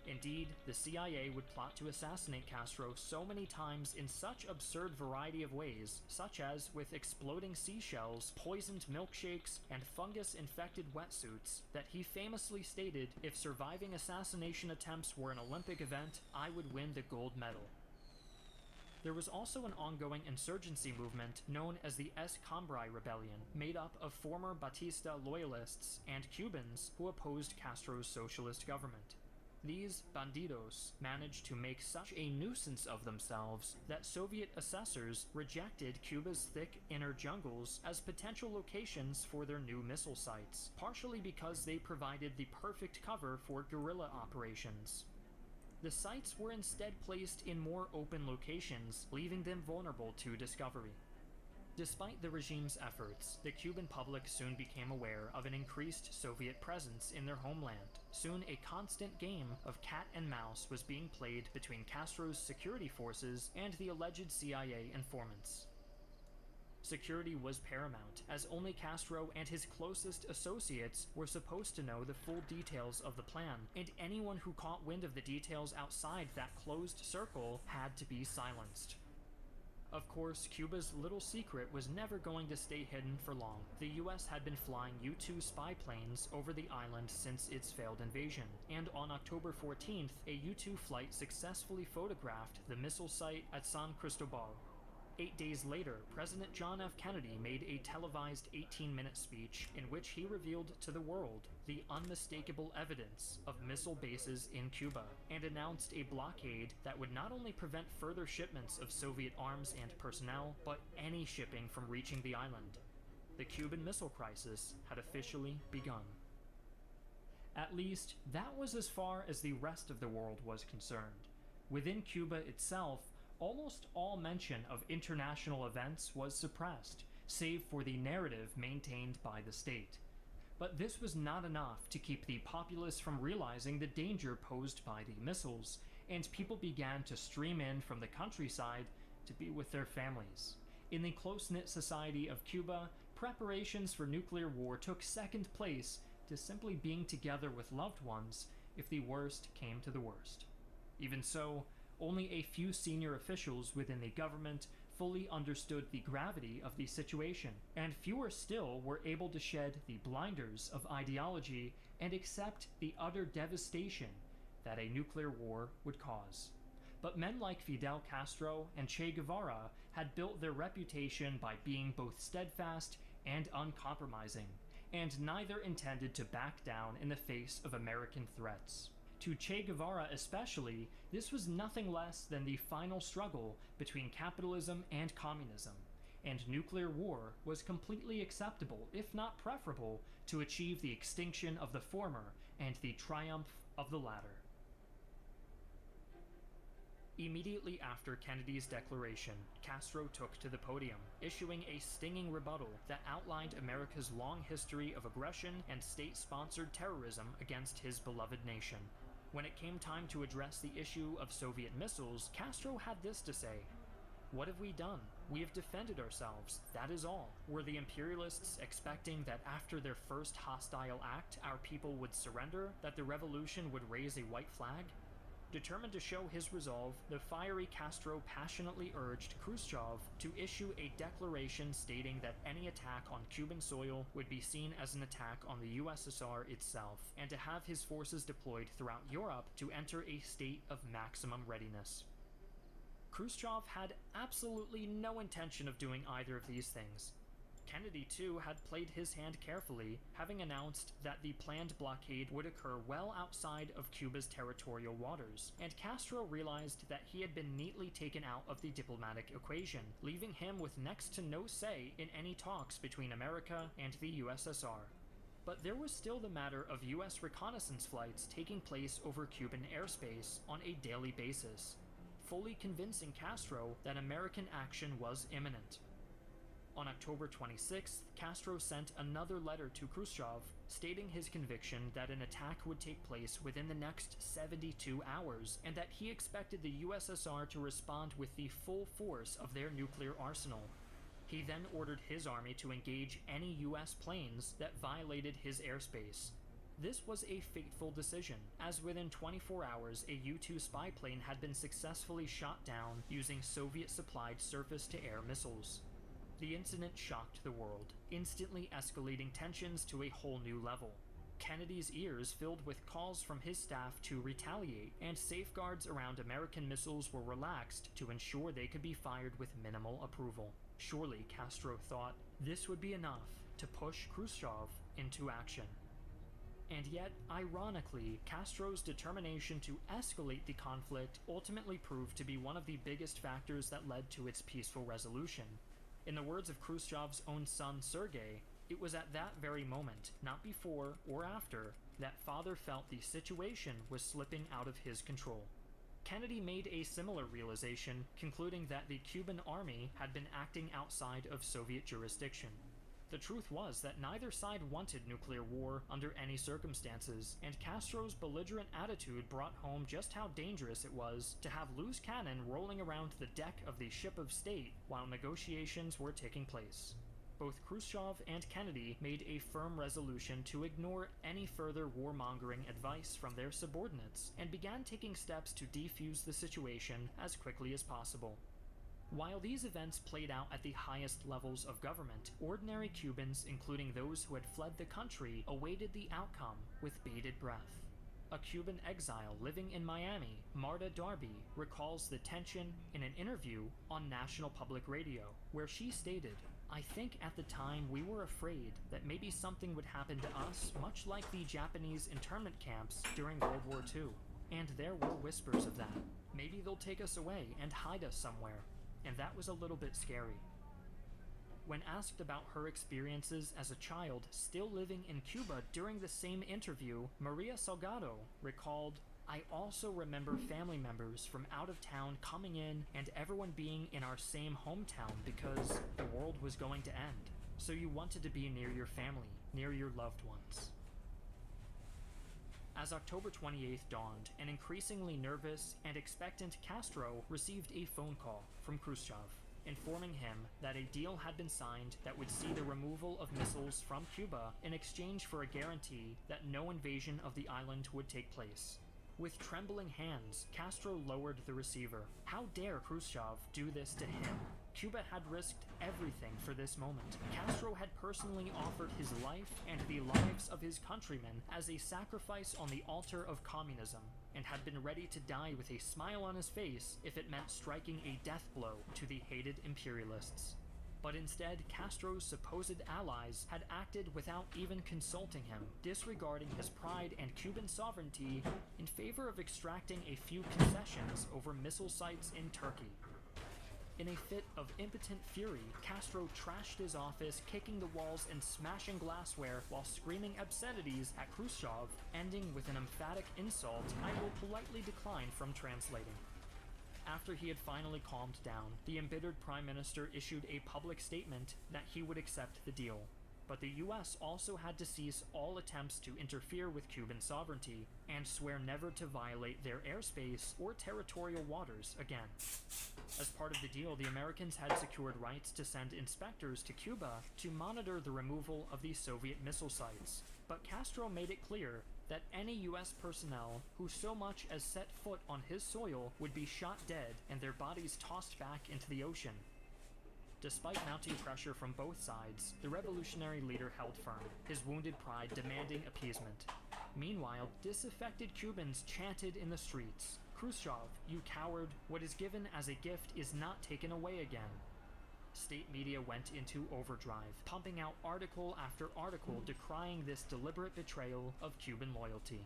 Indeed, the CIA would plot to assassinate Castro so many times in such absurd variety of ways, such as with exploding seashells, poisoned milkshakes, and fungus-infected wetsuits, that he famously stated, "If surviving assassination attempts were an Olympic event, I would win the gold medal." There was also an ongoing insurgency movement known as the Escambray Rebellion, made up of former Batista loyalists and Cubans who opposed Castro's socialist government. These bandidos managed to make such a nuisance of themselves that Soviet assessors rejected Cuba's thick inner jungles as potential locations for their new missile sites, partially because they provided the perfect cover for guerrilla operations. The sites were instead placed in more open locations, leaving them vulnerable to discovery. Despite the regime's efforts, the Cuban public soon became aware of an increased Soviet presence in their homeland. Soon, a constant game of cat and mouse was being played between Castro's security forces and the alleged CIA informants. Security was paramount, as only Castro and his closest associates were supposed to know the full details of the plan, and anyone who caught wind of the details outside that closed circle had to be silenced. Of course, Cuba's little secret was never going to stay hidden for long. The US had been flying U-2 spy planes over the island since its failed invasion, and on October 14th, a U-2 flight successfully photographed the missile site at San Cristobal. 8 days later, President John F. Kennedy made a televised 18-minute speech in which he revealed to the world the unmistakable evidence of missile bases in Cuba, and announced a blockade that would not only prevent further shipments of Soviet arms and personnel, but any shipping from reaching the island. The Cuban Missile Crisis had officially begun. At least, that was as far as the rest of the world was concerned. Within Cuba itself, almost all mention of international events was suppressed, save for the narrative maintained by the state. But this was not enough to keep the populace from realizing the danger posed by the missiles, and people began to stream in from the countryside to be with their families. In the close-knit society of Cuba, preparations for nuclear war took second place to simply being together with loved ones if the worst came to the worst. Even so, only a few senior officials within the government fully understood the gravity of the situation, and fewer still were able to shed the blinders of ideology and accept the utter devastation that a nuclear war would cause. But men like Fidel Castro and Che Guevara had built their reputation by being both steadfast and uncompromising, and neither intended to back down in the face of American threats. To Che Guevara especially, this was nothing less than the final struggle between capitalism and communism, and nuclear war was completely acceptable, if not preferable, to achieve the extinction of the former and the triumph of the latter. Immediately after Kennedy's declaration, Castro took to the podium, issuing a stinging rebuttal that outlined America's long history of aggression and state-sponsored terrorism against his beloved nation. When it came time to address the issue of Soviet missiles, Castro had this to say: "What have we done? We have defended ourselves, that is all. Were the imperialists expecting that after their first hostile act our people would surrender, that the revolution would raise a white flag?" Determined to show his resolve, the fiery Castro passionately urged Khrushchev to issue a declaration stating that any attack on Cuban soil would be seen as an attack on the USSR itself, and to have his forces deployed throughout Europe to enter a state of maximum readiness. Khrushchev had absolutely no intention of doing either of these things. Kennedy, too, had played his hand carefully, having announced that the planned blockade would occur well outside of Cuba's territorial waters, and Castro realized that he had been neatly taken out of the diplomatic equation, leaving him with next to no say in any talks between America and the USSR. But there was still the matter of US reconnaissance flights taking place over Cuban airspace on a daily basis, fully convincing Castro that American action was imminent. On October 26th, Castro sent another letter to Khrushchev, stating his conviction that an attack would take place within the next 72 hours, and that he expected the USSR to respond with the full force of their nuclear arsenal. He then ordered his army to engage any US planes that violated his airspace. This was a fateful decision, as within 24 hours a U-2 spy plane had been successfully shot down using Soviet-supplied surface-to-air missiles. The incident shocked the world, instantly escalating tensions to a whole new level. Kennedy's ears filled with calls from his staff to retaliate, and safeguards around American missiles were relaxed to ensure they could be fired with minimal approval. Surely, Castro thought, this would be enough to push Khrushchev into action. And yet, ironically, Castro's determination to escalate the conflict ultimately proved to be one of the biggest factors that led to its peaceful resolution. In the words of Khrushchev's own son Sergei, it was at that very moment, not before or after, that father felt the situation was slipping out of his control. Kennedy made a similar realization, concluding that the Cuban army had been acting outside of Soviet jurisdiction. The truth was that neither side wanted nuclear war under any circumstances, and Castro's belligerent attitude brought home just how dangerous it was to have loose cannon rolling around the deck of the ship of state while negotiations were taking place. Both Khrushchev and Kennedy made a firm resolution to ignore any further warmongering advice from their subordinates and began taking steps to defuse the situation as quickly as possible. While these events played out at the highest levels of government, ordinary Cubans, including those who had fled the country, awaited the outcome with bated breath. A Cuban exile living in Miami, Marta Darby, recalls the tension in an interview on National Public Radio, where she stated, "I think at the time we were afraid that maybe something would happen to us, much like the Japanese internment camps during World War II. And there were whispers of that. Maybe they'll take us away and hide us somewhere. And that was a little bit scary." When asked about her experiences as a child still living in Cuba during the same interview, Maria Salgado recalled, "I also remember family members from out of town coming in and everyone being in our same hometown because the world was going to end. So you wanted to be near your family, near your loved ones." As October 28th dawned, an increasingly nervous and expectant Castro received a phone call from Khrushchev, informing him that a deal had been signed that would see the removal of missiles from Cuba in exchange for a guarantee that no invasion of the island would take place. With trembling hands, Castro lowered the receiver. How dare Khrushchev do this to him? Cuba had risked everything for this moment. Castro had personally offered his life and the lives of his countrymen as a sacrifice on the altar of communism, and had been ready to die with a smile on his face if it meant striking a death blow to the hated imperialists. But instead, Castro's supposed allies had acted without even consulting him, disregarding his pride and Cuban sovereignty in favor of extracting a few concessions over missile sites in Turkey. In a fit of impotent fury, Castro trashed his office, kicking the walls and smashing glassware while screaming obscenities at Khrushchev, ending with an emphatic insult I will politely decline from translating. After he had finally calmed down, the embittered Prime Minister issued a public statement that he would accept the deal. But the US also had to cease all attempts to interfere with Cuban sovereignty and swear never to violate their airspace or territorial waters again. As part of the deal, the Americans had secured rights to send inspectors to Cuba to monitor the removal of the Soviet missile sites. But Castro made it clear that any US personnel who so much as set foot on his soil would be shot dead and their bodies tossed back into the ocean. Despite mounting pressure from both sides, the revolutionary leader held firm, his wounded pride demanding appeasement. Meanwhile, disaffected Cubans chanted in the streets, "Khrushchev, you coward, what is given as a gift is not taken away again." State media went into overdrive, pumping out article after article decrying this deliberate betrayal of Cuban loyalty.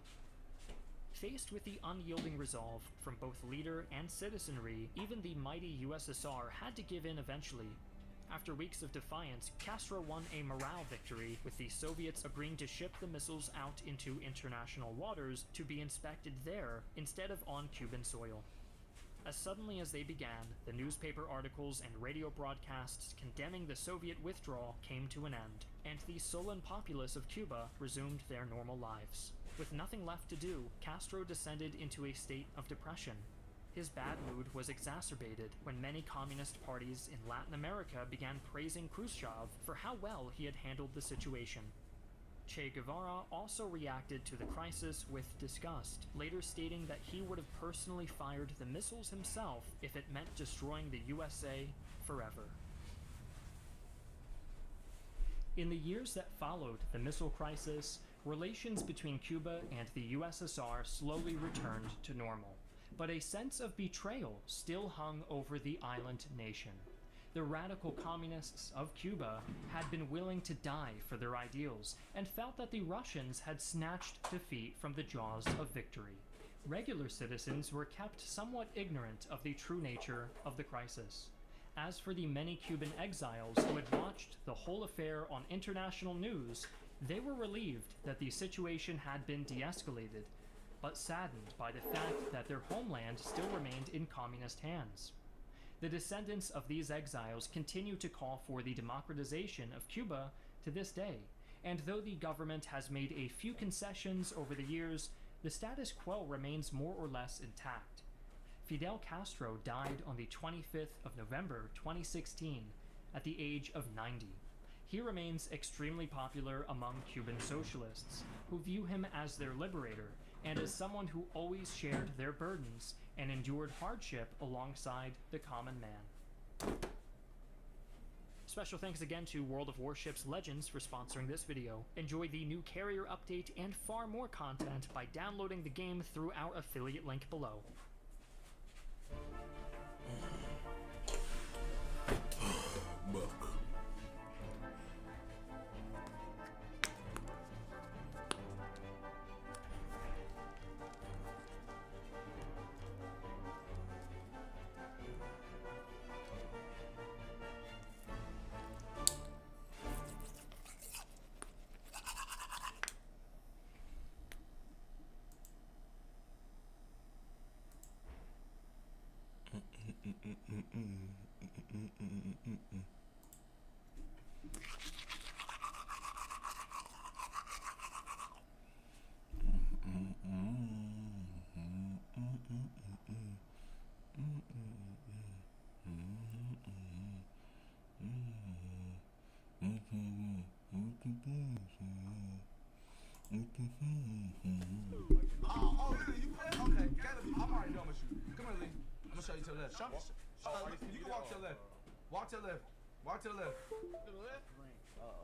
Faced with the unyielding resolve from both leader and citizenry, even the mighty USSR had to give in eventually. After weeks of defiance, Castro won a morale victory, with the Soviets agreeing to ship the missiles out into international waters to be inspected there instead of on Cuban soil. As suddenly as they began, the newspaper articles and radio broadcasts condemning the Soviet withdrawal came to an end, and the sullen populace of Cuba resumed their normal lives. With nothing left to do, Castro descended into a state of depression. His bad mood was exacerbated when many communist parties in Latin America began praising Khrushchev for how well he had handled the situation. Che Guevara also reacted to the crisis with disgust, later stating that he would have personally fired the missiles himself if it meant destroying the USA forever. In the years that followed the missile crisis, relations between Cuba and the USSR slowly returned to normal, but a sense of betrayal still hung over the island nation. The radical communists of Cuba had been willing to die for their ideals and felt that the Russians had snatched defeat from the jaws of victory. Regular citizens were kept somewhat ignorant of the true nature of the crisis. As for the many Cuban exiles who had watched the whole affair on international news, they were relieved that the situation had been de-escalated. but saddened by the fact that their homeland still remained in communist hands. The descendants of these exiles continue to call for the democratization of Cuba to this day, and though the government has made a few concessions over the years, the status quo remains more or less intact. Fidel Castro died on the 25th of November 2016 at the age of 90. He remains extremely popular among Cuban socialists, who view him as their liberator and as someone who always shared their burdens and endured hardship alongside the common man. Special thanks again to World of Warships Legends for sponsoring this video. Enjoy the new carrier update and far more content by downloading the game through our affiliate link below. Okay, Caleb, I'm already done with you. Come here, Lee. I'm gonna show you to the left. You can walk to the left. Walk to the left. Walk to the left. To the left?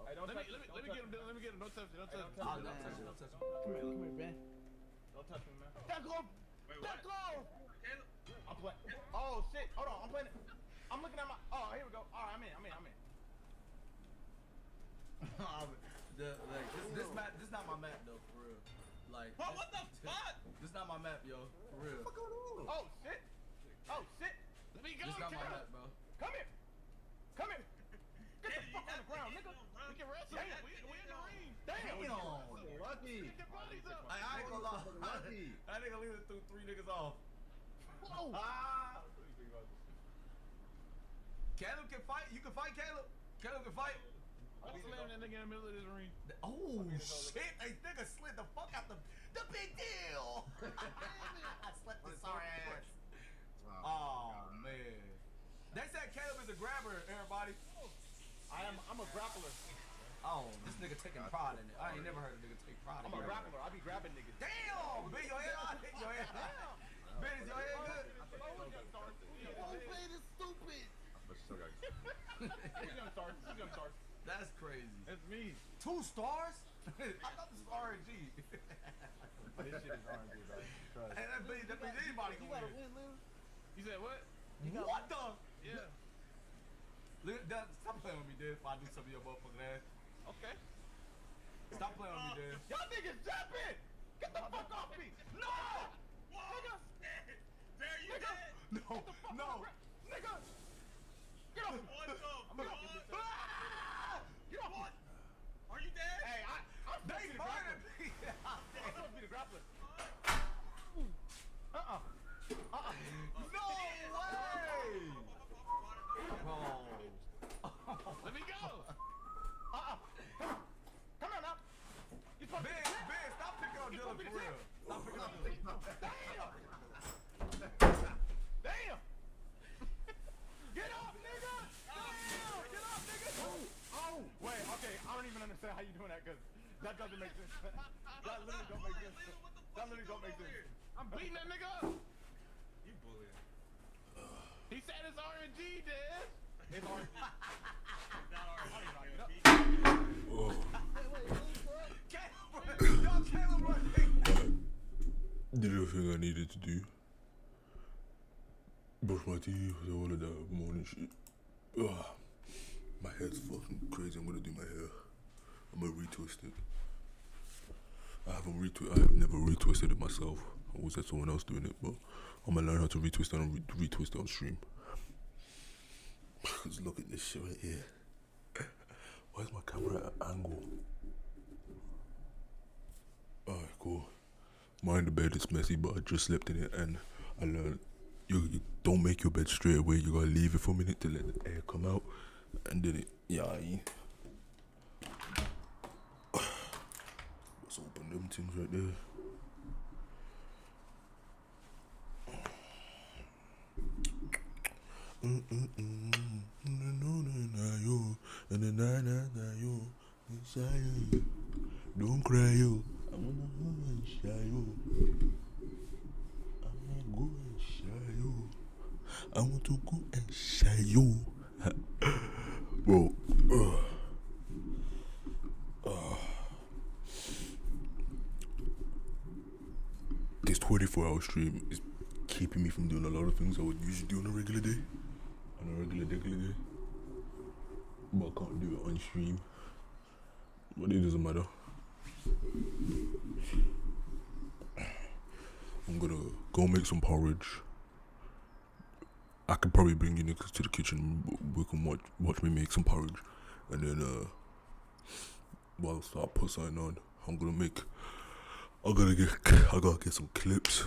Hey, let me get him. Let me get him. Don't touch me. Don't touch me. Don't touch me. Don't touch me. Come here, Ben. Don't touch me, man. That glove. That glove. I'm playing. Oh shit. Hold on. I'm playing. I'm looking at my. Oh, here we go. All right, I'm in. This not my map though, for real. Like, what the fuck? This not my map, yo, for real. Oh shit. Oh shit. Let me go. This not my map, bro. Come here. Come here. Get the fuck on the ground, nigga. We can wrestle. Damn. We in the ring. Damn. Lucky. Get your bodies up. I ain't gonna lie. That nigga leaving threw 3 niggas off. Whoa. Caleb can fight. You can fight, Caleb. Caleb can fight. I'm slamming that nigga in the middle of this ring. Oh shit! Hey, nigga slid the fuck out the big deal. I slept the sorry ass. Oh man. They said Caleb is a grabber, everybody. I'm a grappler. Oh, this nigga taking pride in it. I ain't never heard a nigga take pride in it. I'm a grappler. I be grabbing niggas. Damn! Ben, your head on hit your head. Ben, is your head good? Don't play this stupid. He's gonna start. That's crazy. It's me. 2 stars? I thought this was RNG. This shit is RNG, bro. Trust. Hey, that means anybody can win. You said what? What the? Yeah. Stop playing with me, dude. If I do some of your motherfucking ass. Okay. Stop playing with me, dude. Y'all niggas jumping! Get the fuck off me! No! Nigga! There you Nigga! No, no. Nigga! Get off me! I'm gonna get off. Get off me! Are you dead? Hey, I'm They fired me. I'm supposed to be the grappler. No way! Bro. Let me go! Come on now! Ben, stop picking on Dylan for real. Stop picking on Dylan. Damn! Get up, nigga! Damn! Get up, nigga! Oh! Wait, okay, I don't even understand how you doing that, because that doesn't make sense. That literally don't make sense. That literally don't make sense. I'm beating that nigga up! You bullying. He said it's RNG, Dad! It's RNG. Did everything I needed to do. Brush my teeth, all of that morning shit. Ugh. My head's fucking crazy. I'm gonna do my hair. I'm gonna retwist it. I have never retwisted it myself. I always had someone else doing it, but I'm gonna learn how to retwist it and retwist it on stream. Cause look at this shit right here. Why is my camera at an angle? Alright, cool. Mine, the bed is messy, but I just slept in it, and I learned you don't make your bed straight away. You gotta leave it for a minute to let the air come out, and then let's open them things right there. Don't cry, yo. I'm gonna go and shy you. I'm gonna go and shy you. I want to go and shy you. Bro. This 24-hour stream is keeping me from doing a lot of things I would usually do on a regular day. But I can't do it on stream. But it doesn't matter. I'm gonna go make some porridge. I could probably bring you niggas to the kitchen. We can watch me make some porridge, and then whilst I put something on, I gotta get some clips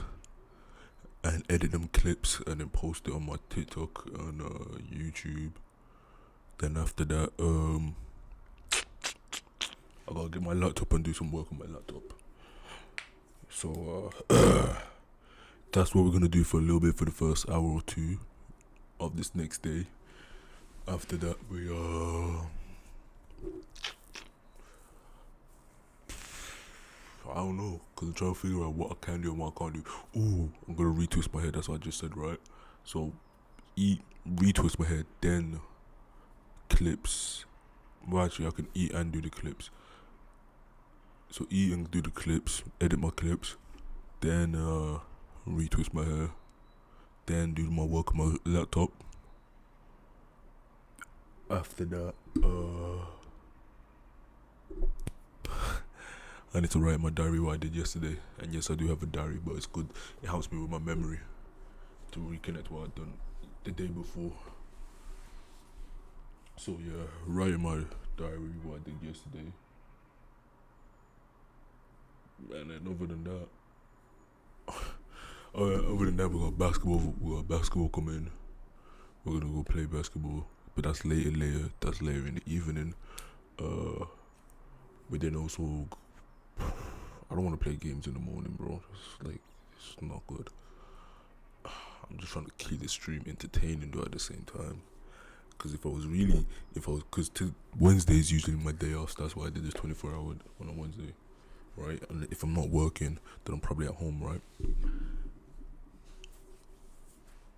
and edit them clips and then post it on my TikTok and YouTube. Then after that, I gotta get my laptop and do some work on my laptop. So that's what we're gonna do for a little bit for the first hour or two of this next day. After that, we I don't know, cause I'm trying to figure out what I can do and what I can't do. Ooh, I'm gonna retwist my head. That's what I just said, right? So retwist my head, then clips. Well, actually, I can eat and do the clips. So eat and do the clips, edit my clips, then retwist my hair, then do my work on my laptop. After that, I need to write in my diary what I did yesterday. And yes, I do have a diary, but it's good. It helps me with my memory to reconnect what I've done the day before. So yeah, write in my diary what I did yesterday. And then other than that, we got basketball coming. We're gonna go play basketball, but that's later. That's later in the evening. But then also, I don't want to play games in the morning, bro. It's not good. I'm just trying to keep the stream entertaining though at the same time. Because because Wednesday is usually my day off. That's why I did this 24-hour on a Wednesday, right? And if I'm not working, then I'm probably at home, right?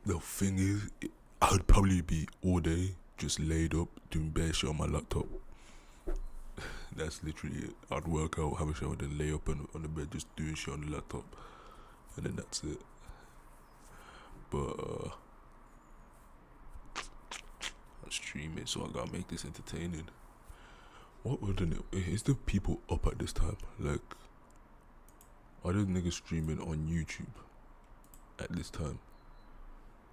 The thing is, I'd probably be all day just laid up doing bare shit on my laptop. That's literally it. I'd work out, have a shower, then lay up on the bed just doing shit on the laptop, and then that's it. But I'm streaming, so I gotta make this entertaining. Is the people up at this time? Like, are there niggas streaming on YouTube at this time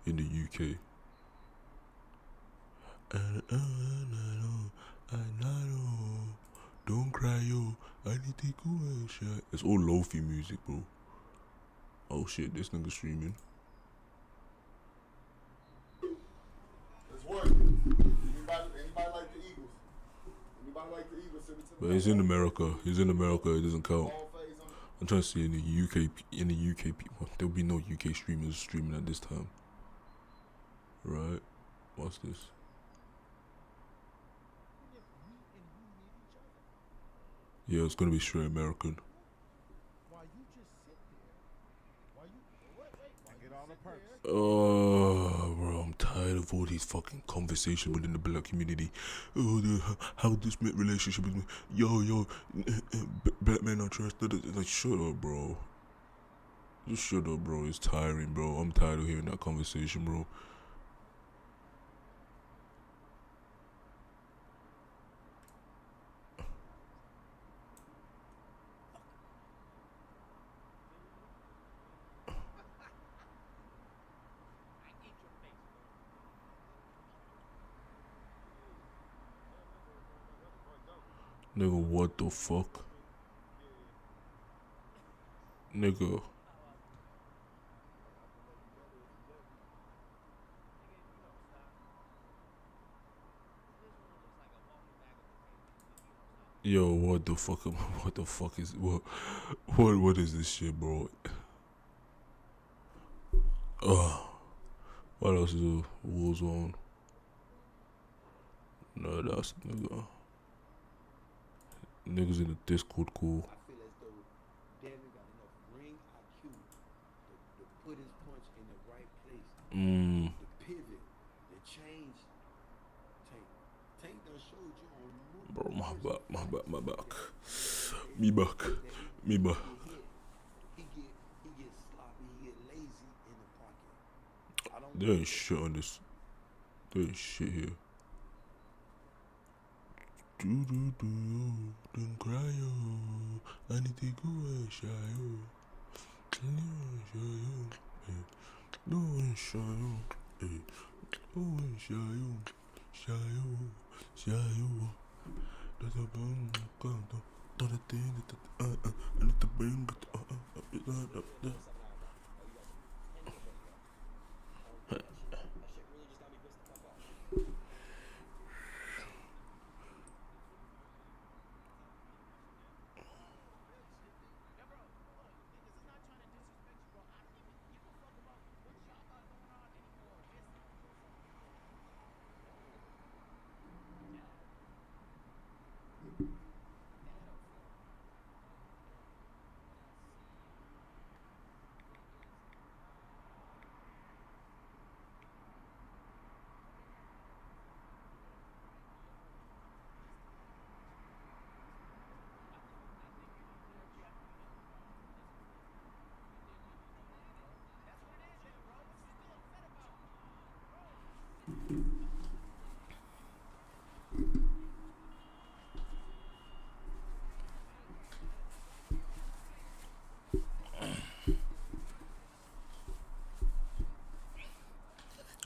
in the UK? Don't cry, yo. I need to go and shit. It's all lo-fi music, bro. Oh shit, this nigga streaming. It's work. Anybody like the Eagles? Anybody like the Eagles? But he's in America. It doesn't count. I'm trying to see in the UK people. There'll be no UK streamers streaming at this time. Right? What's this? Yeah, it's gonna be straight American. Oh, bro, I'm tired of all these fucking conversations within the black community. Oh, how this relationship is. Yo, black men are trusted. Like, shut up, bro. Just shut up, bro. It's tiring, bro. I'm tired of hearing that conversation, bro. Nigga, what the fuck? Nigga. Yo, what the fuck is what is this shit, bro? What else is a Warzone? No, that's nigga. Niggas in the Discord cool. I feel as though Danny got enough ring IQ to put his punch in the right place. The pivot, the change. Tank done showed you on Bro, my back. Me back. He get sloppy, he get lazy in the pocket. There ain't shit on this. There ain't shit here. Don't cry, yo. I need to go and shy, yo. Don't shy, yo. Don't shy, yo. Shy, yo. That's a bang, I need to bring it up.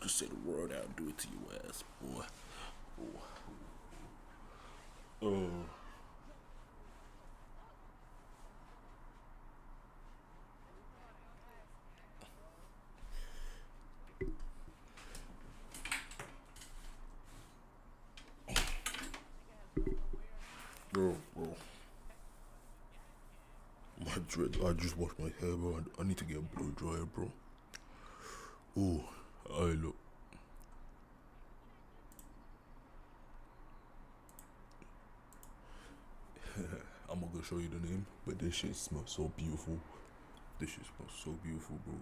Just say the word out, do it to your ass, boy. Bro. My dreads, I just washed my hair, bro. I need to get a blow dryer, bro. Oh, I look. I'm not gonna show you the name, but this shit smells so beautiful. This shit smells so beautiful, bro.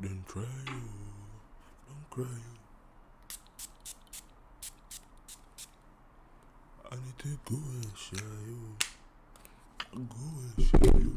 Don't cry, don't cry. I need to go and share you. Go and share you.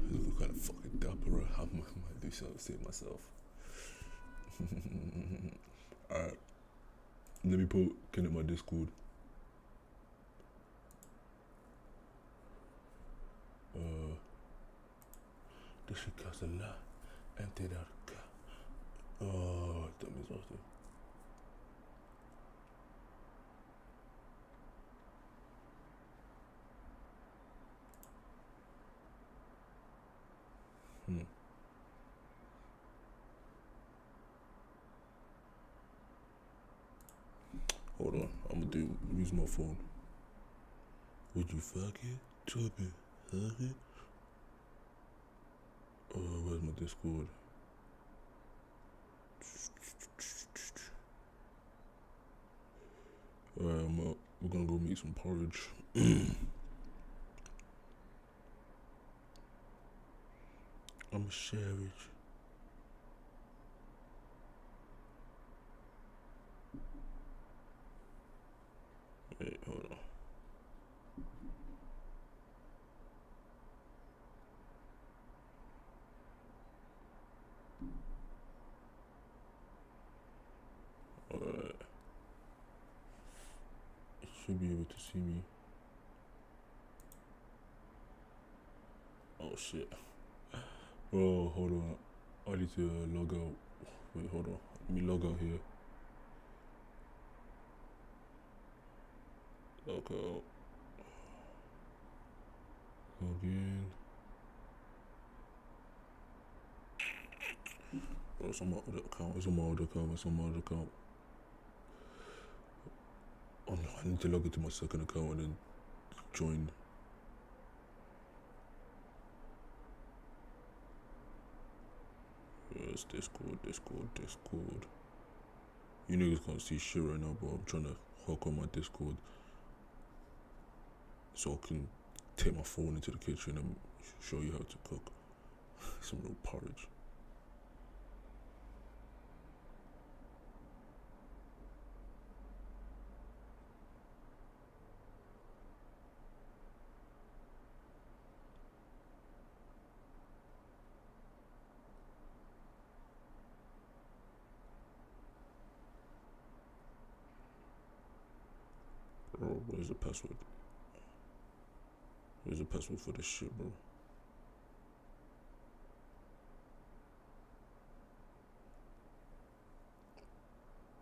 Look kind of fucking dapper. I might do something to save myself. Alright. Let me put Ken in my Discord. This shit costs a lot. Enter that car. Oh, that means after. Hold on, I'm gonna use my phone. Would you fuck it? Chop it? Hug it? Where's my Discord? Alright, I'm up. we're gonna go make some porridge. I'm a savage. Wait, hold on. Alright. It should be able to see me. Oh shit. Bro, hold on. I need to log out. Wait, hold on. Let me log out here. Log out. Log in. Bro, it's on my other account. It's on my other account. It's on my other account. Oh no, I need to log into my second account and then join. Yes, Discord. You niggas can't see shit right now, but I'm trying to hook on my Discord so I can take my phone into the kitchen and show you how to cook some real porridge. Bro, where's the password? Where's the password for this shit, bro?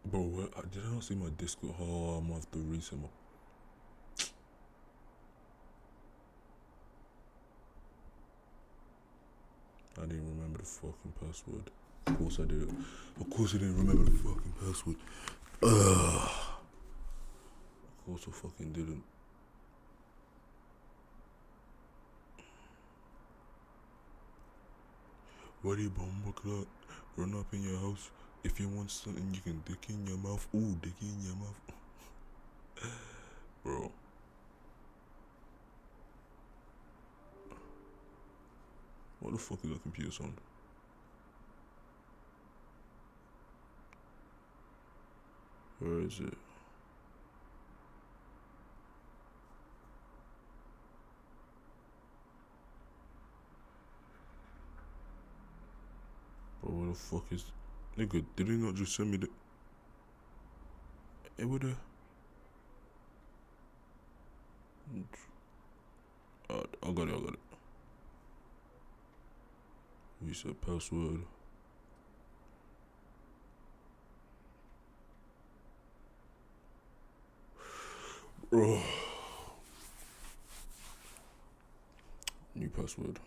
Bro, what? Did I not see my Discord? Oh, I'm gonna have to reset my... I didn't remember the fucking password. Of course I did. Of course I didn't remember the fucking password. Ugh. Of course I fucking didn't. Ready, bomb clock. Run up in your house. If you want something, you can dick in your mouth. Ooh, dick in your mouth. Bro. What the fuck is that computer sound? Where is it? Bro, where the fuck is... Nigga, did he not just send me the... Hey, what the... I got it. Reset password. Bro. New password.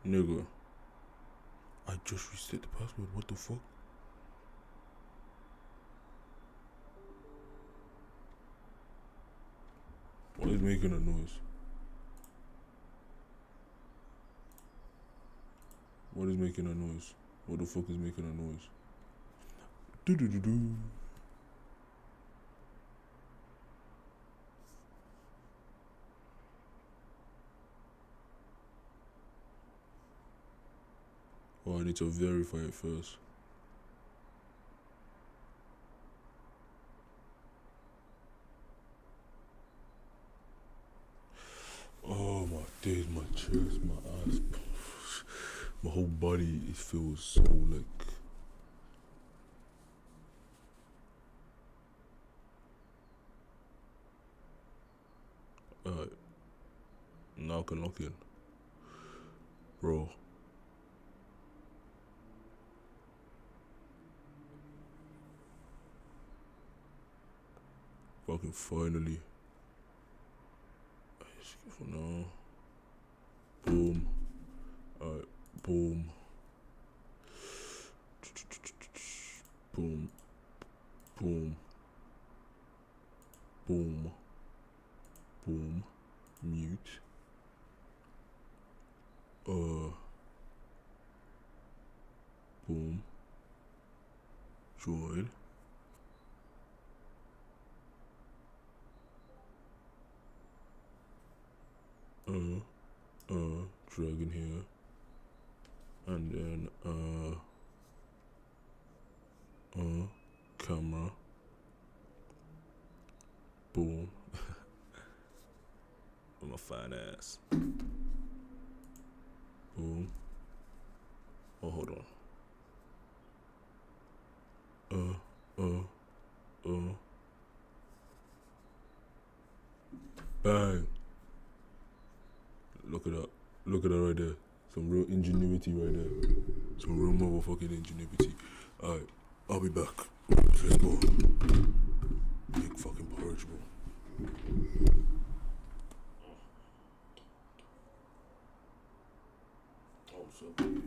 Nigga, I just reset the password. What the fuck? What is making a noise? What is making a noise? What the fuck is making a noise? Do. Oh, I need to verify it first. Oh my days, my chest, my ass, my whole body, it feels so like... Alright, now I can lock in. Bro. Fucking finally. For now. Boom. Alright, boom. Boom. Boom. Boom. Boom. Mute. Boom. Join. Dragon here. And then, camera. Boom. With my fine ass. Boom. Oh, hold on. Bang. Look at that. Look at that right there. Some real ingenuity right there. Some real motherfucking ingenuity. Alright, I'll be back. Let's go. Big fucking porridge, bro. Oh, so good.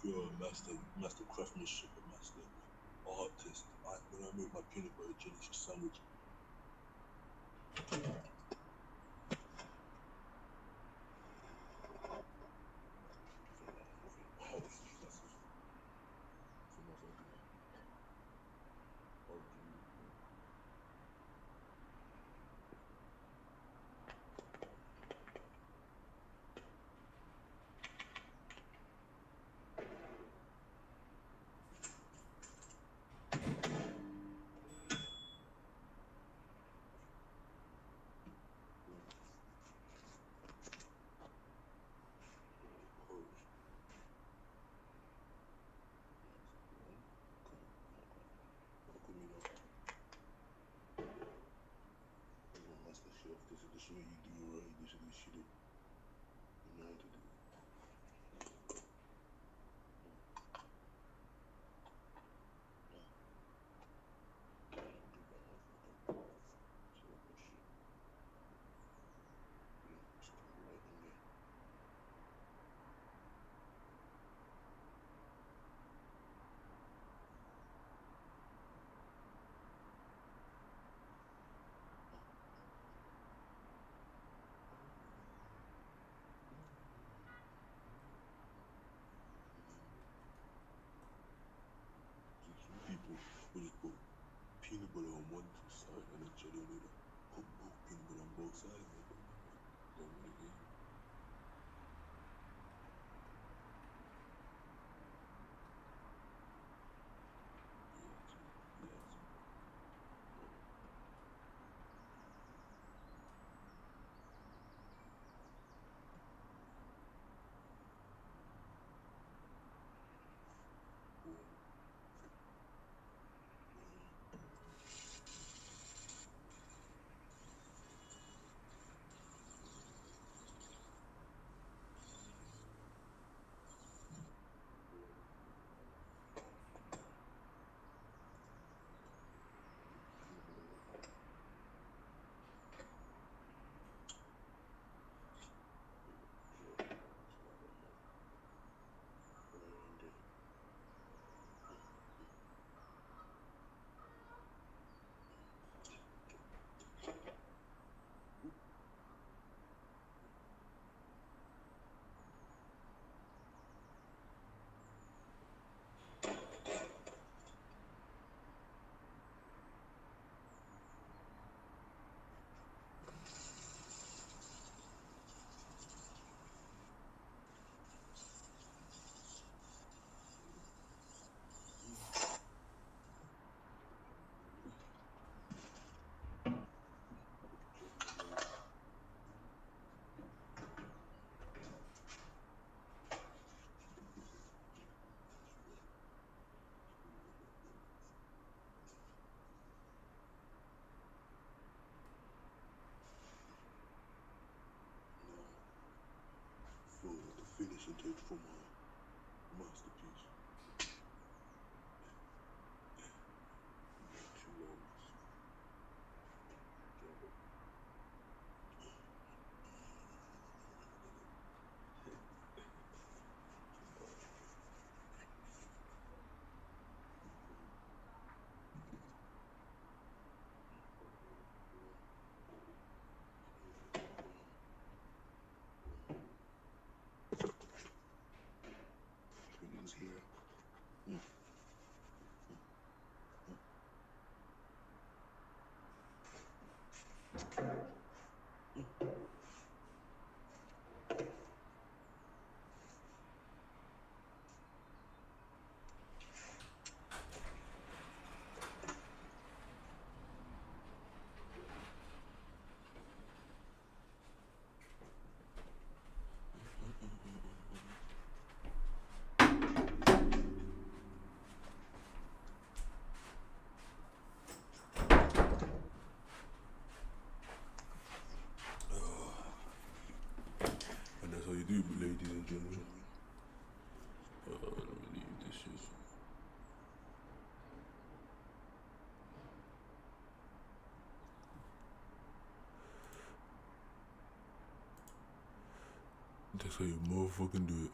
you're a master craftsmanship, a master artist. When I make my peanut butter jelly sandwich, this is the shit you do right, this is the shit you know how to do. People will just put peanut butter on one side and then jelly on the other. Put both peanut butter on both sides. Don't really get it. For the finishing touch for my masterpiece. Too long. You do, ladies and gentlemen. Let me leave this shit. That's how you motherfucking do it.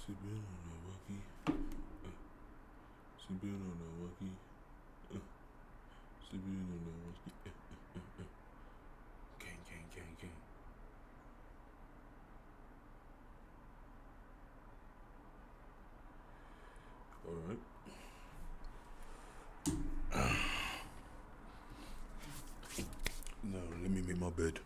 Sipping on the walkie. Sipping on the walkie. Sipping on the walkie. Gang, gang, gang, gang. Alright. Now, let me make my bed.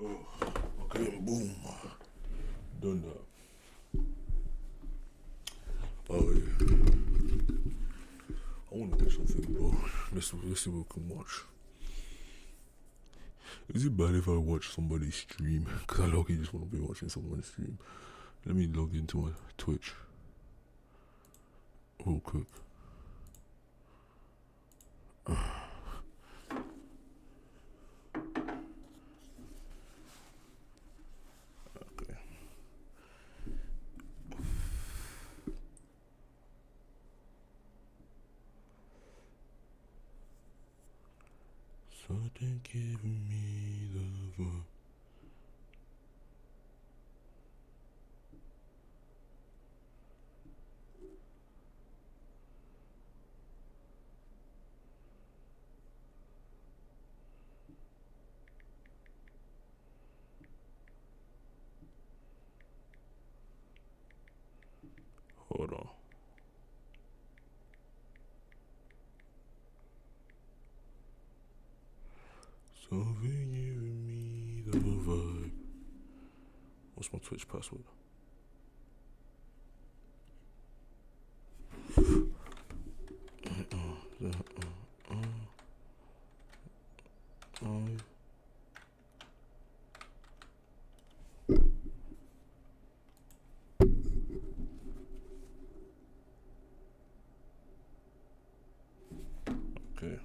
Oh, okay, boom. Done that. Oh yeah. I wanna watch something, bro. Let's see what we can watch. Is it bad if I watch somebody stream? Cause I low-key just wanna be watching someone stream. Let me log into my Twitch real quick. Something giving me the vibe. Hold on. Something giving me the vibe. What's my Twitch password? Okay.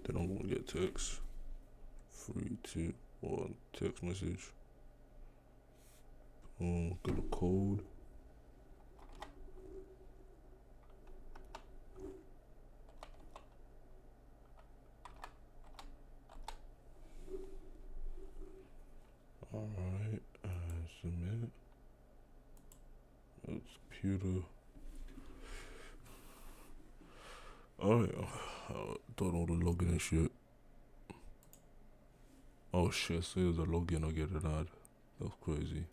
Then I'm gonna get text. 3, 2, 1, text message. Get a code. Alright, submit. It's computer. Alright, don't know the login and shit. Oh shit, say there's a login, I get an ad. That's crazy.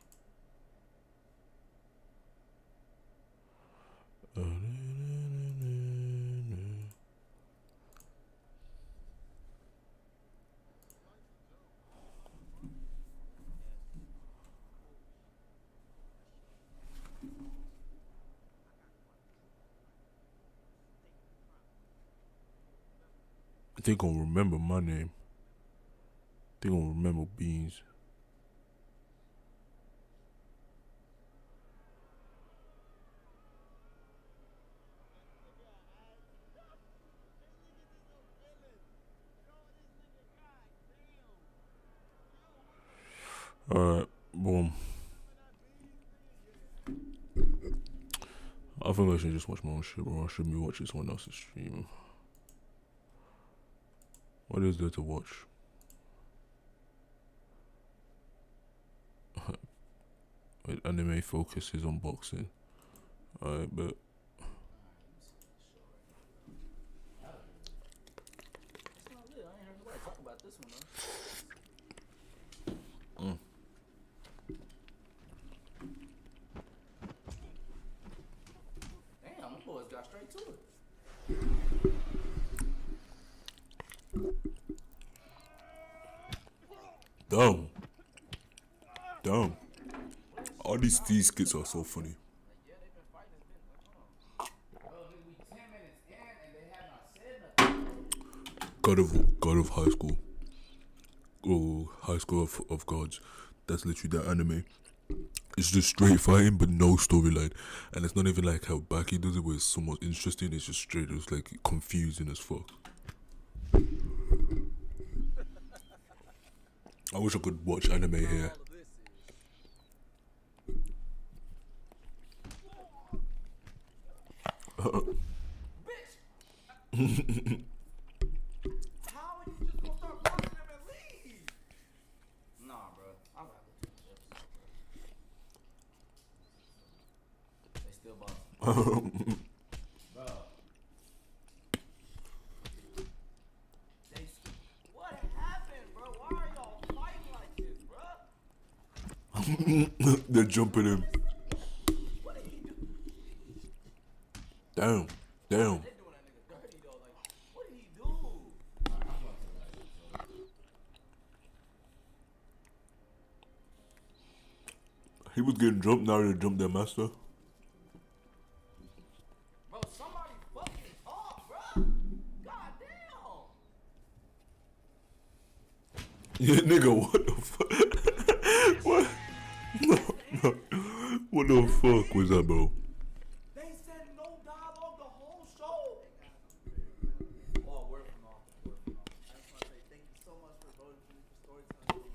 They gonna remember my name. They gonna remember Beans. Alright, boom. I think I should just watch my own shit, bro. I shouldn't be watching someone else's stream. What is there to watch? Wait, anime focuses on boxing. Alright, but It's not lit. I ain't heard nobody talk about this one though. Damn, them boys got straight to it. damn. Damn. All these skits are so funny. God of High School. Oh, High School of Gods. That's literally that anime. It's just straight fighting, but no storyline. And it's not even like how Baki does it, where it's somewhat interesting. It's just straight. It's like confusing as fuck. I wish I could watch anime here. How are you just gonna start punching him and leave? Nah, bro. I gotta go to the episode, bro. They still boxing. Bro. What happened, bro? Why are y'all fighting like this, bro? They're jumping him. What did he do? Damn. Damn. They doing that nigga dirty though. Like, what did he do? He was getting jumped, now they jumped their master. Bro, somebody fucking talk, bro. God damn. Yeah, nigga, what the fuck? What? No. What the fuck was that, bro? They said no dialogue the whole show. Oh, word from all. I just want to say thank you so much for voting for me for storytelling.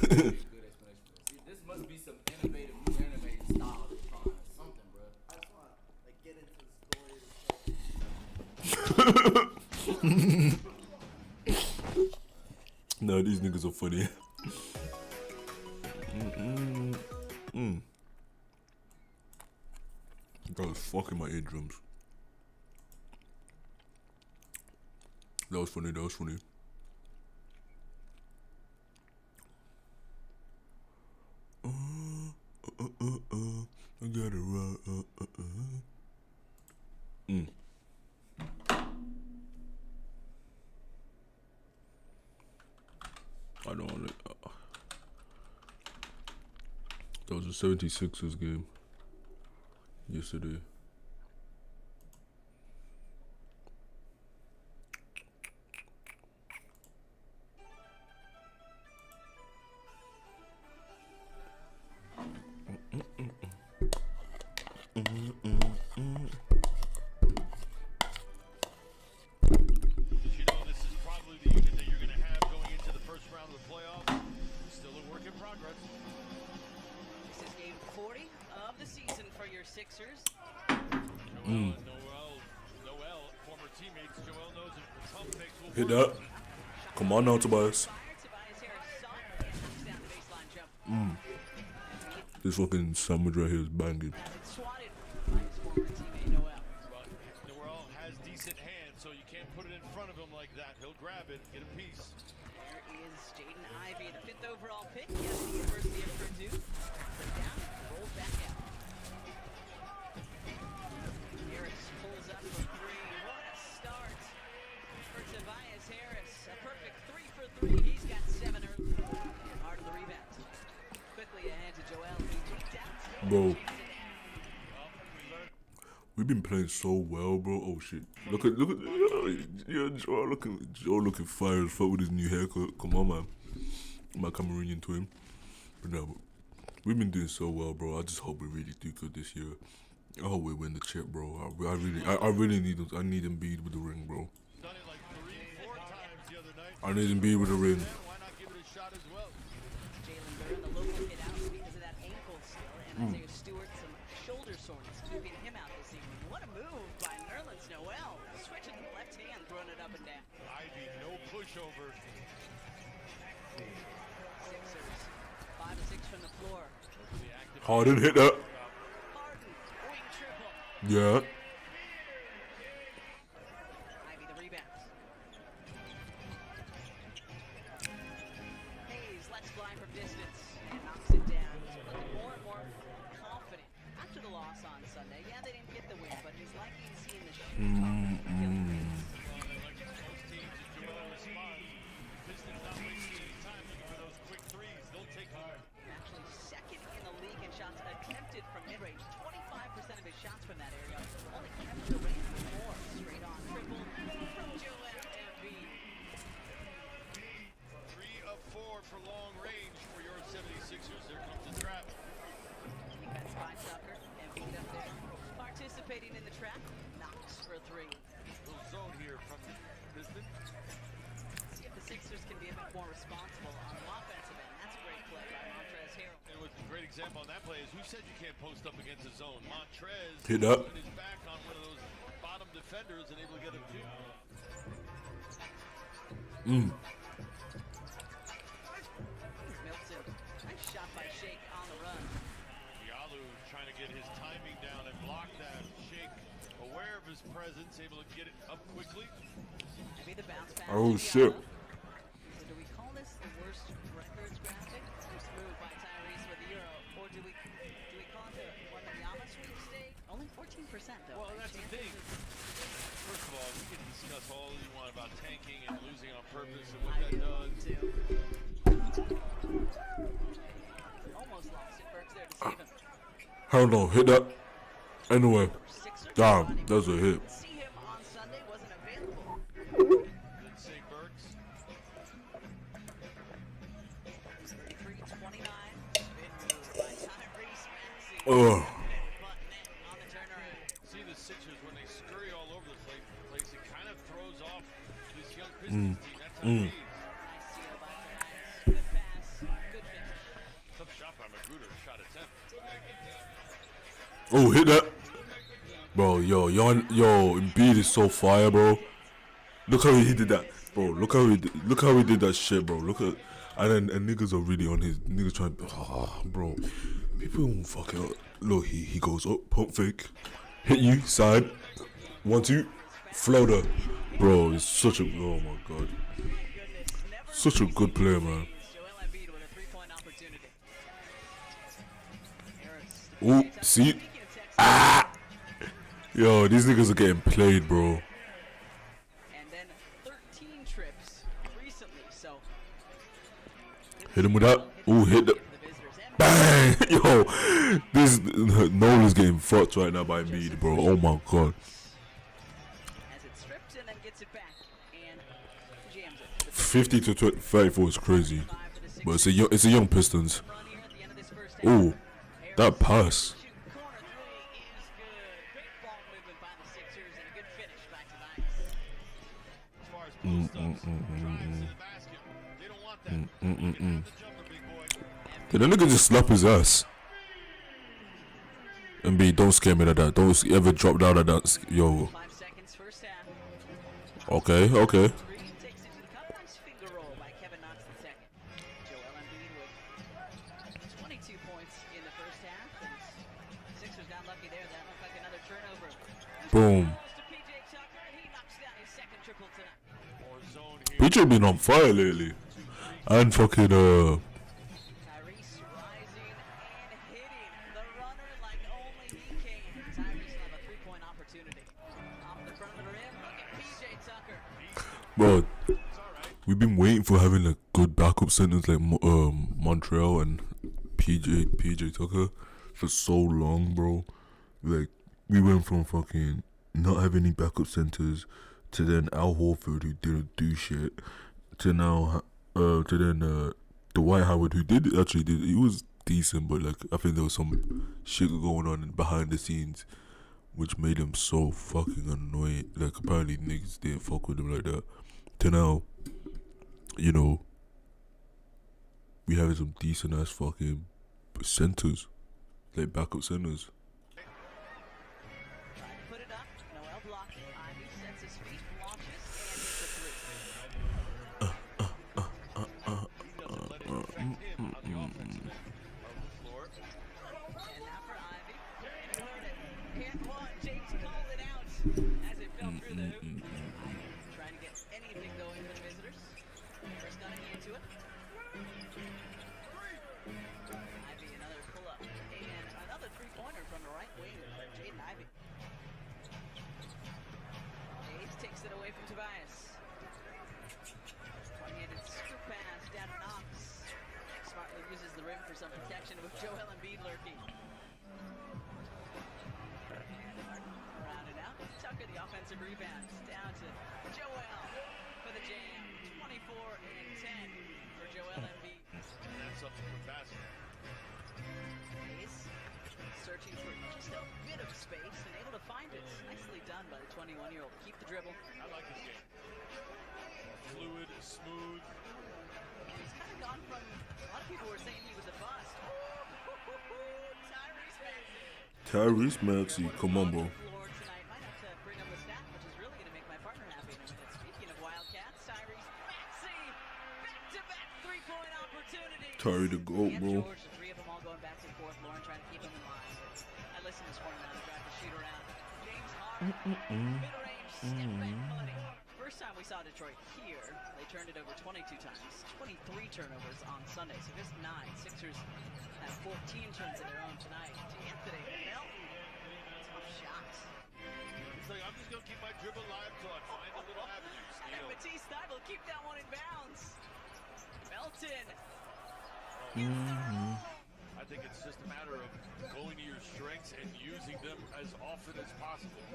Good explanation. See, this must be some innovative new anime style they're trying or something, bro. I just want to like get into the story. Nah, these niggas are funny. That was fucking my eardrums. That was funny, that was funny. I got it right. I don't want it. That was a 76ers game yesterday. Sixers. Hit that. Come on now, Tobias. This fucking sandwich right here is banging. Noel has decent hands, so you can't put it in front of him like that. He'll grab it, get a piece. There is Jaden Ivey, the 5th overall pick at the University of Purdue. Put down, rolls back out. Harris pulls up for three. What a start for Tobias Harris. A perfect 3 for 3. He's got 7 early. Hard of the rebound. Quickly ahead to Joel. He kicked out. Bro. We've been playing so well, bro. Oh shit. Look at yeah, Joe looking fire as fuck with his new haircut. Come on, man. My Cameroonian twin. But no, we've been doing so well, bro. I just hope we really do good this year. I hope we win the chip, bro. I really need them. I need Embiid with the ring, bro. I need Embiid with the ring. Jalen Duren, the local hit out because of that ankle still, and Isaiah Stewart some shoulder soreness keeping him out this evening. What a move by Nerlens Noel, switching the left hand, throwing it up and down. Ivy, no pushover. Sixers, 5 of 6 from the floor. Harden hit that. Harden, wing triple. Yeah. Ivy the rebound. Hayes lets fly from distance and knocks it down. He's looking more and more confident after the loss on Sunday. Yeah, they didn't get the win, but he's liking seeing the shoot. Actually second in the league in shots attempted from mid-range. 25% of his shots from that area. Only Kevin Durant with 4. Straight on triple from Joel Embiid. 3 of 4 for long range for your 76ers. There comes the trap. Defense by Tucker. Embiid up there. Participating in the trap. Knocks for 3. Little zone here from Piston. See if the Sixers can be a bit more responsible on the offensive end. That's a great play by Montrezl Harrell. And with a great example on that play is who said you can't post up against a zone? Montrez Hit up. putting his back on one of those bottom defenders and able to get a two. Milton. Nice shot by Shake on the run. Diallo trying to get his timing down and block that. Shake aware of his presence, able to get it up quickly. Maybe the bounce pass. Oh shit. So do we call this the worst records graphic? First move by Tyrese with the Euro, or do we call it the Wembanyama sweepstake? Only 14% though. Well, that's the thing. First of all, we can discuss all you want about tanking and losing on purpose and what that does. Almost lost it. Burks there to save him. Hell no, hit that. Anyway. Damn, that's a hit. See him on Sunday, wasn't available. Didn't say Burks. 33-29. Spin move by Tyrese Maxey. Ugh. See the Sixers when they scurry all over the place, it kind of throws off this young Pistons team. That's how it is. Nice steal by Tobias. Good pass. Good finish. Tough shot by Magruder. Shot attempt. Oh, hit that. Bro, yo, Embiid is so fire, bro. Look how he did that, bro. Look how he did that shit, bro. Look at, and niggas are really on his niggas trying. Bro, people won't fuck it up. Look, he goes up, pump fake, hit you side, 1-2, floater, bro. It's such a oh my god, such a good player, man. Oh, see, yo, these niggas are getting played, bro. And then 13 trips recently, so Hit him with that. Oh, hit the bang, yo. This Nolan's getting fucked right now by Embiid, bro. Oh my god. as it strips and then gets it back and jams it. 50 to 34 is crazy, but it's a young Pistons. Oh, that pass. Did that nigga just slap his ass? Embiid, don't scare me like that. Don't ever drop down like that. Yo. Okay, okay. Boom. PJ been on fire lately. And fucking bro, we've been waiting for having like good backup centers like Montreal and PJ Tucker for so long, bro. Like we went from fucking not having any backup centers to then Al Horford who didn't do shit to now to then Dwight Howard who actually did. He was decent, but like I think there was some shit going on behind the scenes which made him so fucking annoying. Like apparently niggas didn't fuck with him like that. To now, you know, we have some decent ass fucking centers, like backup centers. to it. Ivy, another pull-up. And another three-pointer from the right wing. Jaden Ivey. Hayes takes it away from Tobias. One-handed scoop pass down to Knox. Smartly uses the rim for some protection with Joel Embiid lurking. Rounded out. Tucker, the offensive rebound. Down to Joel for the jam. 24 and 10 for Joel Embiid. That's something for basketball. Hayes searching for just a bit of space and able to find it. Nicely done by the 21-year-old. Keep the dribble. I like this game. Fluid, smooth. He's kind of gone from, a lot of people were saying he was a bust. Tyrese Maxey, come on, bro. Floor tonight. Might have to bring up a stat, which is really going to make my partner happy in a minute. Speaking of Wildcats, Tyrese Maxey, back-to-back three-point opportunity. Tyree the GOAT, bro. George, the three of them all going back and forth. Lauren trying to keep him in line. I listened this morning on the drive to shoot around. James Harden, mid-range, step-back money. First time we saw Detroit here, they turned it over 22 times. 23 turnovers on Sunday, so just 9. Sixers have 14 turns of their own tonight. Anthony Melton, tough shots. He's like, I'm just going to keep my dribble live till I find a little avenue. And Matisse Thybulle keep that one in bounds. Melton. I think it's just a matter of going to your strengths and using them as often as possible.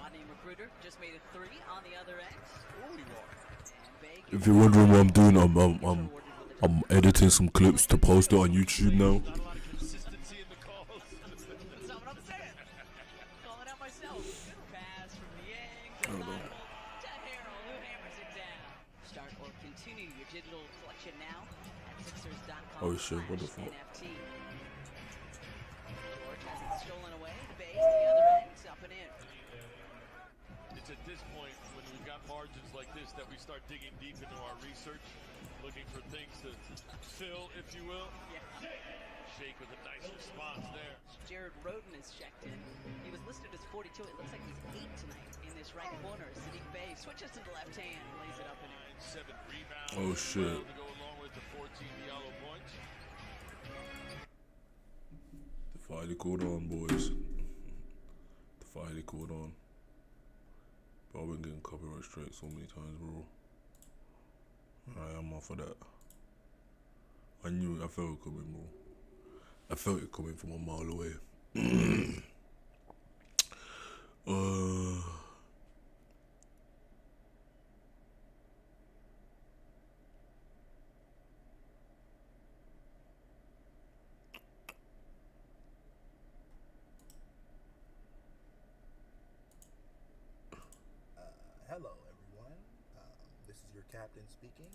Rodney Recruiter just made a 3 on the other end. Ooh, you are. If you're wondering what I'm doing, I'm editing some clips to post it on YouTube now. That's not what I'm saying. Calling out myself. Good pass from Niang to Thybulle to Harrell, who hammers it down. Start or continue your digital collection now at Sixers.com. Oh shit, what the fuck? NFT. George has it stolen away. The base to the other end. Up and in. It's at this point when we've got margins like this that we start digging deep into our research, looking for things to fill, if you will. Yeah. Shake with a nice response there. Jared Roden is checked in. He was listed as 42. It looks like he's 8 tonight in this right corner. Sadiq Bey switches to the left hand, lays it up and in. 7 rebounds. Oh shit. To go along with the 14 yellow points. The fight called on, boys. The fight called on. But I've been getting copyright straight so many times, bro. I am off of that. I knew it, I felt it coming, bro. I felt it coming from a mile away. Hello, everyone. This is your captain speaking.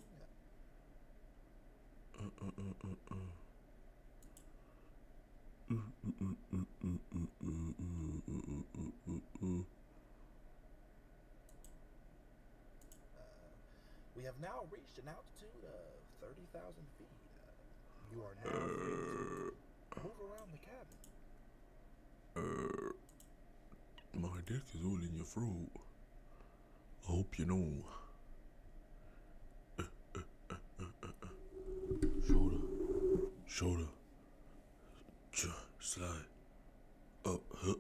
We have now reached an altitude of 30,000 feet. You are now free to move around the cabin. My dick is all in your throat. I hope you know. Shoulder. Slide. Up, huh.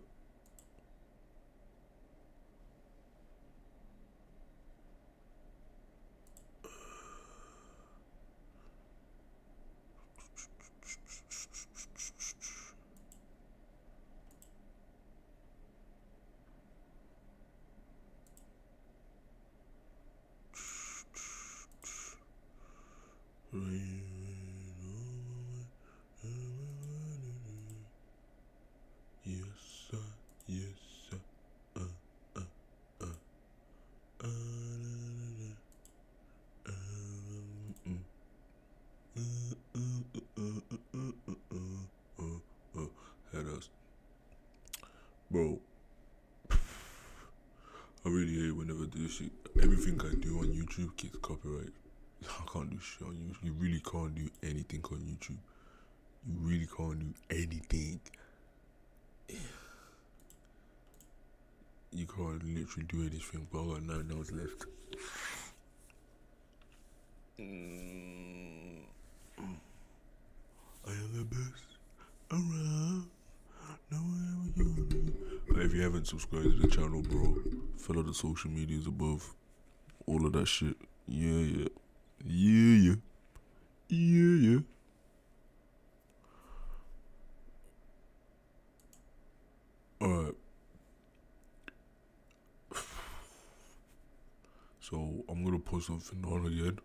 Bro, I really hate whenever this shit. Everything I do on YouTube gets copyright. I can't do shit on YouTube. You really can't do anything on YouTube. You really can't do anything. You can't literally do anything, but I got 9 hours left. around. If you haven't subscribed to the channel, bro, follow the social medias above. All of that shit. Yeah. Alright. So, I'm gonna put something on again.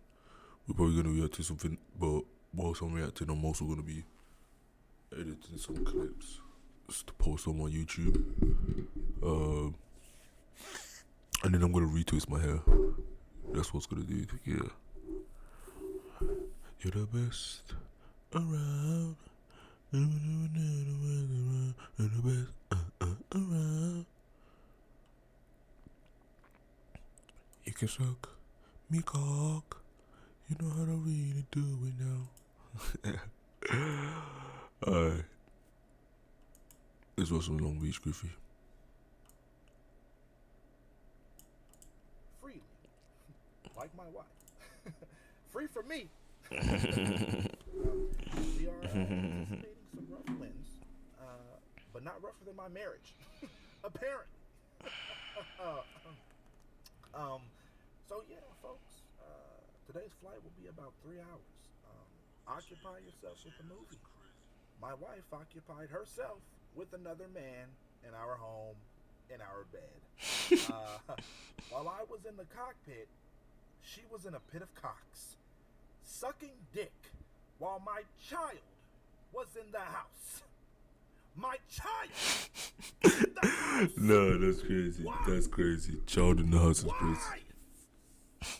We're probably gonna react to something, but whilst I'm reacting, I'm also gonna be editing some clips to post on my YouTube. And then I'm gonna retwist my hair. That's what's gonna do it, yeah. You're the best around. You're the best around. You can suck me cock. You know how to really do it now. Alright. This was some Long Beach Griffey. Freely. Like my wife. Free for me. We are anticipating some rough wins, but not rougher than my marriage. Apparent. So yeah, folks, today's flight will be about 3 hours. Occupy yourself with the movie. My wife occupied herself with another man in our home, in our bed. While I was in the cockpit, she was in a pit of cocks, sucking dick, while my child was in the house. My child in the house. No, that's crazy. Why? That's crazy. Child in the house is crazy.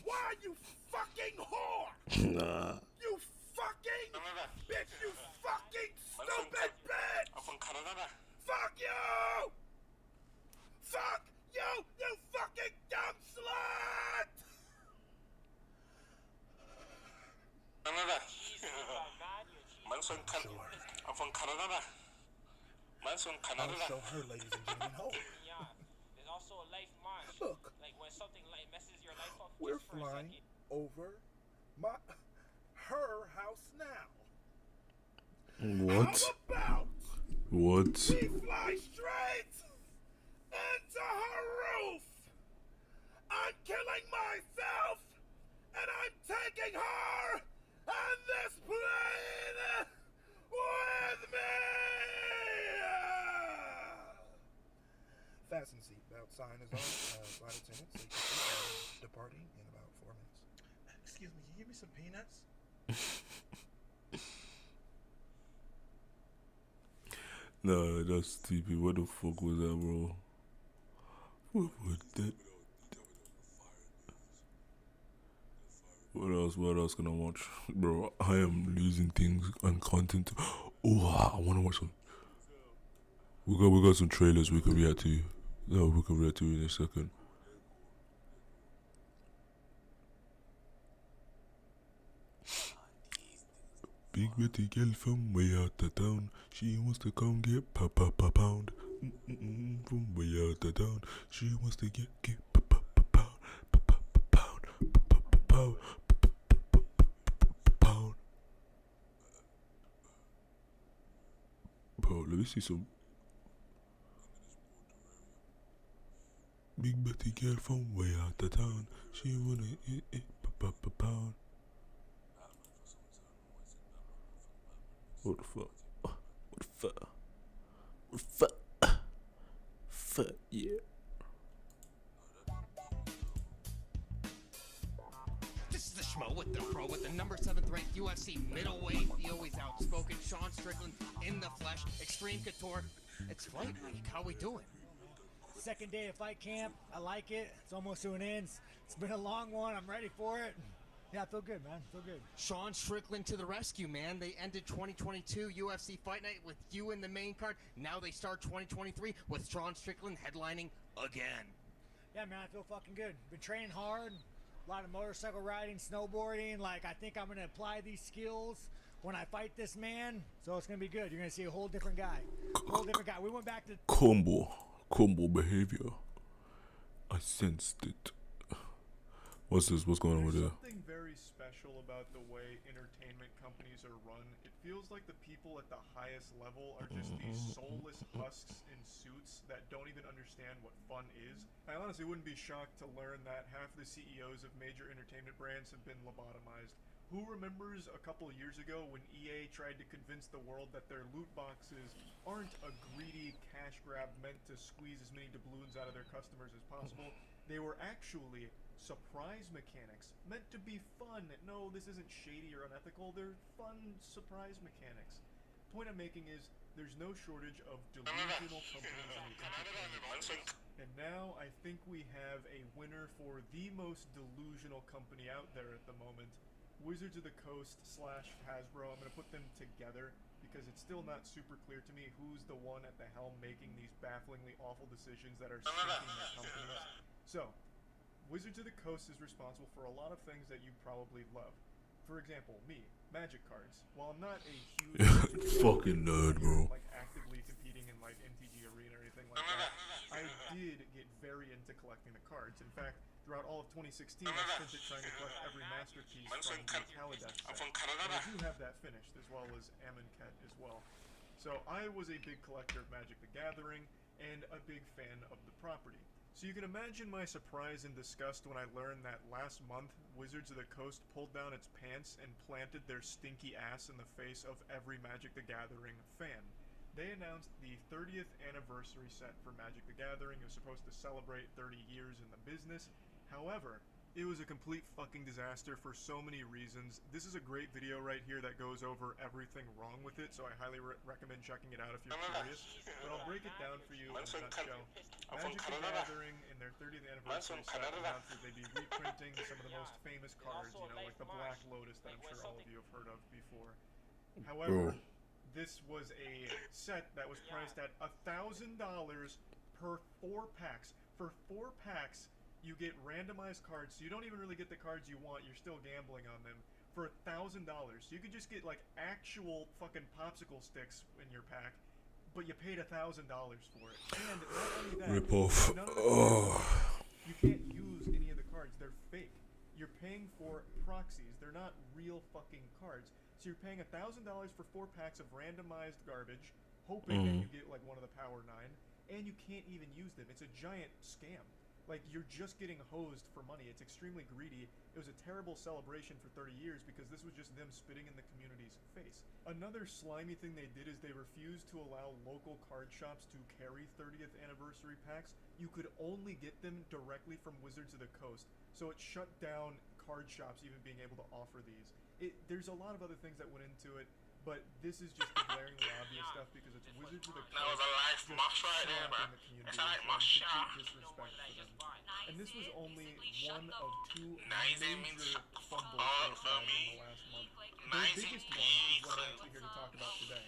Why, you fucking whore? Nah. You fucking bitch, you fucking stupid bitch! Fuck you! Fuck you, you fucking dumb slut! I'll show her, ladies and gentlemen. Hold. There's also a life march. Look. Like when something like messes your life up. We're just for a flying second. over her house now. What? How about What? we fly straight into her roof? I'm killing myself, and I'm taking her and this plane with me. Fasten seatbelt sign is on. Flight attendant, safety seat, departing in about 4 minutes. Excuse me, can you give me some peanuts? Nah, that's stupid. What the fuck was that, bro? What was that? What else can I watch? Bro, I am losing things and content. Oh, I wanna watch some. We got some trailers we can react to. No, we can react to in a second. Big Betty girl from way out of town. She wants to come get pound. From way out of town. She wants to get pound. Bro, let me see some. Big Betty girl from way out of town. She wanna eat pound. What the fuck? What the fuck? What the fuck? Fuck yeah. This is the Schmo with the Pro with the number 7th ranked UFC middleweight, the always outspoken Sean Strickland in the flesh, Extreme Couture. It's Fight Week. How we doing? Second day of fight camp. I like it. It's almost to an end. It's been a long one. I'm ready for it. Yeah, I feel good, man. Feel good. Sean Strickland to the rescue, man. They ended 2022 UFC Fight Night with you in the main card. Now they start 2023 with Sean Strickland headlining again. Yeah, man, I feel fucking good. Been training hard. A lot of motorcycle riding, snowboarding. Like, I think I'm going to apply these skills when I fight this man. So it's going to be good. You're going to see a whole different guy. We went back to... Combo behavior. I sensed it. What's this? What's going on with There's there? something very special about the way entertainment companies are run. It feels like the people at the highest level are just these soulless husks in suits that don't even understand what fun is. I honestly wouldn't be shocked to learn that half the CEOs of major entertainment brands have been lobotomized. Who remembers a couple years ago when EA tried to convince the world that their loot boxes aren't a greedy cash grab meant to squeeze as many doubloons out of their customers as possible? They were actually surprise mechanics meant to be fun. No, this isn't shady or unethical. They're fun surprise mechanics. Point I'm making is there's no shortage of delusional companies in the entertainment space. And now I think we have a winner for the most delusional company out there at the moment. Wizards of the Coast / Hasbro. I'm going to put them together because it's still not super clear to me who's the one at the helm making these bafflingly awful decisions that are sinking their companies. So, Wizards of the Coast is responsible for a lot of things that you probably love. For example, me, Magic cards. While I'm not a huge Fucking nerd, bro. like actively competing in like MTG Arena or anything like that, I did get very into collecting the cards. In fact, throughout all of 2016, I spent it trying to collect every masterpiece from the Kaladesh set. And I do have that finished, as well as Amonkhet as well. So I was a big collector of Magic the Gathering, and a big fan of the property. So you can imagine my surprise and disgust when I learned that last month, Wizards of the Coast pulled down its pants and planted their stinky ass in the face of every Magic the Gathering fan. They announced the 30th anniversary set for Magic the Gathering. It was supposed to celebrate 30 years in the business. However, it was a complete fucking disaster for so many reasons. This is a great video right here that goes over everything wrong with it, so I highly recommend checking it out if you're curious. But I'll break it down for you in a nutshell. Magic the Gathering, in their 30th anniversary set, announced that they'd be reprinting some of the most famous cards, you know, like the Black Lotus that I'm sure all of you have heard of before. However, this was a set that was priced at $1,000 per 4 packs. For 4 packs, you get randomized cards, so you don't even really get the cards you want, you're still gambling on them, for $1,000. So you could just get, like, actual fucking popsicle sticks in your pack, but you paid $1,000 for it. And not only that, Rip off. you can't use any of the cards, they're fake. You're paying for proxies, they're not real fucking cards. So you're paying $1,000 for 4 packs of randomized garbage, hoping that you get, like, one of the Power 9, and you can't even use them. It's a giant scam. Like, you're just getting hosed for money. It's extremely greedy. It was a terrible celebration for 30 years because this was just them spitting in the community's face. Another slimy thing they did is they refused to allow local card shops to carry 30th anniversary packs. You could only get them directly from Wizards of the Coast, so it shut down card shops even being able to offer these. There's a lot of other things that went into it, but this is just the glaringly obvious stuff because it's Wizards of the Coast. That was a nice mosh right there, man. It's a nice mosh shot. And this was only one of 2 major fumbles they had in the last month. The biggest one is what I'm actually here to talk about today.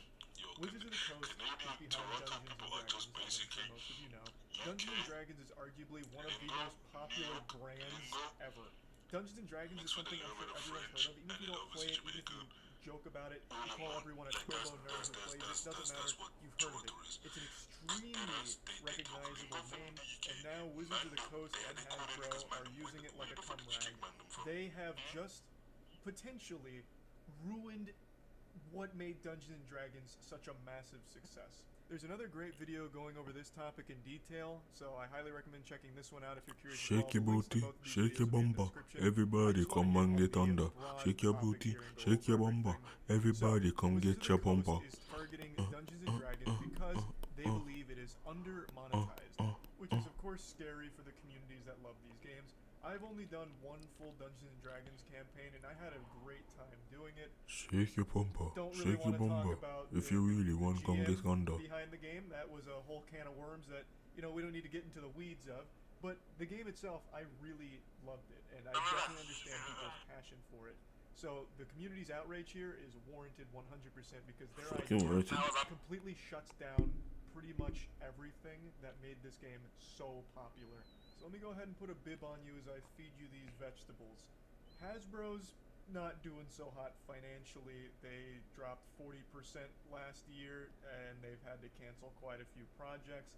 Wizards of the Coast is behind Dungeons & Dragons, as I'm sure most of you know. Dungeons & Dragons is arguably one of the most popular brands ever. Dungeons & Dragons is something I'm sure everyone's heard of, even if you don't play it, even if you joke about it, you call everyone a turbo nerd who plays it, doesn't matter, you've heard of it. It's an extremely recognizable name, and now Wizards of the Coast and Hasbro are using it like a cum rag. They have just potentially ruined what made Dungeons & Dragons such a massive success. There's another great video going over this topic in detail, so I highly recommend checking this one out if you're curious. Shake your booty, shake your bumper. Everybody come and get under. Shake your booty, shake your bumper. Everybody come get your bumper. Is targeting Dungeons & Dragons because they believe it is under-monetized, which is of course scary for the communities that love these games. I've only done one full Dungeons & Dragons campaign, and I had a great time doing it. Shake your bumper, Don't really shake your bumper. If you really want, come get under. Behind the game, that was a whole can of worms that, you know, we don't need to get into the weeds of. But the game itself, I really loved it, and I definitely understand people's passion for it. So the community's outrage here is warranted 100% because their idea completely shuts down pretty much everything that made this game so popular. So let me go ahead and put a bib on you as I feed you these vegetables. Hasbro's not doing so hot financially. They dropped 40% last year, and they've had to cancel quite a few projects.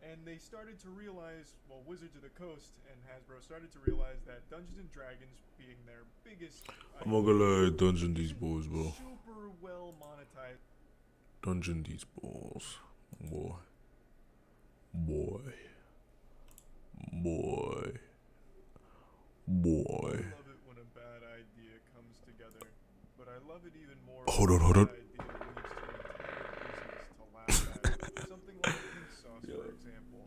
And they started to realize, well, Wizards of the Coast and Hasbro started to realize that Dungeons and Dragons being their biggest I'm not gonna lie, Dungeon these balls, bro. super well monetized. Dungeon these balls. Boy. Boy. Boy. Boy. I love it when a bad idea comes together, but I love it even more Hold when on. a bad idea leads to an entire business to laugh at. Something like pink sauce, for example.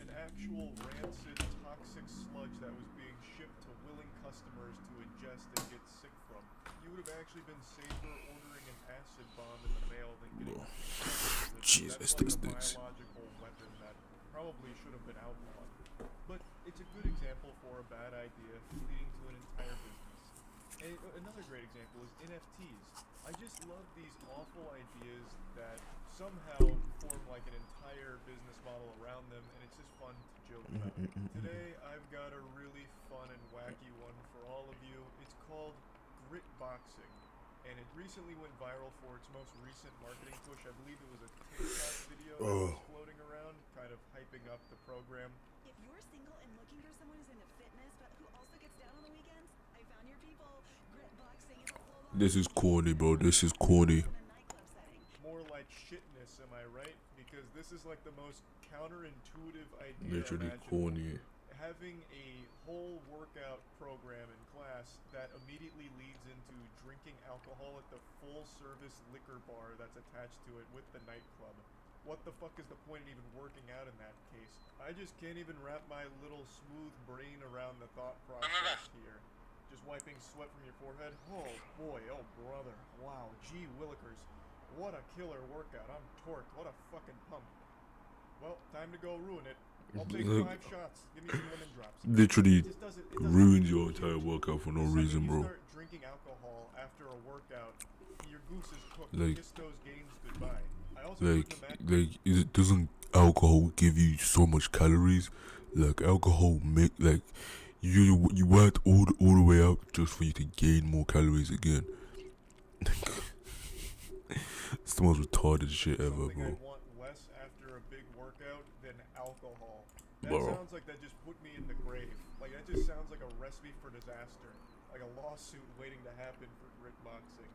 An actual rancid, toxic sludge that was being shipped to willing customers to ingest and get sick from. You would have actually been safer ordering an acid bomb in the mail than getting Jesus, that's like this. a biological weapon that probably should have been outlawed. But it's a good example for a bad idea leading to an entire business. And another great example is NFTs. I just love these awful ideas that somehow form like an entire business model around them, and it's just fun to joke about. Today, I've got a really fun and wacky one for all of you. It's called Grit Boxing, and it recently went viral for its most recent marketing push. I believe it was a TikTok video that was floating around, kind of hyping up the program. If you're single and looking for someone who's into fitness but who also gets down on the weekends, I found your people. Grit Boxing is a full-on This is corny, bro. This is corny. More like shitness, am I right? Because this is like the most counterintuitive idea Literally imaginable. corny. Having a whole workout program in class that immediately leads into drinking alcohol at the full-service liquor bar that's attached to it with the nightclub. What the fuck is the point in even working out in that case? I just can't even wrap my little smooth brain around the thought process here. Just wiping sweat from your forehead? Oh boy, oh brother. Wow, gee willikers. What a killer workout. I'm torqued. What a fucking pump. Well, time to go ruin it. I'll take 5 shots. Give me some lemon drops. Literally It doesn't ruins your entire workout for no reason, bro. start drinking alcohol after a workout, your goose is cooked. Like- Kiss those games goodbye. I also couldn't imagine- Doesn't alcohol give you so much calories? Like alcohol make like you worked all the way out just for you to gain more calories again. It's the most retarded shit ever, Something bro. I'd want less after a big workout than alcohol. That Bro. sounds like that just put me in the grave. Like that just sounds like a recipe for disaster. Like a lawsuit waiting to happen for grit boxing.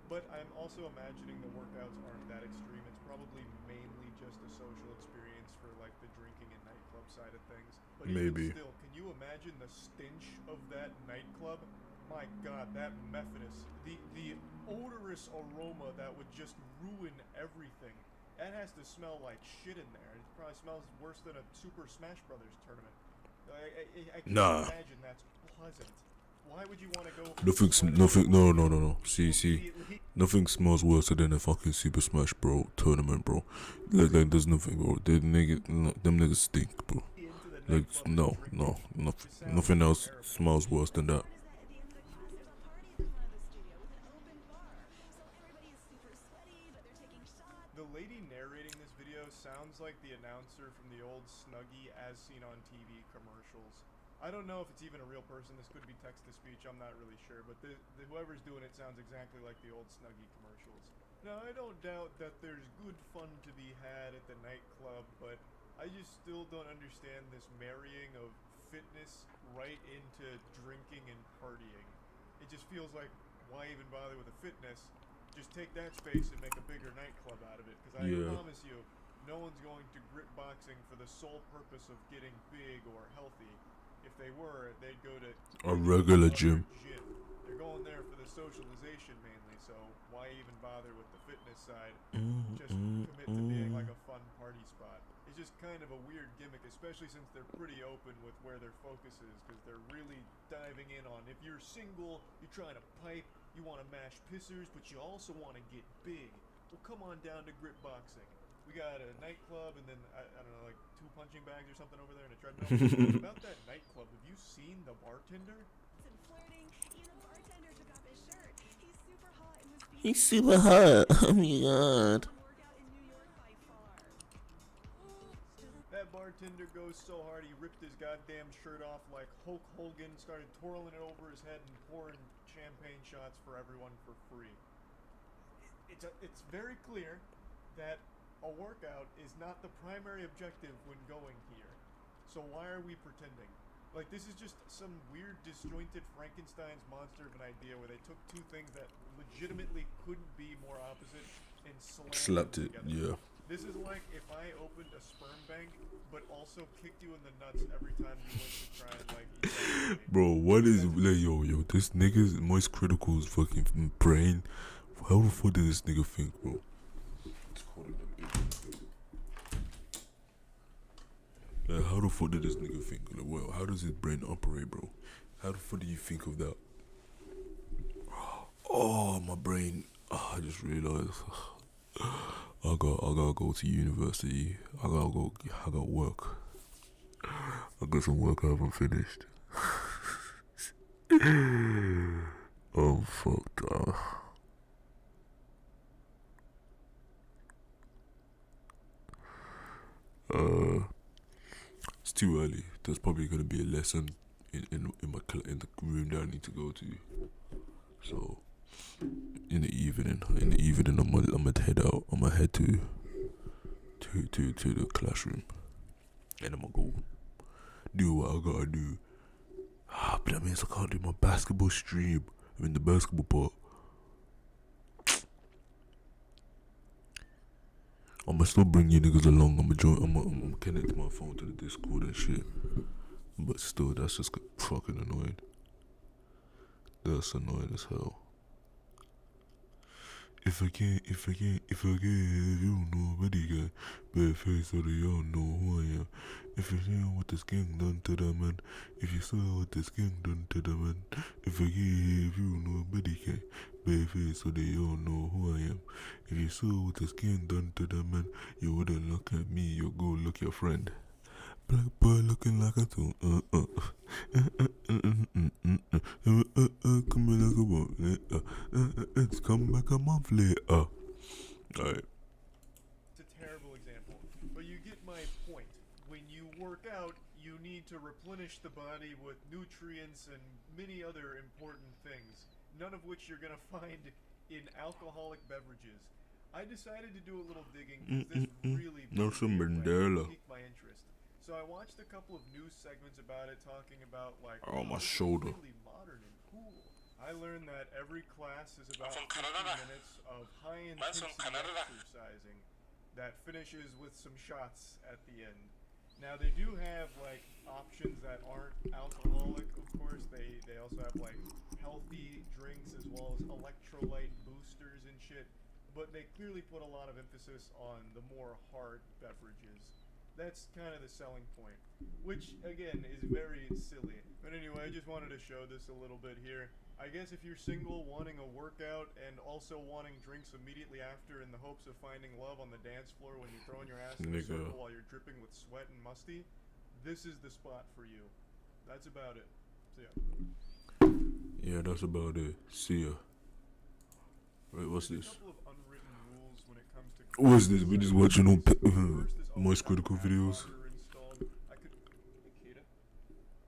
But I'm also imagining the workouts aren't that extreme. It's probably mainly just a social experience for like the drinking and nightclub side of things. But Maybe. even still, can you imagine the stench of that nightclub? My God, that Methodist, the odorous aroma that would just ruin everything. That has to smell like shit in there. It probably smells worse than a Super Smash Brothers tournament. I can't Nah. imagine that's pleasant. Why would you want to go? Nothing. No. See. Nothing smells worse than a fucking Super Smash Bro tournament, bro. Like there's nothing, bro. Them niggas stink, bro. Like no, nothing else smells worse than that. The lady narrating this video sounds like the announcer from the old Snuggie as seen on TV commercials. I don't know if it's even a real person. This could be text-to-speech. I'm not really sure. But whoever's doing it sounds exactly like the old Snuggie commercials. Now, I don't doubt that there's good fun to be had at the nightclub, but I just still don't understand this marrying of fitness right into drinking and partying. It just feels like, why even bother with the fitness? Just take that space and make a bigger nightclub out of it. Because I Yeah. promise you, no one's going to grit boxing for the sole purpose of getting big or healthy. If they were, they'd go to A regular another gym. They're going there for the socialization mainly, so why even bother with the fitness side? Just commit to being like a fun party spot. It's just kind of a weird gimmick, especially since they're pretty open with where their focus is, because they're really diving in on if you're single, you're trying to pipe, you want to mash pissers, but you also want to get big. Well, come on down to Grit Boxing. We got a nightclub and then, I don't know, like 2 punching bags or something over there and a treadmill. About that nightclub, have you seen the bartender? He's super hot. Oh my god. That bartender goes so hard he ripped his goddamn shirt off like Hulk Hogan, started twirling it over his head and pouring champagne shots for everyone for free. It's very clear that a workout is not the primary objective when going here. So why are we pretending? Like, this is just some weird, disjointed Frankenstein's monster of an idea where they took two things that legitimately couldn't be more opposite and Slapped it, together. yeah. This is like if I opened a sperm bank, but also kicked you in the nuts every time you went to try and, like, eat something. Bro, what is like, yo, this nigga's Moist Critical's fucking brain? How the fuck did this nigga think, bro? Like, how the fuck did this nigga think? Like, well, how does his brain operate, bro? How the fuck do you think of that? Oh, my brain. Oh, I just realized. I gotta go to university. I gotta work. I got some work I haven't finished. Oh, fuck. It's too early. There's probably gonna be a lesson in the room that I need to go to. So in the evening, I'm gonna head out. I'm gonna head to the classroom, and I'm gonna go do what I gotta do. But that means I can't do my basketball stream. I'm in the basketball part. I'ma still bring you niggas along. I'm connect my phone to the Discord and shit. But still, that's just fucking annoying. That's annoying as hell. If I can't have you, nobody can. Bad face, so they all know who I am. If you see what this gang done to them, man. If you saw what this gang done to them, man. If I can't have you, nobody can. Bad face, so they all know who I am. If you saw what this gang done to them, man. You wouldn't look at me, you go look your friend. Black boy looking like a tool. Come like a month. It's come back a month later. Alright. It's a terrible example, but you get my point. When you work out, you need to replenish the body with nutrients and many other important things, none of which you're gonna find in alcoholic beverages. I decided to do a little digging because this really Nelson Mandela. piqued my interest. So I watched a couple of news segments about it, talking about like, Oh, my this is shoulder. really modern and cool. I learned that every class is about 50 minutes of high-intensity exercising that finishes with some shots at the end. Now they do have like options that aren't alcoholic, of course. They also have like healthy drinks as well as electrolyte boosters and shit. But they clearly put a lot of emphasis on the more hard beverages. That's kind of the selling point, which again is very silly. But anyway, I just wanted to show this a little bit here. I guess if you're single, wanting a workout, and also wanting drinks immediately after in the hopes of finding love on the dance floor when you're throwing your ass in a circle while you're dripping with sweat and musty, this is the spot for you. That's about it. See ya. Yeah, that's about it. See ya. Wait, what's this? What's this? We're just watching on Moist Critical videos.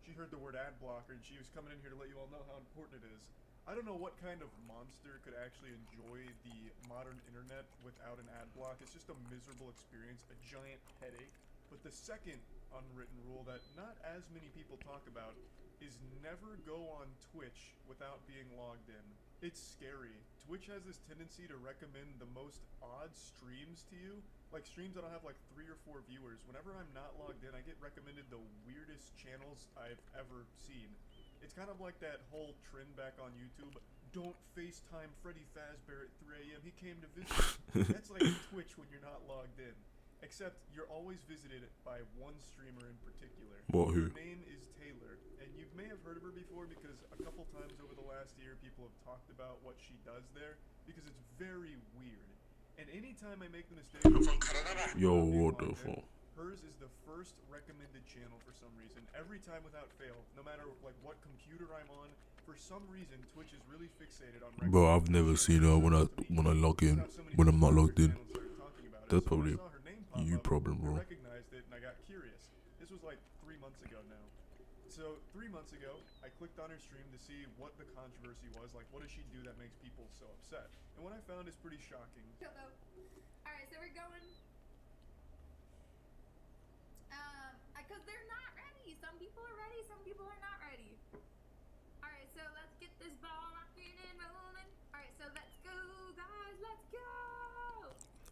She heard the word ad blocker and she was coming in here to let you all know how important it is. I don't know what kind of monster could actually enjoy the modern internet without an ad block. It's just a miserable experience, a giant headache. But the second unwritten rule that not as many people talk about is never go on Twitch without being logged in. It's scary. Twitch has this tendency to recommend the most odd streams to you, like streams that'll have like 3 or 4 viewers. Whenever I'm not logged in, I get recommended the weirdest channels I've ever seen. It's kind of like that whole trend back on YouTube, don't FaceTime Freddy Fazbear at 3 a.m. He came to visit. That's like Twitch when you're not logged in. Except you're always visited by one streamer in particular. What, who? Her name is Taylor, and you may have heard of her before because a couple times over the last year people have talked about what she does there because it's very weird. And anytime I make the mistake of Yo, what the fuck? hers is the first recommended channel for some reason. Every time without fail, no matter like what computer I'm on, for some reason Twitch is really fixated on Bro, I've never seen her when I log in. When I'm not logged in. That's probably you problem, bro. I recognized it and I got curious. This was like 3 months ago now. So 3 months ago, I clicked on her stream to see what the controversy was. Like, what does she do that makes people so upset? And what I found is pretty shocking. Alright, so we're going Some people are ready, some people are not ready. Alright, so let's get this ball rocking and rolling. Alright, so let's go, guys, let's go!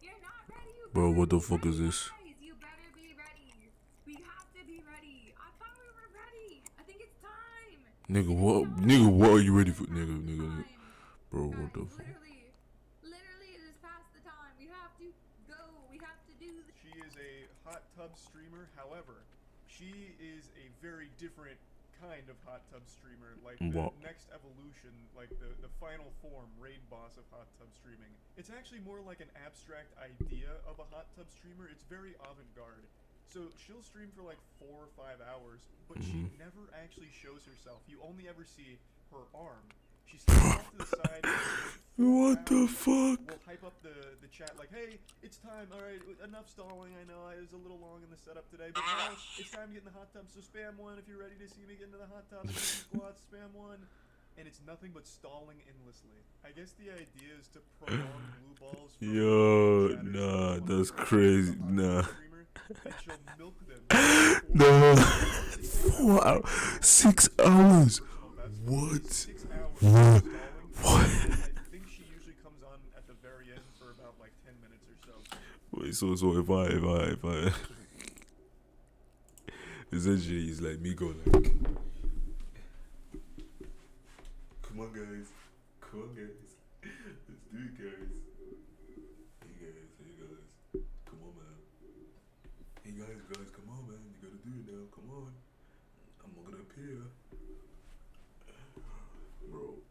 You're not ready, you Bro, what the fuck is this? guys. You better be ready. We have to be ready. I thought we were ready. I think it's time. Nigga, what? Nigga, what are you ready for? Nigga. Bro, what the fuck? Literally, it is past the time. We have to go. We have to do this. She is a hot tub streamer. However, she is a very different kind of hot tub streamer. Like the What? next evolution, like the final form, raid boss of hot tub streaming. It's actually more like an abstract idea of a hot tub streamer. It's very avant-garde. So she'll stream for like 4 or 5 hours, but she never actually shows herself. You only ever see her arm. She stands off to the side. What the fuck? We'll hype up the chat like, hey, it's time. All right, enough stalling. I know I was a little long in the setup today, but now it's time to get in the hot tub. So spam 1 if you're ready to see me get into the hot tub. And do some squats, spam 1. And it's nothing but stalling endlessly. I guess the idea is to prolong blue balls. Yo, nah, that's crazy. Nah. And she'll milk them. No. 4 hours. 6 hours. What? 6 hours. What? I think she usually comes on at the very end for about like 10 minutes or so. Wait, so if I essentially it's like me going like, come on guys, let's do it guys. Hey guys, come on man. Hey guys, come on man, you gotta do it now, come on. I'm not gonna appear. Bro.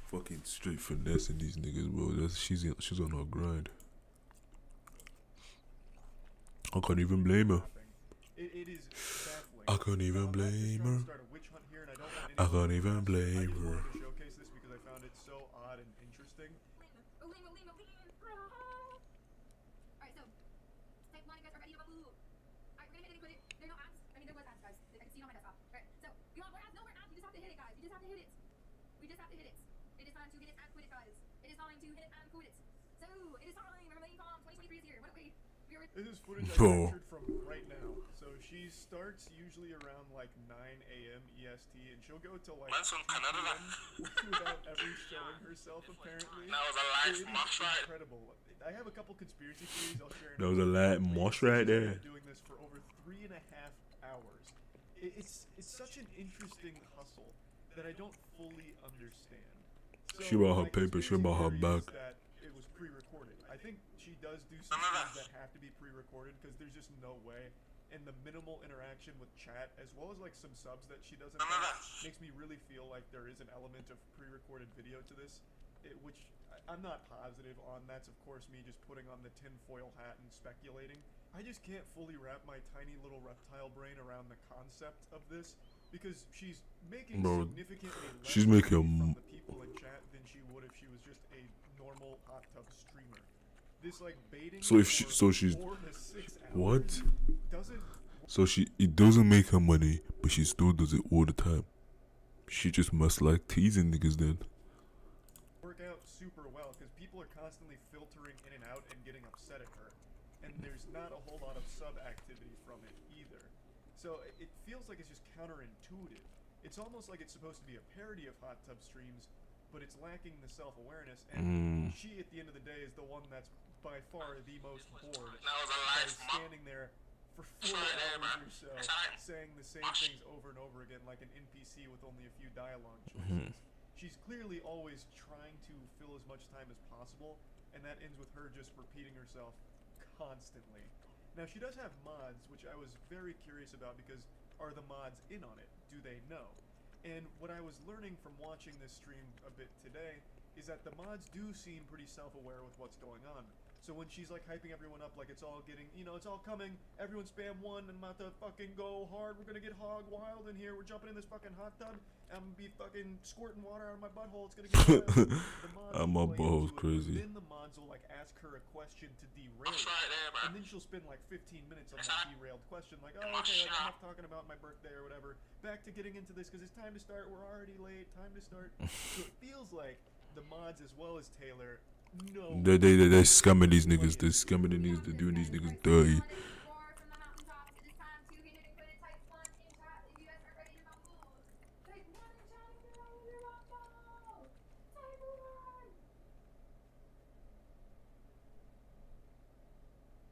Fucking straight finessing these niggas, bro. She's on her grind. I can't even blame her. It is baffling. I can't even blame her. I can't even blame her. I just wanted to showcase this because I found it so odd and interesting. Alright, so type 1 guys are ready to move. Alright, we're gonna hit it and put it. There are no ads. I mean, there was ads, guys. I can see it on my desktop. Alright, so you want more ads? No more ads. You just have to hit it, guys. You just have to hit it. We just have to hit it. It is time to hit it and quit it, guys. It is time to hit it and quit it. So it is time. Remember, Tom 2023 is here. What a way. This is footage I Bro. captured from right now. So she starts usually around like 9 a.m. EST, and she'll go till like 2 p.m. without ever showing herself. Apparently, That was a live It is mosh ride. incredible. I have a couple conspiracy theories I'll share. That was a live mosh right there. Doing this for over 3.5 hours. It's such an interesting hustle that I don't fully understand. So She brought her my paper, she brought her conspiracy theory is bag. that it was pre-recorded. I think she does do some things that have to be pre-recorded because there's just no way. And the minimal interaction with chat, as well as like some subs that she doesn't have, makes me really feel like there is an element of pre-recorded video to this, which I'm not positive on. That's of course me just putting on the tinfoil hat and speculating. I just can't fully wrap my tiny little reptile brain around the concept of this because she's making Bro, significantly less she's money making from the people in chat than she would if she was just a normal hot tub streamer. This like baiting So if she, for so she's 4 to 6 hours what? doesn't So it doesn't make her money, but she still does it all the time. She just must like teasing niggas then. work out super well because people are constantly filtering in and out and getting upset at her, and there's not a whole lot of sub activity from it either. So it feels like it's just counterintuitive. It's almost like it's supposed to be a parody of hot tub streams, but it's lacking the self-awareness, and she at the end of the day is the one that's by far the most bored by standing there for 4 hours or so saying the same things over and over again like an NPC with only a few dialogue choices. She's clearly always trying to fill as much time as possible, and that ends with her just repeating herself constantly. Now she does have mods, which I was very curious about because are the mods in on it? Do they know? And what I was learning from watching this stream a bit today is that the mods do seem pretty self-aware with what's going on. So when she's like hyping everyone up like it's all getting, it's all coming, everyone spam 1 and I'm about to fucking go hard, we're gonna get hog wild in here, we're jumping in this fucking hot tub, I'm gonna be fucking squirting water out of my butthole, it's gonna get wild. My butthole's crazy. Then the mods will like ask her a question to derail it, and then she'll spend like 15 minutes on that derailed question, like, oh, okay, like, I'm not talking about my birthday or whatever, back to getting into this because it's time to start, we're already late, time to start. So it feels like the mods as well as Taylor They're scamming these niggas. They're scamming the niggas. They're doing these niggas dirty.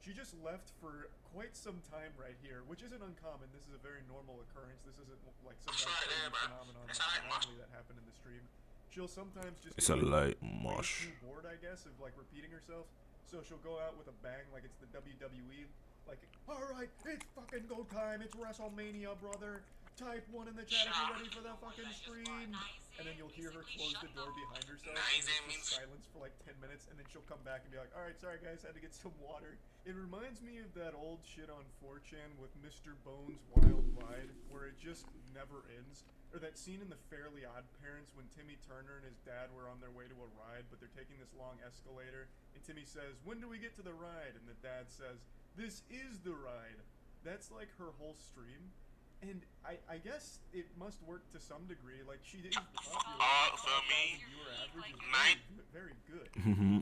She just left for quite some time right here, which isn't uncommon. This is a very normal occurrence. This isn't like some kind of crazy phenomenon like anomaly that happened in the stream. She'll sometimes just It's a get, light way mosh. too bored, I guess, of like repeating herself. So she'll go out with a bang like it's the WWE. Like, alright, it's fucking go time. It's WrestleMania, brother. Type 1 in the chat if you're ready for the fucking stream. And then you'll hear her close the door behind herself. And it's just silence for like 10 minutes. And then she'll come back and be like, alright, sorry guys, had to get some water. It reminds me of that old shit on 4chan with Mr. Bones' Wild Ride, where it just never ends. Or that scene in The Fairly Odd Parents when Timmy Turner and his dad were on their way to a ride, but they're taking this long escalator. And Timmy says, when do we get to the ride? And the dad says, this is the ride. That's like her whole stream. And I guess it must work to some degree. Like, she is popular. 5,000 viewer average is very good.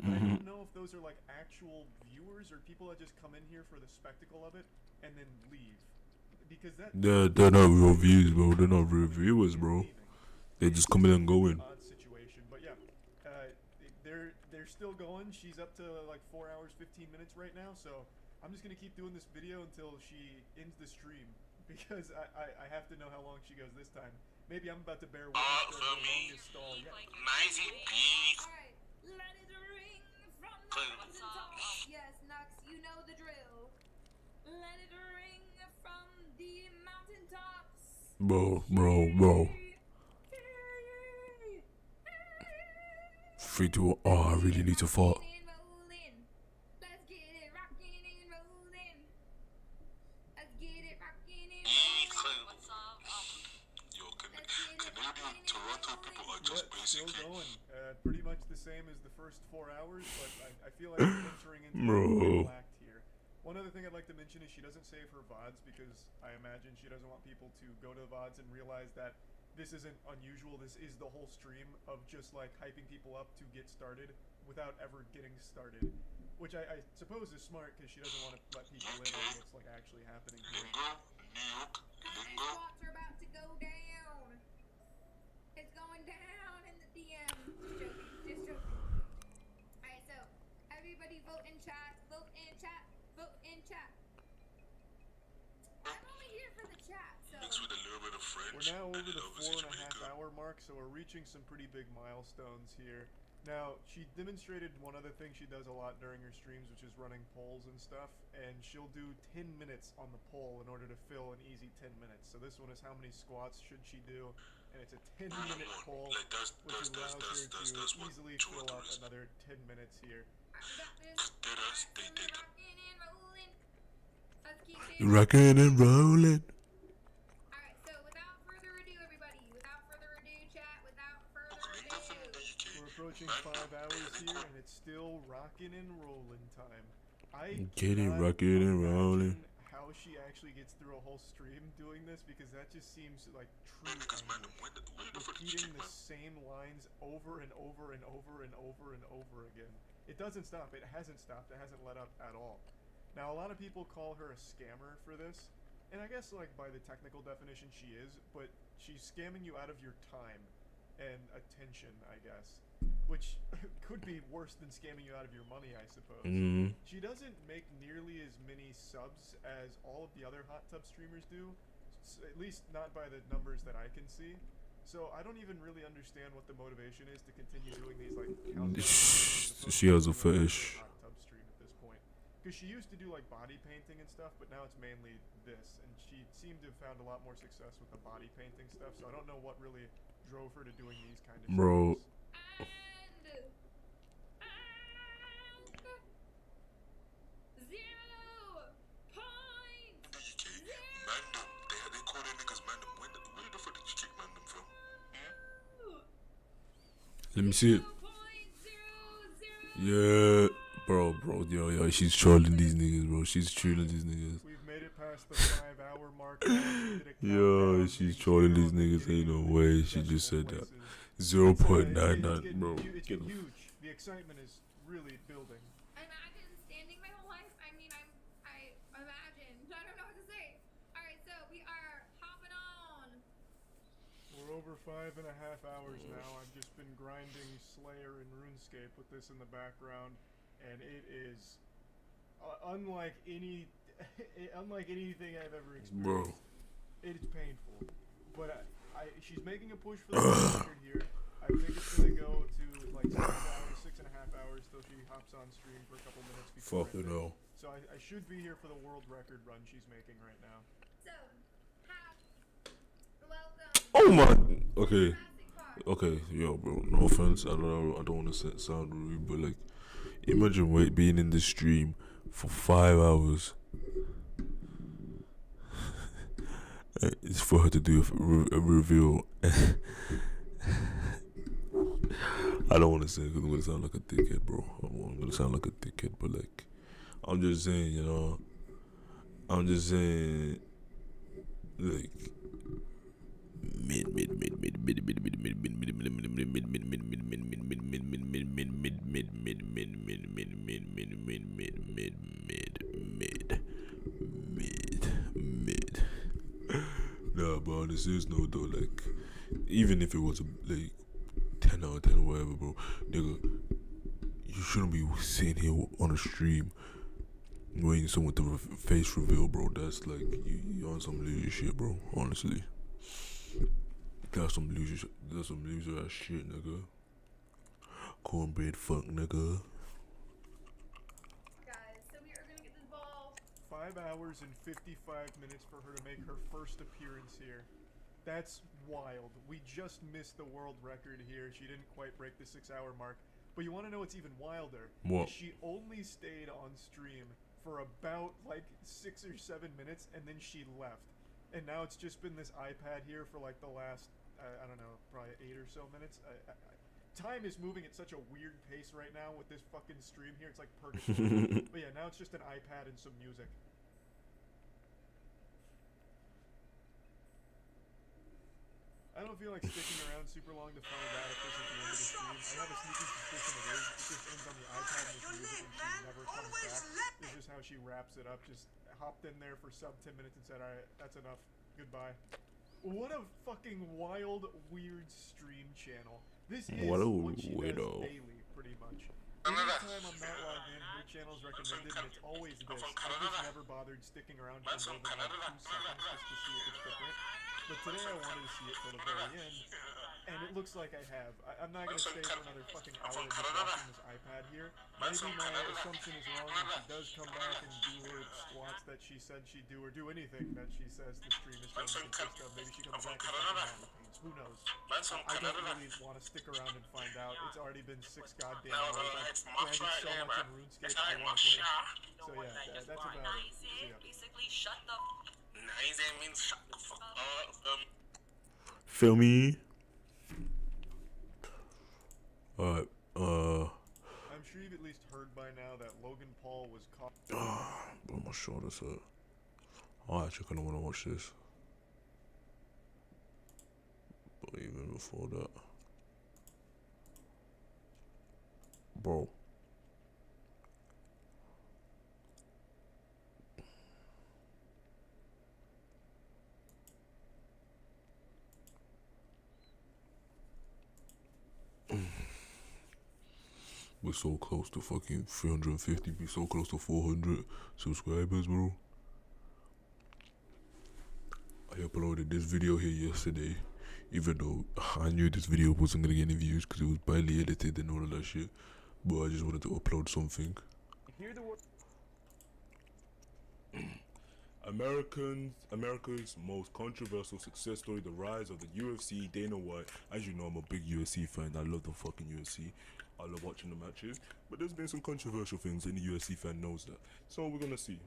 But I don't know if those are like actual viewers or people that just come in here for the spectacle of it and then leave. Because that They're not real views, bro. They're not real viewers, bro. They just come in and go in. odd situation. But yeah, they're still going. She's up to like 4 hours 15 minutes right now. So I'm just gonna keep doing this video until she ends the stream. Because I have to know how long she goes this time. Maybe I'm about to bear witness to her longest stall yet. Nice peace. Alright, let it ring from the mountaintop. Yes, Nux, you know the drill. Let it ring from the mountaintops. Bro. 3, 2, oh, I really need to fart. Still going. Pretty much the same as the first 4 hours, but I feel like we're entering into Bro. the act here. One other thing I'd like to mention is she doesn't save her VODs because I imagine she doesn't want people to go to the VODs and realize that this isn't unusual. This is the whole stream of just like hyping people up to get started without ever getting started. Which I suppose is smart because she doesn't want to let people in on what's like actually happening here. Spots are about to go down. It's going down in the DM. Just joking. Alright, so everybody vote in chat. Vote in chat. Vote in chat. I'm only here for the chat, so. We're now over the 4.5 hour mark, so we're reaching some pretty big milestones here. Now, she demonstrated one other thing she does a lot during her streams, which is running polls and stuff, and she'll do 10 minutes on the poll in order to fill an easy 10 minutes. So this one is how many squats should she do, and it's a 10-minute poll, which allows her to easily fill up another 10 minutes here. Rockin' and rollin'. Alright, so without further ado, everybody, without further ado, chat, without further ado. We're approaching 5 hours here, and it's still rockin' and rollin' time. I Get it, cannot rockin' and rollin'. imagine how she actually gets through a whole stream doing this, because that just seems like true anger. Repeating the same lines over and over and over and over and over again. It doesn't stop. It hasn't stopped. It hasn't let up at all. Now, a lot of people call her a scammer for this, and I guess, like, by the technical definition, she is, but she's scamming you out of your time and attention, I guess, which could be worse than scamming you out of your money, I suppose. Mhm. She doesn't make nearly as many subs as all of the other hot tub streamers do, at least not by the numbers that I can see. So I don't even really understand what the motivation is to continue doing these, like, countdowns. She has a fetish. Hot tub stream at this point. Because she used to do like body painting and stuff, but now it's mainly this, and she seemed to have found a lot more success with the body painting stuff, so I don't know what really drove her to doing these kind of Bro. streams. Let me see it. Yeah, bro, yo, she's trolling these niggas, bro. She's trolling these niggas. We've made it past the 5 hour mark. Yo, she's trolling these niggas. Ain't no way. She just said that. 0.99, bro. It's Get getting him. huge. The excitement is really building. Imagine standing my whole life. I mean, I imagine. I don't know what to say. Alright, so we are hopping on. We're over 5.5 hours now. I've just been grinding Slayer and RuneScape with this in the background, and it is unlike anything I've ever experienced. Bro. It is painful, but she's making a push for the record here. I think it's gonna go to like 6.5 hours till she hops on stream for a couple minutes before. Fucking hell. So I should be here for the world record run she's making right now. Oh my. Okay, yo, bro. No offense. I don't want to sound rude, but like, imagine being in the stream for 5 hours. It's for her to do a reveal. I don't want to say it because I'm gonna sound like a dickhead, bro. I'm gonna sound like a dickhead, but like, I'm just saying, you know. I'm just saying, like, Nah, but on a serious note though, like, even if it was like 10 out of 10 or whatever, bro, nigga, you shouldn't be sitting here on a stream waiting someone to face reveal, bro. That's like, you're on some loser shit, bro, honestly. That's some loser ass shit, nigga. Cornbread fuck, nigga. 5 hours and 55 minutes for her to make her first appearance here. That's wild. We just missed the world record here. She didn't quite break the 6-hour mark. But you want to know what's even wilder? What? She only stayed on stream for about like 6 or 7 minutes, and then she left. And now it's just been this iPad here for like the last, I don't know, probably 8 or so minutes. Time is moving at such a weird pace right now with this fucking stream here. It's like purgatory. But yeah, now it's just an iPad and some music. I don't feel like sticking around super long to find out if this is the end of the stream. I have a sneaking suspicion it is. It just ends on the iPad with music and she never comes back. This is how she wraps it up. Just hopped in there for sub 10 minutes and said, alright, that's enough. Goodbye. What a fucking wild, weird stream channel. This is what she does daily, pretty much. Anytime I'm not logged in, her channel's recommended, and it's always this. I've just never bothered sticking around for more than like 2 seconds just to see if it's different. But today I wanted to see it till the very end, and it looks like I have. I'm not going to stay for another fucking hour just watching this iPad here. Maybe my assumption is wrong and she does come back and do her squats that she said she'd do, or do anything that she says the stream is going to consist of. Maybe she comes back and fucking who knows? I don't really want to stick around and find out. It's already been 6 goddamn hours. I've grinded so much in RuneScape, I want to play. So yeah, that's about it. See ya. Basically, shut the Nice means shut the fuck up. Feel me? Alright, I'm sure you've at least heard by now that Logan Paul was caught. Bro, my shoulders hurt. I actually kinda wanna watch this. But even before that, bro. We're so close to fucking 350, we're so close to 400 subscribers, bro. I uploaded this video here yesterday, even though I knew this video wasn't gonna get any views because it was badly edited and all of that shit. But I just wanted to upload something. Hear the word. America's most controversial success story, the rise of the UFC, Dana White. As you know, I'm a big UFC fan. I love the fucking UFC. I love watching the matches. But there's been some controversial things, and the UFC fan knows that. So we're gonna see.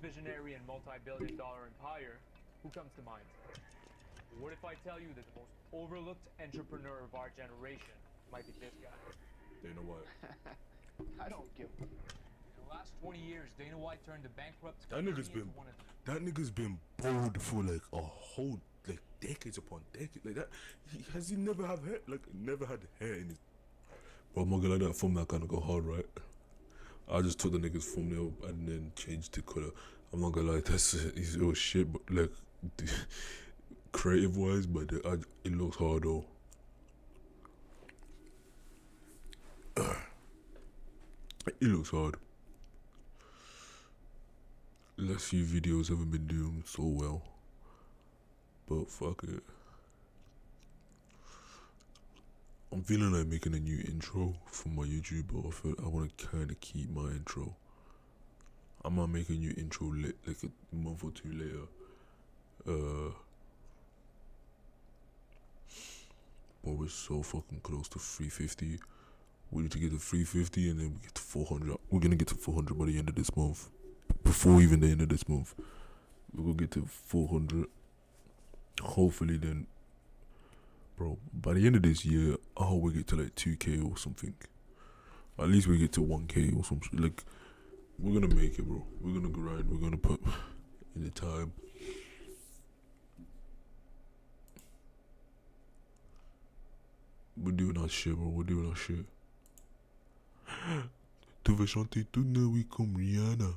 Visionary and multi-billion-dollar empire. Who comes to mind? What if I tell you that the most overlooked entrepreneur of our generation might be this guy? Dana White. I don't give a. In the last 20 years, Dana White turned a bankrupt That nigga's been bold for like a whole like decades upon decades. Like that, he never have hair? Like never had hair in his. Bro, I'm not gonna let that thumbnail kind of go hard, right? I just took the nigga's thumbnail and then changed the color. I'm not gonna lie, it was shit, but like creative wise, but it looks hard though. It looks hard. last few videos haven't been doing so well. But fuck it. I'm feeling like making a new intro for my YouTube, but I feel I want to kind of keep my intro. I might make a new intro like a month or two later. But we're so fucking close to 350. We need to get to 350 and then we get to 400. We're gonna get to 400 by the end of this month. Before even the end of this month, we're gonna get to 400. Hopefully then, bro, by the end of this year, I hope we get to like 2K or something. At least we get to 1K or something. Like, we're gonna make it, bro. We're gonna grind. We're gonna put in the time. We're doing our shit, bro. We're doing our shit. Tu veux chanter toute la nuit comme Rihanna.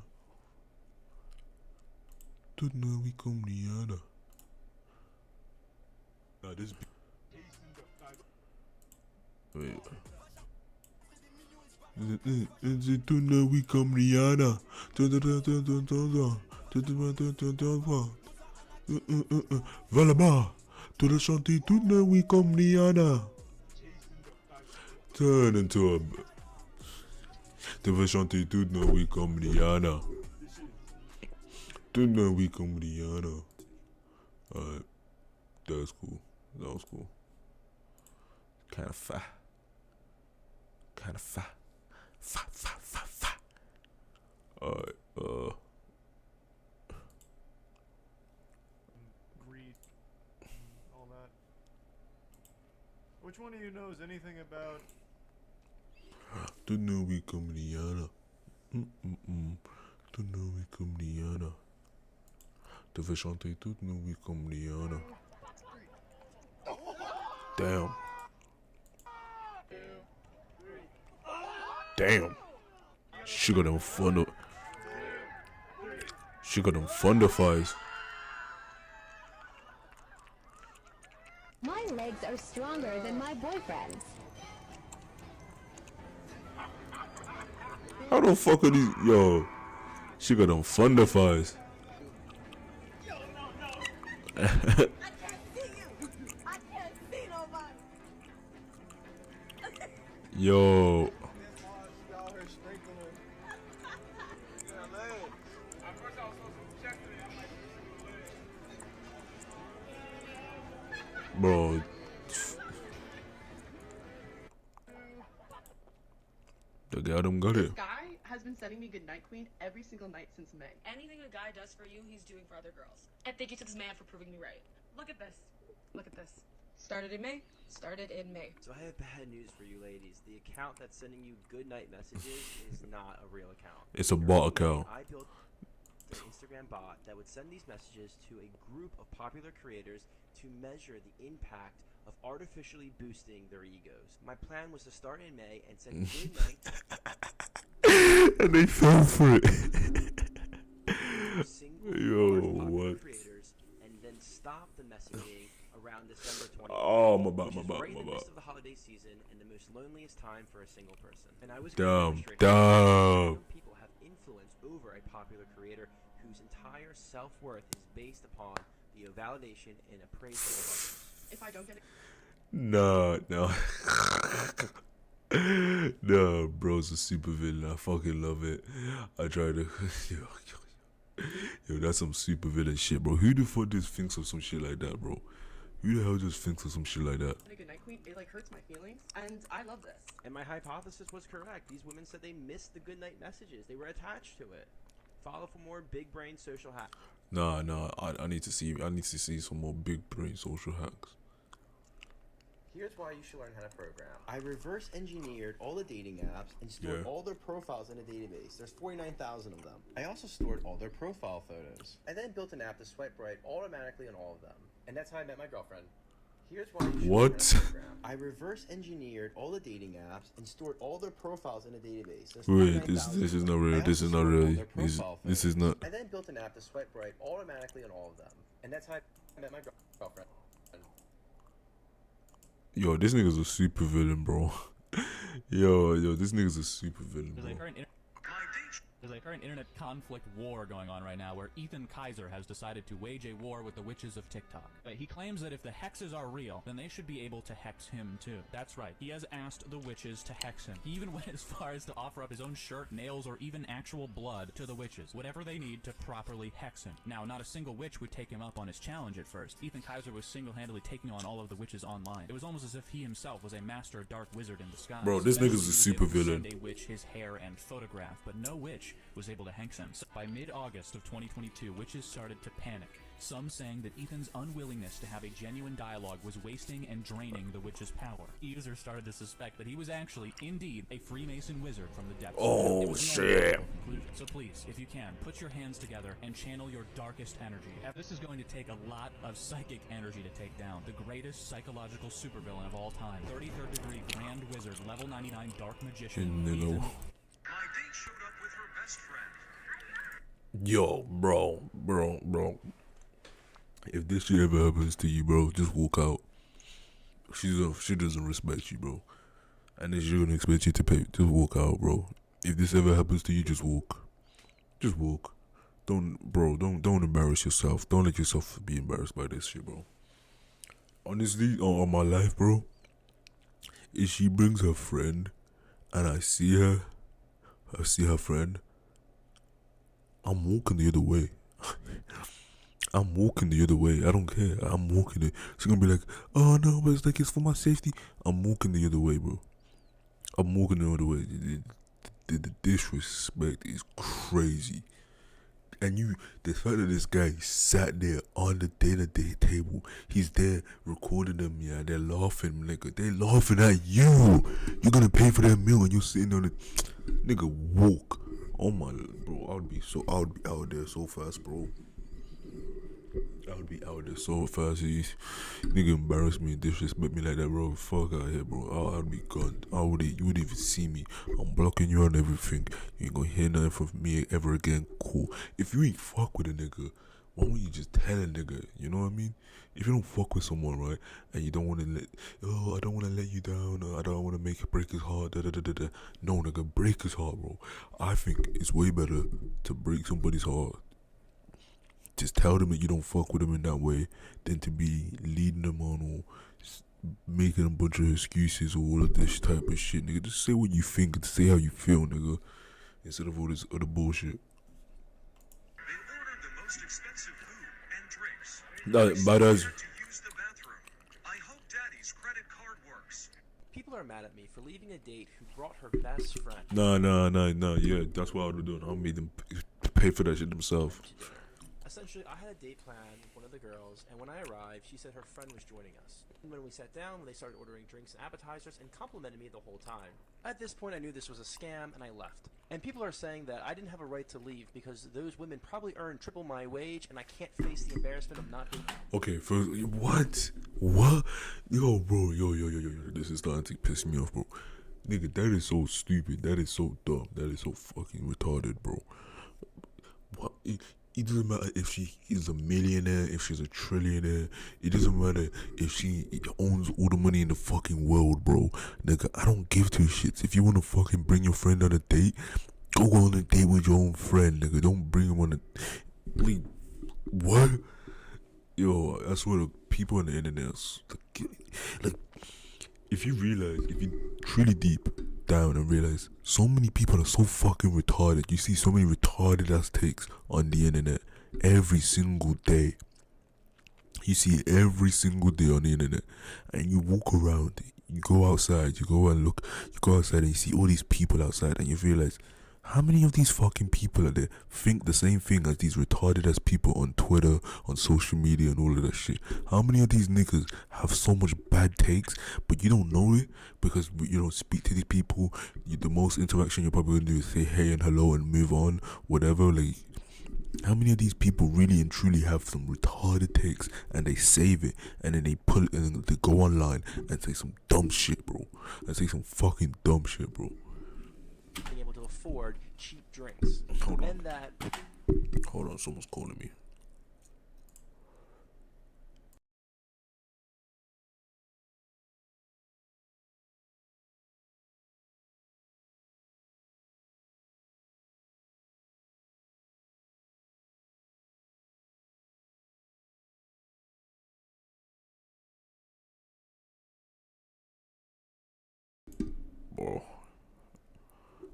Toute la nuit comme Rihanna. Nah, this wait. Toute la nuit comme Rihanna. Va là-bas. Tu dois chanter toute la nuit comme Rihanna. Turn into a... Tu vas chanter toute la nuit comme Rihanna. Toute la nuit comme Rihanna. Alright. That was cool. That was cool. Kinda fat. Kinda fat. Fat. Alright, Read all that. Which one of you knows anything about... Toute la nuit comme Rihanna. Toute la nuit comme Rihanna. Tu vas chanter toute la nuit comme Rihanna. Damn. Damn. She got them thunder. She got them thunder thighs. My legs are stronger than my boyfriend's. How the fuck are these? Yo, she got them thunder thighs. Yo. Bro. The guy them got it. This guy has been sending me Goodnight Queen every single night since May. Anything a guy does for you, he's doing for other girls. And thank you to this man for proving me right. Look at this. Look at this. Started in May. Started in May. So I have bad news for you ladies. The account that's sending you goodnight messages is not a real account. It's a bot account. I built an Instagram bot that would send these messages to a group of popular creators to measure the impact of artificially boosting their egos. My plan was to start in May and send goodnight and they fell for it. Yo, what? Creators, and then stop the messaging around December 20th. Oh, my bad. Right in the midst of the holiday season and the most loneliest time for a single person. And I was damn. People have influence over a popular creator whose entire self-worth is based upon the validation and appraisal of others. If I don't get it. No. No, bro's a super villain. I fucking love it. I try to... Yo, that's some super villain shit, bro. Who the fuck just thinks of some shit like that, bro? Who the hell just thinks of some shit like that? A Goodnight Queen, it like hurts my feelings, and I love this. And my hypothesis was correct. These women said they missed the goodnight messages. They were attached to it. Follow for more big brain social hacks. Nah. I need to see some more big brain social hacks. Here's why you should learn how to program. I reverse engineered all the dating apps and stored all their profiles in a database. There's 49,000 of them. I also stored all their profile photos. I then built an app to swipe right automatically on all of them. And that's how I met my girlfriend. Here's why you should learn how to program. I reverse engineered all the dating apps and stored all their profiles in a database. There's Wait, this is not real. This is not real. This is not. I then built an app to swipe right automatically on all of them. And that's how I met my girlfriend. Yo, this nigga's a super villain, bro. Yo, this nigga's a super villain, bro. There's a current internet conflict war going on right now where Ethan Kaiser has decided to wage a war with the witches of TikTok. He claims that if the hexes are real, then they should be able to hex him too. That's right, he has asked the witches to hex him. He even went as far as to offer up his own shirt, nails, or even actual blood to the witches, whatever they need to properly hex him. Now, not a single witch would take him up on his challenge at first. Ethan Kaiser was single-handedly taking on all of the witches online. It was almost as if he himself was a master dark wizard in disguise. Bro, this nigga's a super villain. Send a witch his hair and photograph, but no witch was able to hex him. So by mid-August of 2022, witches started to panic. Some saying that Ethan's unwillingness to have a genuine dialogue was wasting and draining the witch's power. Users started to suspect that he was actually, indeed, a Freemason wizard from the depths. Oh, shit. So please, if you can, put your hands together and channel your darkest energy. This is going to take a lot of psychic energy to take down the greatest psychological supervillain of all time. 33rd degree Grand Wizard, level 99 Dark Magician. Ethan. Yo, bro. If this shit ever happens to you, bro, just walk out. She doesn't respect you, bro. And then she's gonna expect you to pay. Just walk out, bro. If this ever happens to you, just walk. Just walk. Don't embarrass yourself. Don't let yourself be embarrassed by this shit, bro. Honestly, on my life, bro, if she brings her friend and I see her friend, I'm walking the other way. I'm walking the other way. I don't care. I'm walking it. She's gonna be like, oh no, but it's for my safety. I'm walking the other way, bro. I'm walking the other way. The disrespect is crazy. And the fact that this guy sat there on the dinner table, he's there recording them, yeah, they're laughing, nigga. They laughing at you. You're gonna pay for that meal and you're sitting on it. Nigga, walk. Oh my, bro, I would be out there so fast, bro. I would be out there so fast. Nigga embarrass me and disrespect me like that, bro. Fuck out here, bro. I'd be gone. You wouldn't even see me. I'm blocking you on everything. You ain't gonna hear nothing from me ever again. Cool. If you ain't fuck with a nigga, why don't you just tell a nigga? You know what I mean? If you don't fuck with someone, right, and you don't want to I don't want to let you down, or I don't want to make it break his heart, No, nigga, break his heart, bro. I think it's way better to break somebody's heart. Just tell them that you don't fuck with them in that way than to be leading them on or making a bunch of excuses or all of this type of shit, nigga. Just say what you think and say how you feel, nigga, instead of all this other bullshit. People are mad at me for leaving a date who brought her best friend. Nah, yeah, that's what I would do. I made them pay for that shit themselves. Essentially, I had a date planned with one of the girls, and when I arrived, she said her friend was joining us. And when we sat down, they started ordering drinks and appetizers and complimented me the whole time. At this point, I knew this was a scam, and I left. And people are saying that I didn't have a right to leave because those women probably earn triple my wage, and I can't face the embarrassment of not being... Okay, first, what? What? Yo, bro, yo, this is starting to piss me off, bro. Nigga, that is so stupid. That is so dumb. That is so fucking retarded, bro. What? It doesn't matter if she is a millionaire, if she's a trillionaire. It doesn't matter if she owns all the money in the fucking world, bro. Nigga, I don't give two shits. If you want to fucking bring your friend on a date, go on a date with your own friend, nigga. Don't bring him on a... Like, what? Yo, I swear to people on the internet, like, if you truly deep down and realize so many people are so fucking retarded. You see so many retarded ass takes on the internet every single day. You see it every single day on the internet, and you walk around, you go outside, you go and look, you go outside and you see all these people outside, and you realize how many of these fucking people are there think the same thing as these retarded ass people on Twitter, on social media and all of that shit? How many of these niggas have so much bad takes, but you don't know it because you don't speak to these people? The most interaction you're probably gonna do is say hey and hello and move on, whatever. Like, how many of these people really and truly have some retarded takes and they save it and then they pull it and they go online and say some dumb shit, bro? And say some fucking dumb shit, bro. Being able to afford cheap drinks. Hold on, someone's calling me.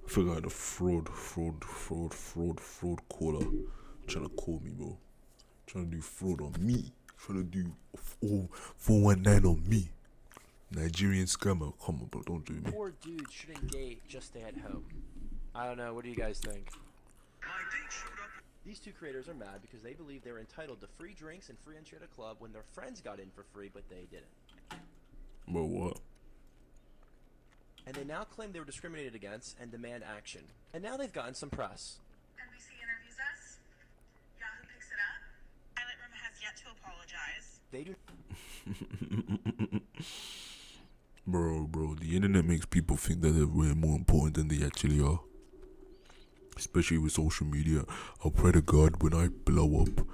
I think I had a fraud caller trying to call me, bro. Trying to do fraud on me. Trying to do 419 on me. Nigerian scammer. Come on, bro. Don't do me. Poor dudes shouldn't date, just stay at home. I don't know. What do you guys think? These two creators are mad because they believe they were entitled to free drinks and free entry at a club when their friends got in for free, but they didn't. Bro, what? And they now claim they were discriminated against and demand action. And now they've gotten some press. NBC interviews us. Yahoo picks it up. Pilot Room has yet to apologize. They do. Bro, the internet makes people think that they're way more important than they actually are. Especially with social media. I'll pray to God when I blow up,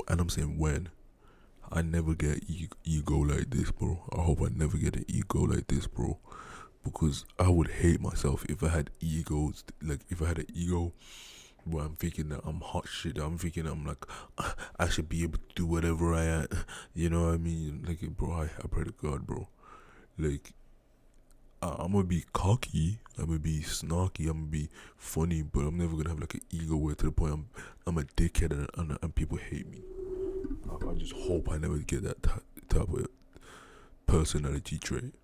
and I'm saying when, I never get ego like this, bro. I hope I never get an ego like this, bro. Because I would hate myself if I had egos. Like, if I had an ego where I'm thinking that I'm hot shit. I'm thinking I'm like, I should be able to do whatever I am. You know what I mean? Like, bro, I pray to God, bro. Like, I'm gonna be cocky, I'm gonna be snarky, I'm gonna be funny, but I'm never gonna have like an ego where to the point I'm a dickhead and people hate me. I just hope I never get that type of personality trait.